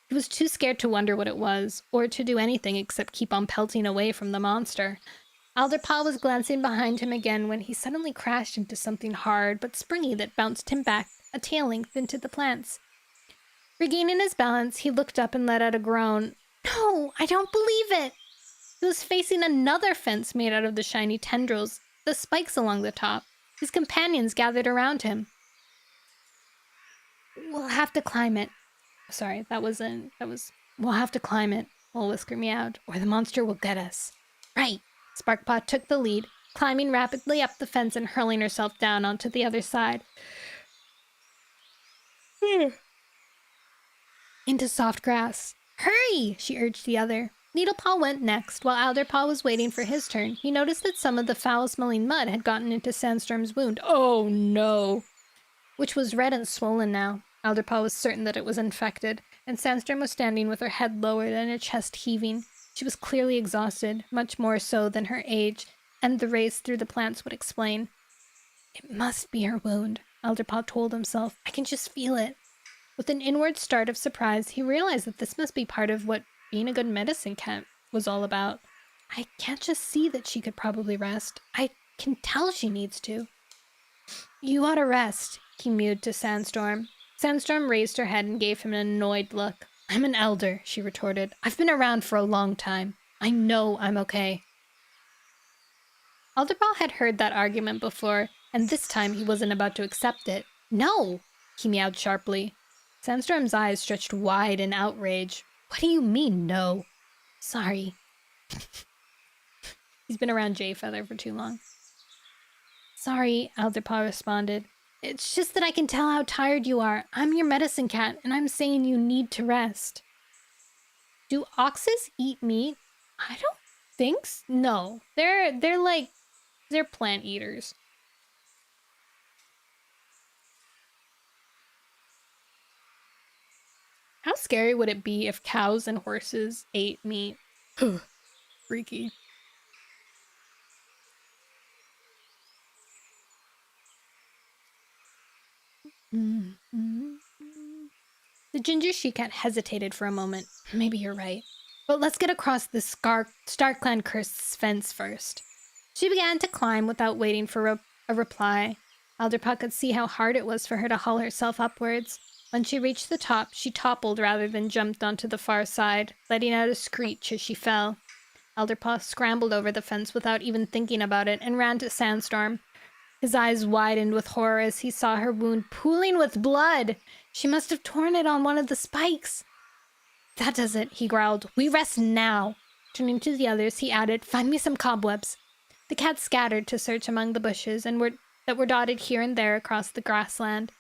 He was too scared to wonder what it was, or to do anything except keep on pelting away from the monster. Alderpaw was glancing behind him again when he suddenly crashed into something hard but springy that bounced him back a tail length into the plants. Regaining his balance, he looked up and let out a groan. No, I don't believe it! He was facing another fence made out of the shiny tendrils, the spikes along the top. His companions gathered around him. We'll have to climb it. Sorry, we'll have to climb it, Old Whisker meowed, or the monster will get us. Right. Sparkpaw took the lead, climbing rapidly up the fence and hurling herself down onto the other side. Into soft grass. Hurry, she urged the other. Needlepaw went next. While Alderpaw was waiting for his turn, he noticed that some of the foul-smelling mud had gotten into Sandstorm's wound. Oh, no! Which was red and swollen now. Alderpaw was certain that it was infected, and Sandstorm was standing with her head lowered and her chest heaving. She was clearly exhausted, much more so than her age, and the race through the plants would explain. It must be her wound, Alderpaw told himself. I can just feel it. With an inward start of surprise, he realized that this must be part of what being a good medicine cat was all about. I can't just see that she could probably rest. I can tell she needs to. You ought to rest, he mewed to Sandstorm. Sandstorm raised her head and gave him an annoyed look. I'm an elder, she retorted. I've been around for a long time. I know I'm okay. Alderpaw had heard that argument before, and this time he wasn't about to accept it. No, he meowed sharply. Sandstorm's eyes stretched wide in outrage. What do you mean, no? Sorry. He's been around Jayfeather for too long. Sorry, Alderpaw responded. It's just that I can tell how tired you are. I'm your medicine cat, and I'm saying you need to rest. Do oxes eat meat? I don't think so. No. They're plant eaters. How scary would it be if cows and horses ate meat? Freaky. The ginger she-cat hesitated for a moment. Maybe you're right. But let's get across this StarClan cursed fence first. She began to climb without waiting for a reply. Alderpaw could see how hard it was for her to haul herself upwards. When she reached the top, she toppled rather than jumped onto the far side, letting out a screech as she fell. Alderpaw scrambled over the fence without even thinking about it and ran to Sandstorm. His eyes widened with horror as he saw her wound pooling with blood. She must have torn it on one of the spikes. That does it, he growled. We rest now. Turning to the others, he added, Find me some cobwebs. The cats scattered to search among the bushes that were dotted here and there across the grassland.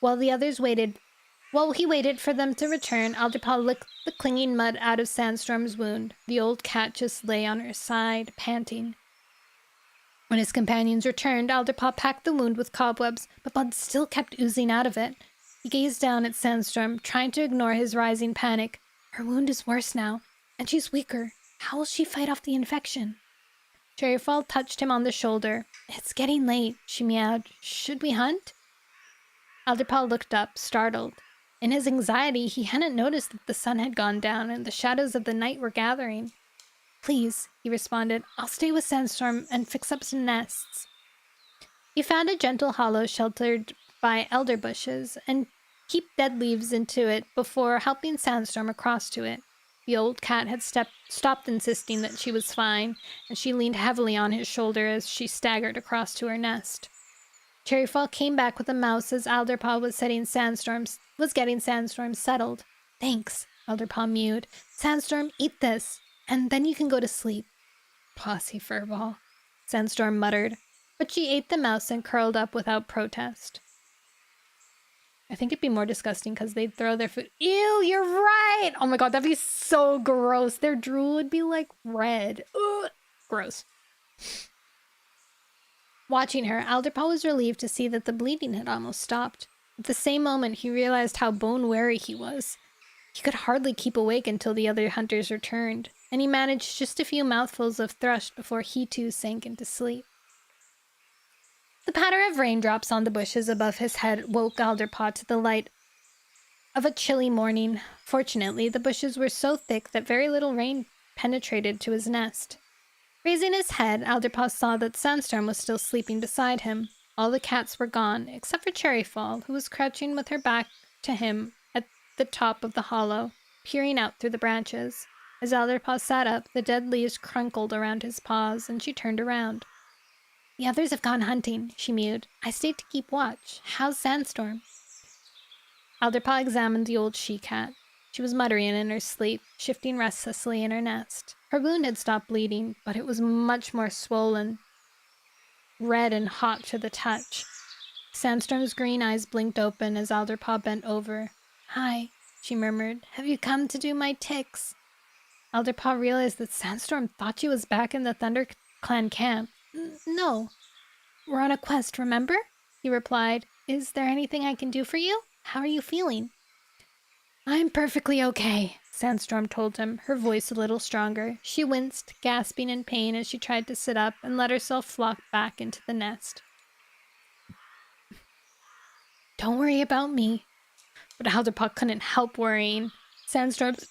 While he waited for them to return, Alderpaw licked the clinging mud out of Sandstorm's wound. The old cat just lay on her side, panting. When his companions returned, Alderpaw packed the wound with cobwebs, but blood still kept oozing out of it. He gazed down at Sandstorm, trying to ignore his rising panic. Her wound is worse now, and she's weaker. How will she fight off the infection? Cherryfall touched him on the shoulder. It's getting late, she meowed. Should we hunt? Alderpaw looked up, startled. In his anxiety, he hadn't noticed that the sun had gone down and the shadows of the night were gathering. Please, he responded. I'll stay with Sandstorm and fix up some nests. He found a gentle hollow sheltered by elder bushes and heaped dead leaves into it before helping Sandstorm across to it. The old cat had stopped insisting that she was fine, and she leaned heavily on his shoulder as she staggered across to her nest. Cherryfall came back with a mouse as Alderpaw was getting Sandstorm settled. Thanks, Alderpaw mewed. Sandstorm, eat this, and then you can go to sleep. Bossy furball, Sandstorm muttered, but she ate the mouse and curled up without protest. I think it'd be more disgusting because they'd throw their food. Ew, you're right. Oh my god, that'd be so gross. Their drool would be like red. Ugh. Gross. Watching her, Alderpaw was relieved to see that the bleeding had almost stopped. At the same moment, he realized how bone-weary he was. He could hardly keep awake until the other hunters returned, and he managed just a few mouthfuls of thrush before he too sank into sleep. The patter of raindrops on the bushes above his head woke Alderpaw to the light of a chilly morning. Fortunately, the bushes were so thick that very little rain penetrated to his nest. Raising his head, Alderpaw saw that Sandstorm was still sleeping beside him. All the cats were gone, except for Cherryfall, who was crouching with her back to him at the top of the hollow, peering out through the branches. As Alderpaw sat up, the dead leaves crunkled around his paws, and she turned around. The others have gone hunting, she mewed. I stayed to keep watch. How's Sandstorm? Alderpaw examined the old she-cat. She was muttering in her sleep, shifting restlessly in her nest. Her wound had stopped bleeding, but it was much more swollen, red and hot to the touch. Sandstorm's green eyes blinked open as Alderpaw bent over. Hi, she murmured. Have you come to do my ticks? Alderpaw realized that Sandstorm thought she was back in the ThunderClan camp. No. We're on a quest, remember? He replied. Is there anything I can do for you? How are you feeling? I'm perfectly okay, Sandstorm told him, her voice a little stronger. She winced, gasping in pain as she tried to sit up and let herself flop back into the nest. Don't worry about me. But Alderpaw couldn't help worrying. Sandstorm's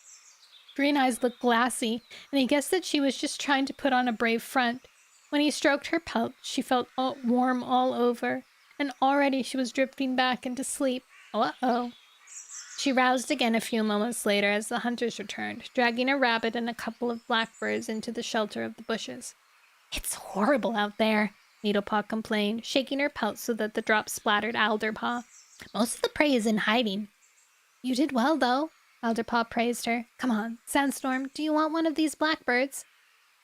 green eyes looked glassy, and he guessed that she was just trying to put on a brave front. When he stroked her pelt, she felt warm all over, and already she was drifting back into sleep. Uh-oh. She roused again a few moments later as the hunters returned, dragging a rabbit and a couple of blackbirds into the shelter of the bushes. It's horrible out there, Needlepaw complained, shaking her pelt so that the drops splattered Alderpaw. Most of the prey is in hiding. You did well, though, Alderpaw praised her. Come on, Sandstorm, do you want one of these blackbirds?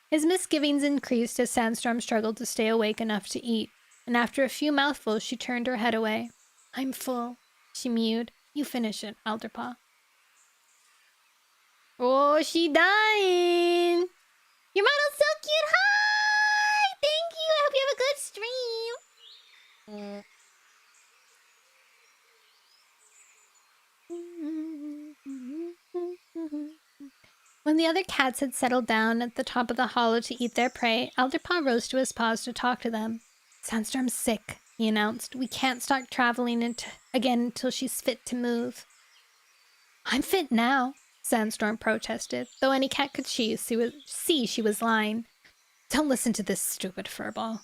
His misgivings increased as Sandstorm struggled to stay awake enough to eat, and after a few mouthfuls she turned her head away. I'm full, she mewed. You finish it, Alderpaw. Oh, she dying! Your model's so cute! Hi! Thank you! I hope you have a good stream! When the other cats had settled down at the top of the hollow to eat their prey, Alderpaw rose to his paws to talk to them. Sandstorm's sick, he announced. We can't start traveling again until she's fit to move. I'm fit now, Sandstorm protested, though any cat could see she was lying. Don't listen to this stupid furball.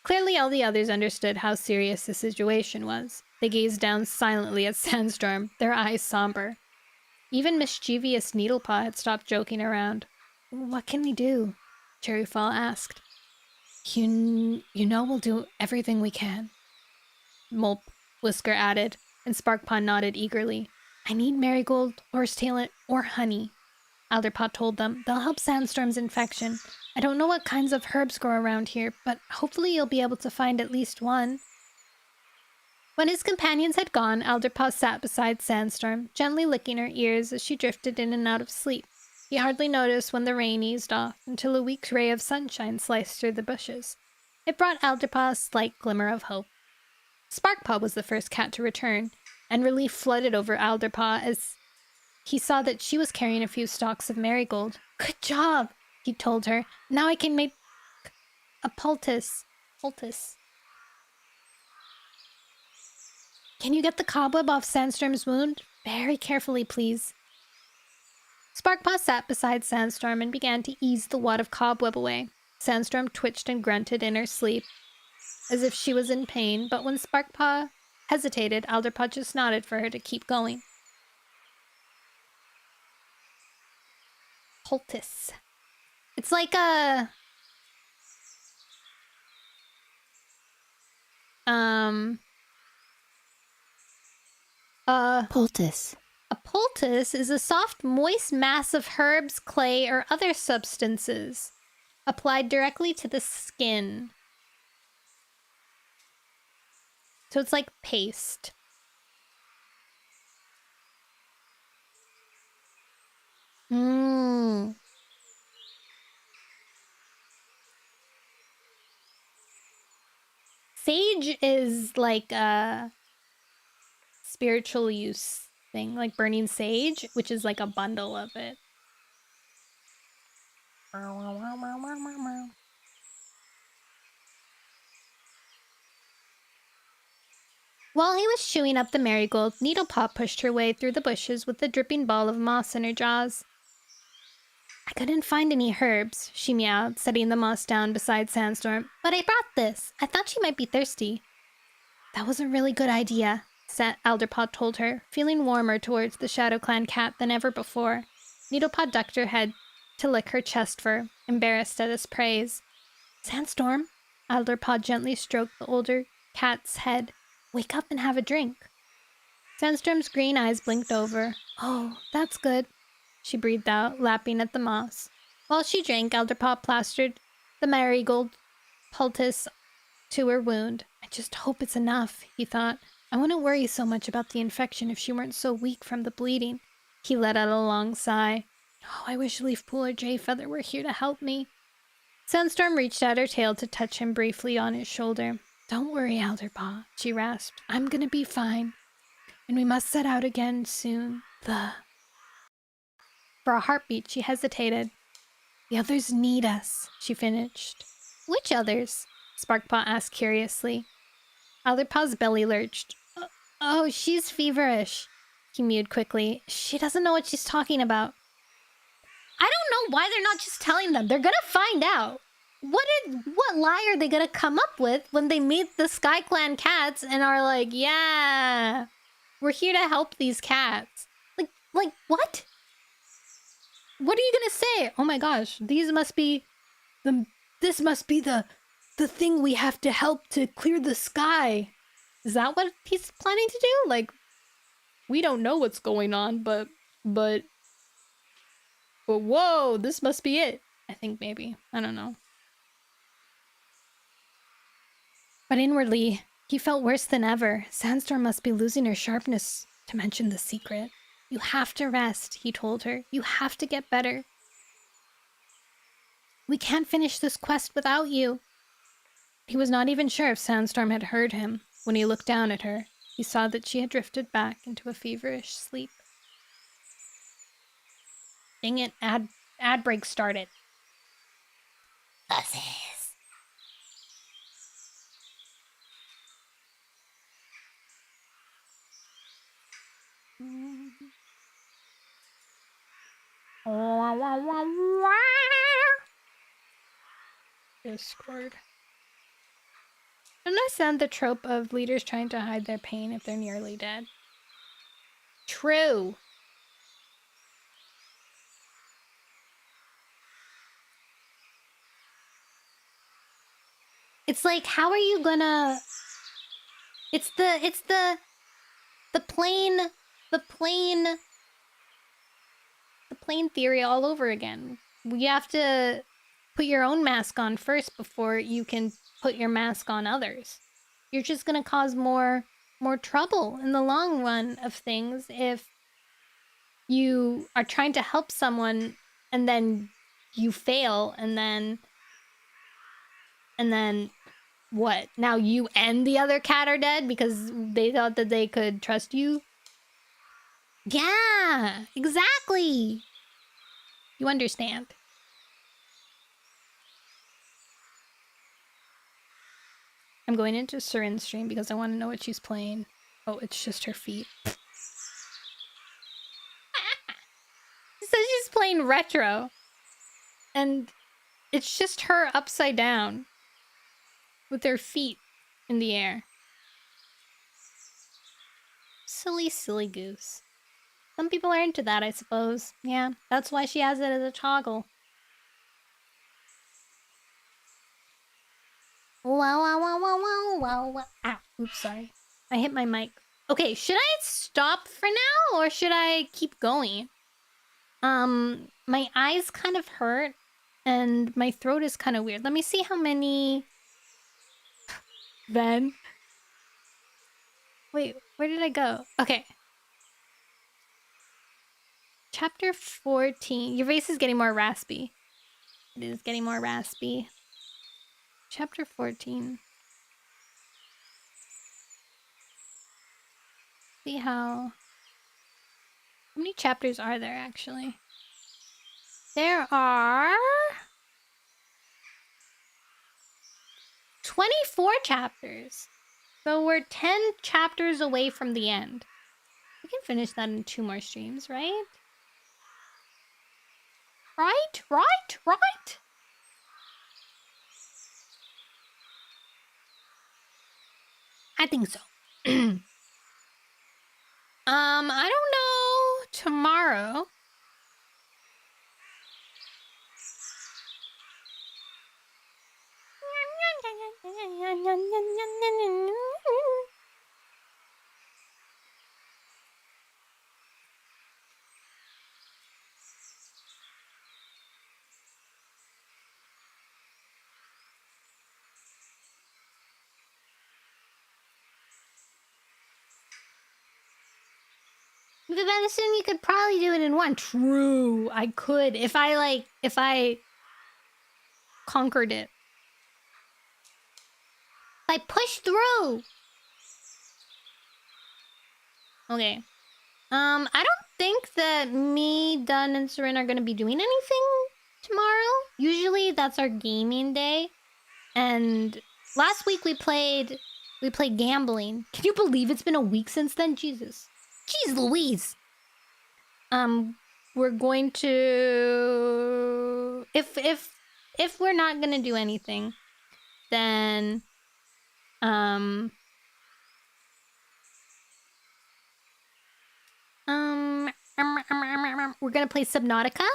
Clearly all the others understood how serious the situation was. They gazed down silently at Sandstorm, their eyes somber. Even mischievous Needlepaw had stopped joking around. What can we do? Cherryfall asked. You know we'll do everything we can. Mulp, Whisker added, and Sparkpaw nodded eagerly. I need marigold, horsetail, or honey, Alderpaw told them. They'll help Sandstorm's infection. I don't know what kinds of herbs grow around here, but hopefully you'll be able to find at least one. When his companions had gone, Alderpaw sat beside Sandstorm, gently licking her ears as she drifted in and out of sleep. He hardly noticed when the rain eased off until a weak ray of sunshine sliced through the bushes. It brought Alderpaw a slight glimmer of hope. Sparkpaw was the first cat to return, and relief flooded over Alderpaw as he saw that she was carrying a few stalks of marigold. Good job, he told her. Now I can make a poultice. Can you get the cobweb off Sandstorm's wound? Very carefully, please. Sparkpaw sat beside Sandstorm and began to ease the wad of cobweb away. Sandstorm twitched and grunted in her sleep, as if she was in pain, but when Sparkpaw hesitated, Alderpaw just nodded for her to keep going. Poultice. It's like a... Poultice. A poultice is a soft, moist mass of herbs, clay, or other substances applied directly to the skin. So it's like paste. Mmm. Sage is like a spiritual use thing, like burning sage, which is like a bundle of it. While he was chewing up the marigold, Needlepaw pushed her way through the bushes with the dripping ball of moss in her jaws. I couldn't find any herbs, she meowed, setting the moss down beside Sandstorm, but I brought this. I thought she might be thirsty. That was a really good idea, Elderpaw told her, feeling warmer towards the Shadow Clan cat than ever before. Needlepaw ducked her head to lick her chest fur, embarrassed at his praise. Sandstorm, Elderpaw gently stroked the older cat's head. Wake up and have a drink. Sandstorm's green eyes blinked over. Oh, that's good, she breathed out, lapping at the moss. While she drank, Elderpaw plastered the marigold poultice to her wound. I just hope it's enough, he thought. I wouldn't worry so much about the infection if she weren't so weak from the bleeding. He let out a long sigh. Oh, I wish Leafpool or Jayfeather were here to help me. Sandstorm reached out her tail to touch him briefly on his shoulder. Don't worry, Elderpaw, she rasped. I'm gonna be fine. And we must set out again soon. For a heartbeat, she hesitated. The others need us, she finished. Which others? Sparkpaw asked curiously. Elderpaw's belly lurched. Oh, she's feverish, he mewed quickly. She doesn't know what she's talking about. I don't know why they're not just telling them. They're gonna find out. What lie are they gonna come up with when they meet the Sky Clan cats and are like, yeah, we're here to help these cats. Like what? What are you gonna say? Oh my gosh, this must be the thing we have to help to clear the sky. Is that what he's planning to do? Like, we don't know what's going on, but whoa, this must be it. I think maybe. I don't know. But inwardly, he felt worse than ever. Sandstorm must be losing her sharpness, to mention the secret. You have to rest, he told her. You have to get better. We can't finish this quest without you. He was not even sure if Sandstorm had heard him. When he looked down at her, he saw that she had drifted back into a feverish sleep. Dang it, ad break started. Buses. Discord. Don't understand the trope of leaders trying to hide their pain if they're nearly dead. True. It's like, how are you gonna... It's the plain theory all over again. You have to put your own mask on first before you can put your mask on others. You're just gonna cause more trouble in the long run of things if you are trying to help someone and then you fail and then what? Now you and the other cat are dead because they thought that they could trust you? Yeah, exactly. You understand. I'm going into Surin's stream because I want to know what she's playing. Oh, it's just her feet. She says she's playing retro. And it's just her upside down. With her feet in the air. Silly, silly goose. Some people are into that, I suppose. Yeah, that's why she has it as a toggle. Wow, wow, wow, wow, wow, wow, wow. Ow, oops, sorry. I hit my mic. Okay, should I stop for now or should I keep going? My eyes kind of hurt and my throat is kind of weird. Let me see how many... Then... Wait, where did I go? Okay. Chapter 14. Your voice is getting more raspy. It is getting more raspy. Chapter 14. See how many chapters are there actually? There are 24 chapters. So we're 10 chapters away from the end. We can finish that in 2 more streams, right? Right? I think so. I don't know tomorrow. Venison, you could probably do it in 1. True, I could if I conquered it. If I push through. Okay. I don't think that me, Dun, and Seren are gonna be doing anything tomorrow. Usually that's our gaming day. And last week we played gambling. Can you believe it's been a week since then? Jesus. Jeez Louise. We're going to if we're not gonna do anything, then we're gonna play Subnautica.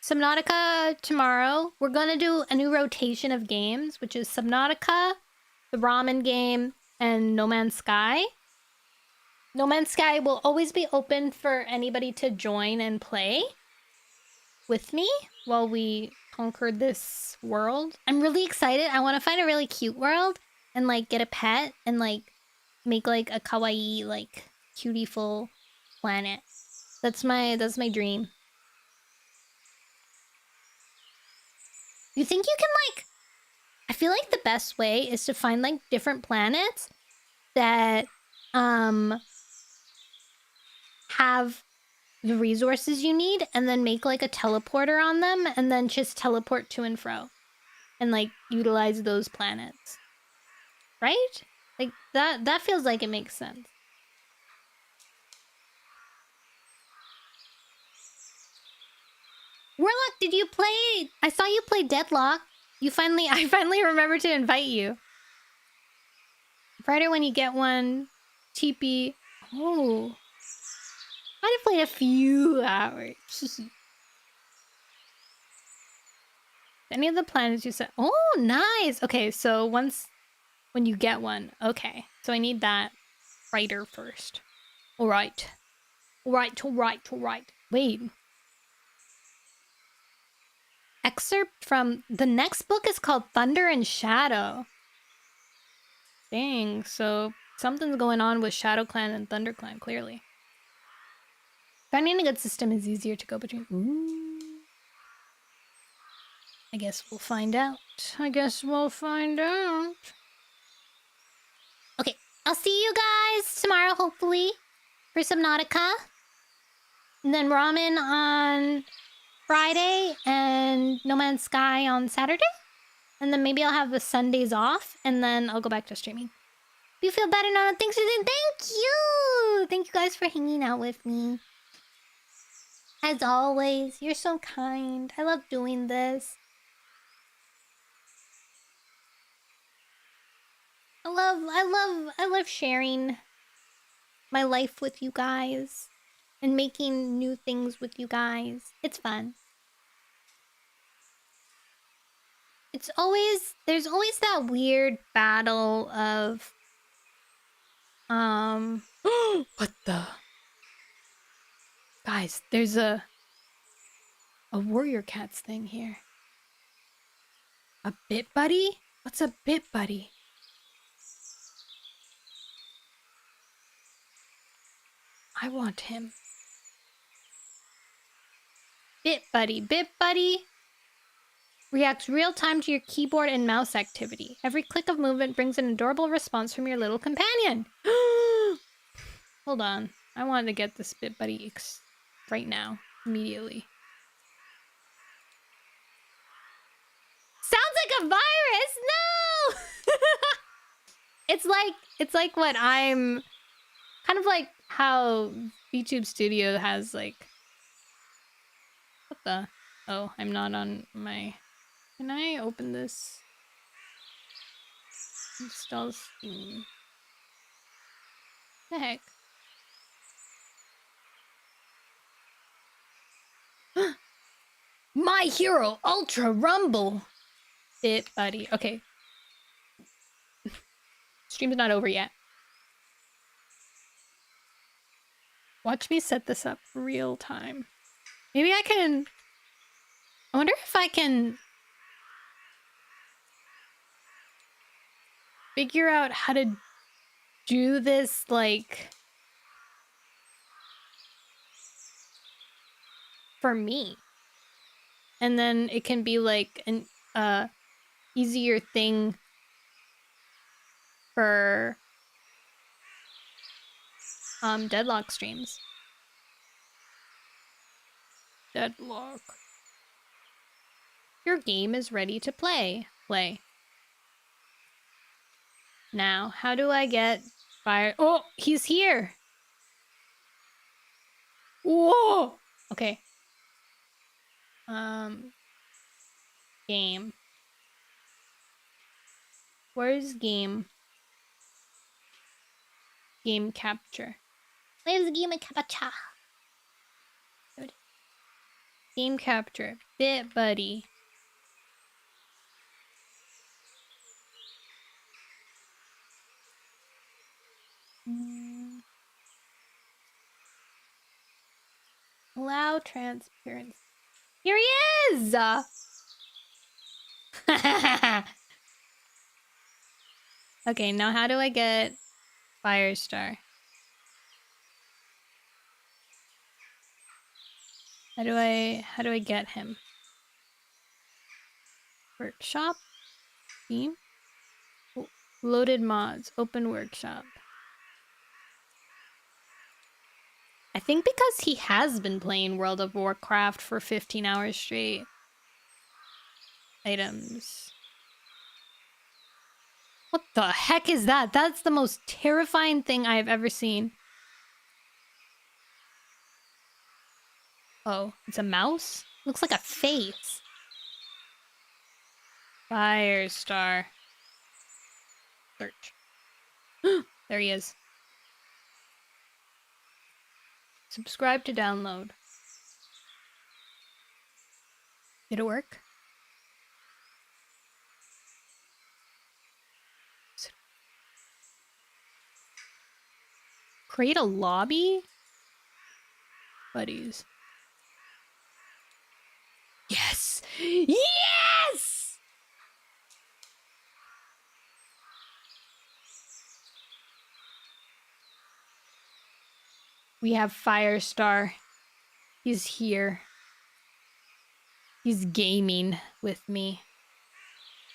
Subnautica tomorrow. We're gonna do a new rotation of games, which is Subnautica, the ramen game, and No Man's Sky. No Man's Sky will always be open for anybody to join and play with me while we conquer this world. I'm really excited. I want to find a really cute world and like get a pet and like make like a kawaii like cutieful planet. That's my dream. You think you can like I feel like the best way is to find like different planets that have the resources you need and then make like a teleporter on them and then just teleport to and fro and like utilize those planets. Right? Like that feels like it makes sense. Warlock, did you play? I saw you play Deadlock. I finally remembered to invite you. Brighter when you get one. TP. Oh. I'd have played a few hours. Any of the planets you said? Oh, nice. Okay, so when you get one. Okay, so I need that writer first. All right. Wait. Excerpt from the next book is called Thunder and Shadow. Dang, so something's going on with Shadow Clan and Thunder Clan, clearly. Finding a good system is easier to go between. Ooh. I guess we'll find out. Okay, I'll see you guys tomorrow, hopefully, for Subnautica. And then ramen on Friday and No Man's Sky on Saturday. And then maybe I'll have the Sundays off and then I'll go back to streaming. If you feel better now, thanks for saying thank you! Thank you guys for hanging out with me. As always, you're so kind. I love doing this. I love sharing my life with you guys and making new things with you guys. It's fun. There's always that weird battle of what the guys, there's a warrior cats thing here. A bit buddy? What's a bit buddy? I want him. Bit Buddy. Bit Buddy reacts real time to your keyboard and mouse activity. Every click of movement brings an adorable response from your little companion. Hold on. I wanted to get this Bit Buddy right now. Immediately. Sounds like a virus! No! It's like what I'm... Kind of like how YouTube Studio has like... What the... Oh, I'm not on my... Can I open this? Install Steam. The heck? My Hero Ultra Rumble! Bit Buddy. Okay. Stream's not over yet. Watch me set this up real time. Maybe I can... I wonder if I can... figure out how to do this, like... for me. And then it can be like an easier thing for Deadlock streams. Deadlock. Your game is ready to play. Play. Now, how do I get fire? Oh, he's here. Whoa. Okay. Game. Where's game? Game capture. Where's game capture? Game capture. Bit Buddy. Allow transparency. Here he is! Okay, now how do I get Firestar? How do I get him? Workshop? Team? Loaded mods. Open workshop. I think because he has been playing World of Warcraft for 15 hours straight. Items. What the heck is that? That's the most terrifying thing I've ever seen. Oh, it's a mouse? Looks like a face. Firestar. Search. There he is. Subscribe to download. Did it work? Create a lobby? Buddies. Yes! Yes! We have Firestar. He's here. He's gaming with me.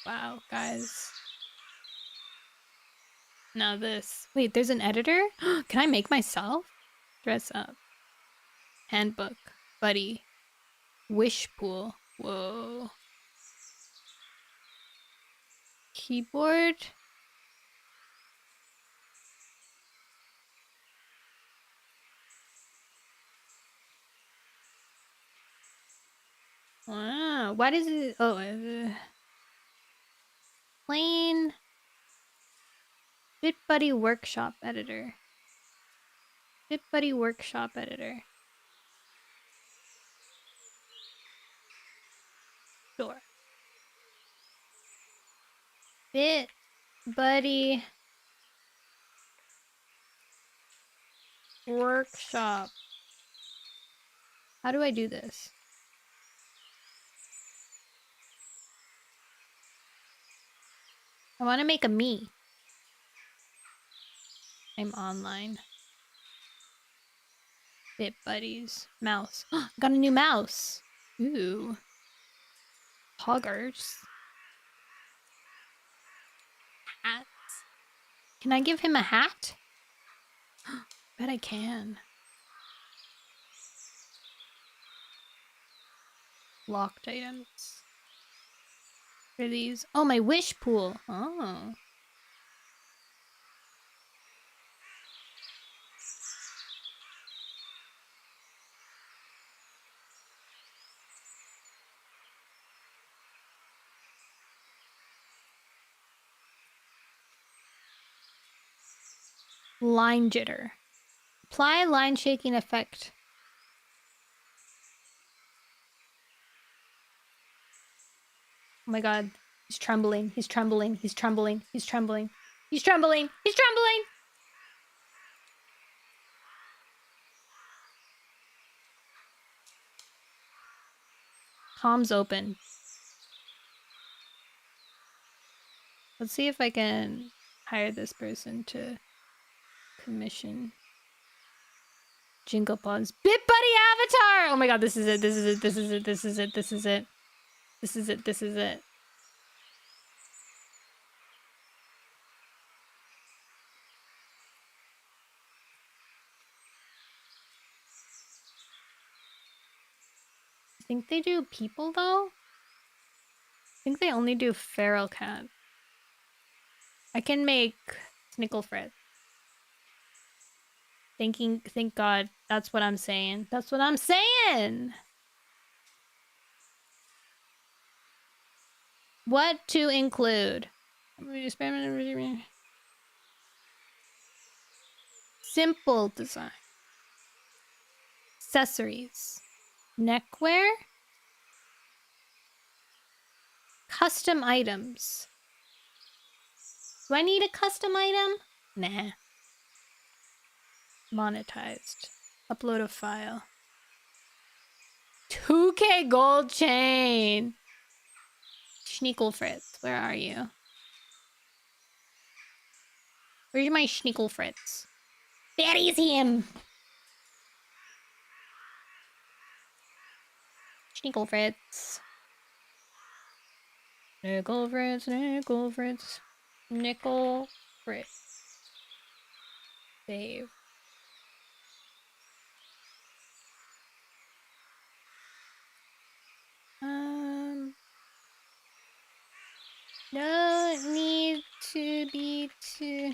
Wow, guys. Now this. Wait, there's an editor? Can I make myself? Dress up. Handbook. Buddy. Wish pool. Whoa. Keyboard. Wow. What is it? Oh, plain. Bit Buddy Workshop Editor. Bit Buddy Workshop Editor. Sure. Bit Buddy Workshop. How do I do this? I want to make a me. I'm online. Bit Buddies. Mouse. Got a new mouse. Ooh. Hoggers. Hats. Can I give him a hat? Bet I can. Locked items. What are these? Oh, my wish pool. Oh. Line jitter. Apply line shaking effect. Oh my god. He's trembling. He's trembling. He's trembling. He's trembling. He's trembling. He's trembling. Comms open. Let's see if I can hire this person to commission. Jingle Pawns. Bit Buddy Avatar! Oh my god, this is it. This is it. This is it. This is it. This is it. This is it. This is it. I think they do people though? I think they only do feral cat. I can make Snicklefrit. Thank God. That's what I'm saying. That's what I'm saying! What to include? Simple design. Accessories. Neckwear. Custom items. Do I need a custom item? Nah. Monetized. Upload a file. 2K gold chain. Schnickelfritz, where are you? Where's my Schnickelfritz? There is him! Schnickelfritz. Schnickelfritz, Schnickelfritz. Schnickelfritz. Save. No need to be too...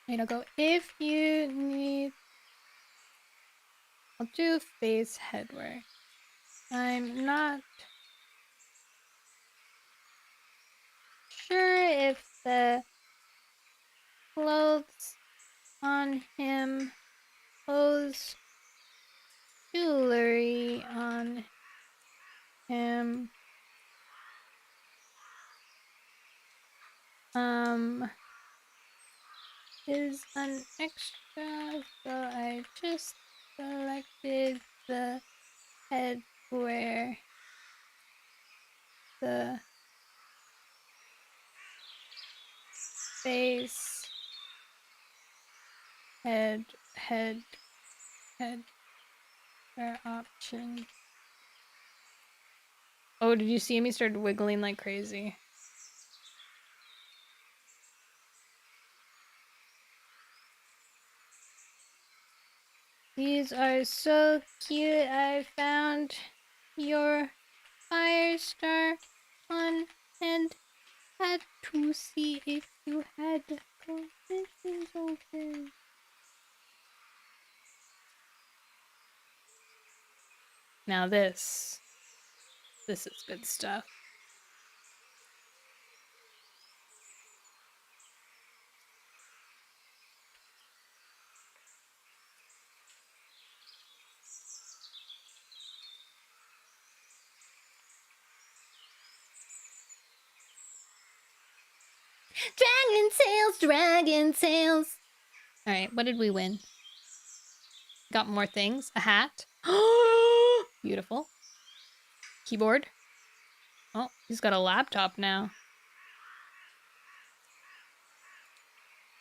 Wait, I'll go if you need... I'll do face headwear. I'm not sure if the clothes on him pose jewelry on him is an extra, so I just selected the headwear. The face headwear option. Oh, did you see me start wiggling like crazy? These are so cute. I found your Firestar on and had to see if you had conditions open. Now this is good stuff. Dragon tails, dragon tails. All right, what did we win? Got more things. A hat. Beautiful. Keyboard. Oh, he's got a laptop now.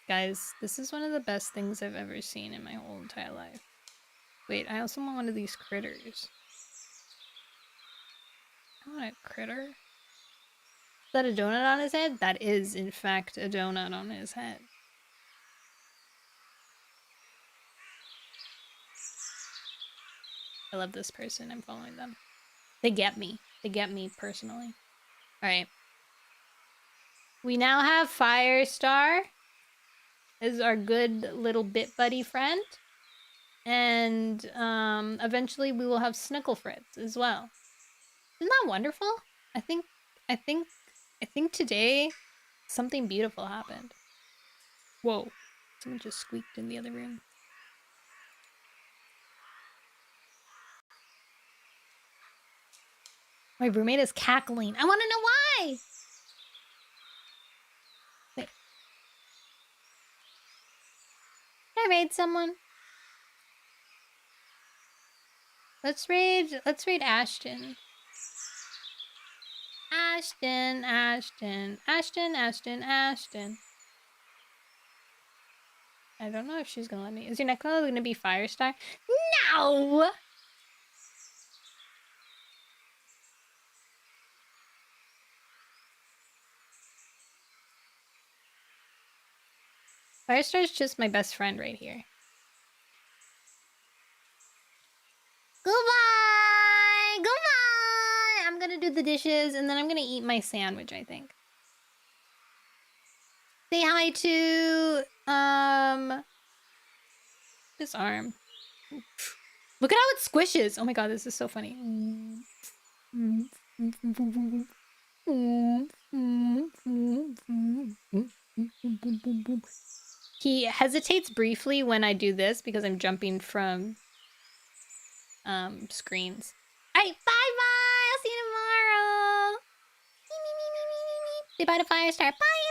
Guys, this is one of the best things I've ever seen in my whole entire life. Wait, I also want one of these critters. I want a critter. Is that a donut on his head? That is, in fact, a donut on his head. I love this person. I'm following them. They get me. They get me personally. Alright. We now have Firestar as our good little bit buddy friend. And eventually we will have Snicklefritz as well. Isn't that wonderful? I think today something beautiful happened. Whoa. Someone just squeaked in the other room. My roommate is cackling. I want to know why! Wait. Can I raid someone? Let's raid Ashton. Ashton. I don't know if she's gonna let me. Is your next one gonna be Firestar? No! Firestar's just my best friend right here. Goodbye! Goodbye! I'm gonna do the dishes and then I'm gonna eat my sandwich, I think. Say hi to, this arm. Look at how it squishes! Oh my god, this is so funny. He hesitates briefly when I do this because I'm jumping from screens. Alright, bye-bye! I'll see you tomorrow! Say bye to Firestar. Bye,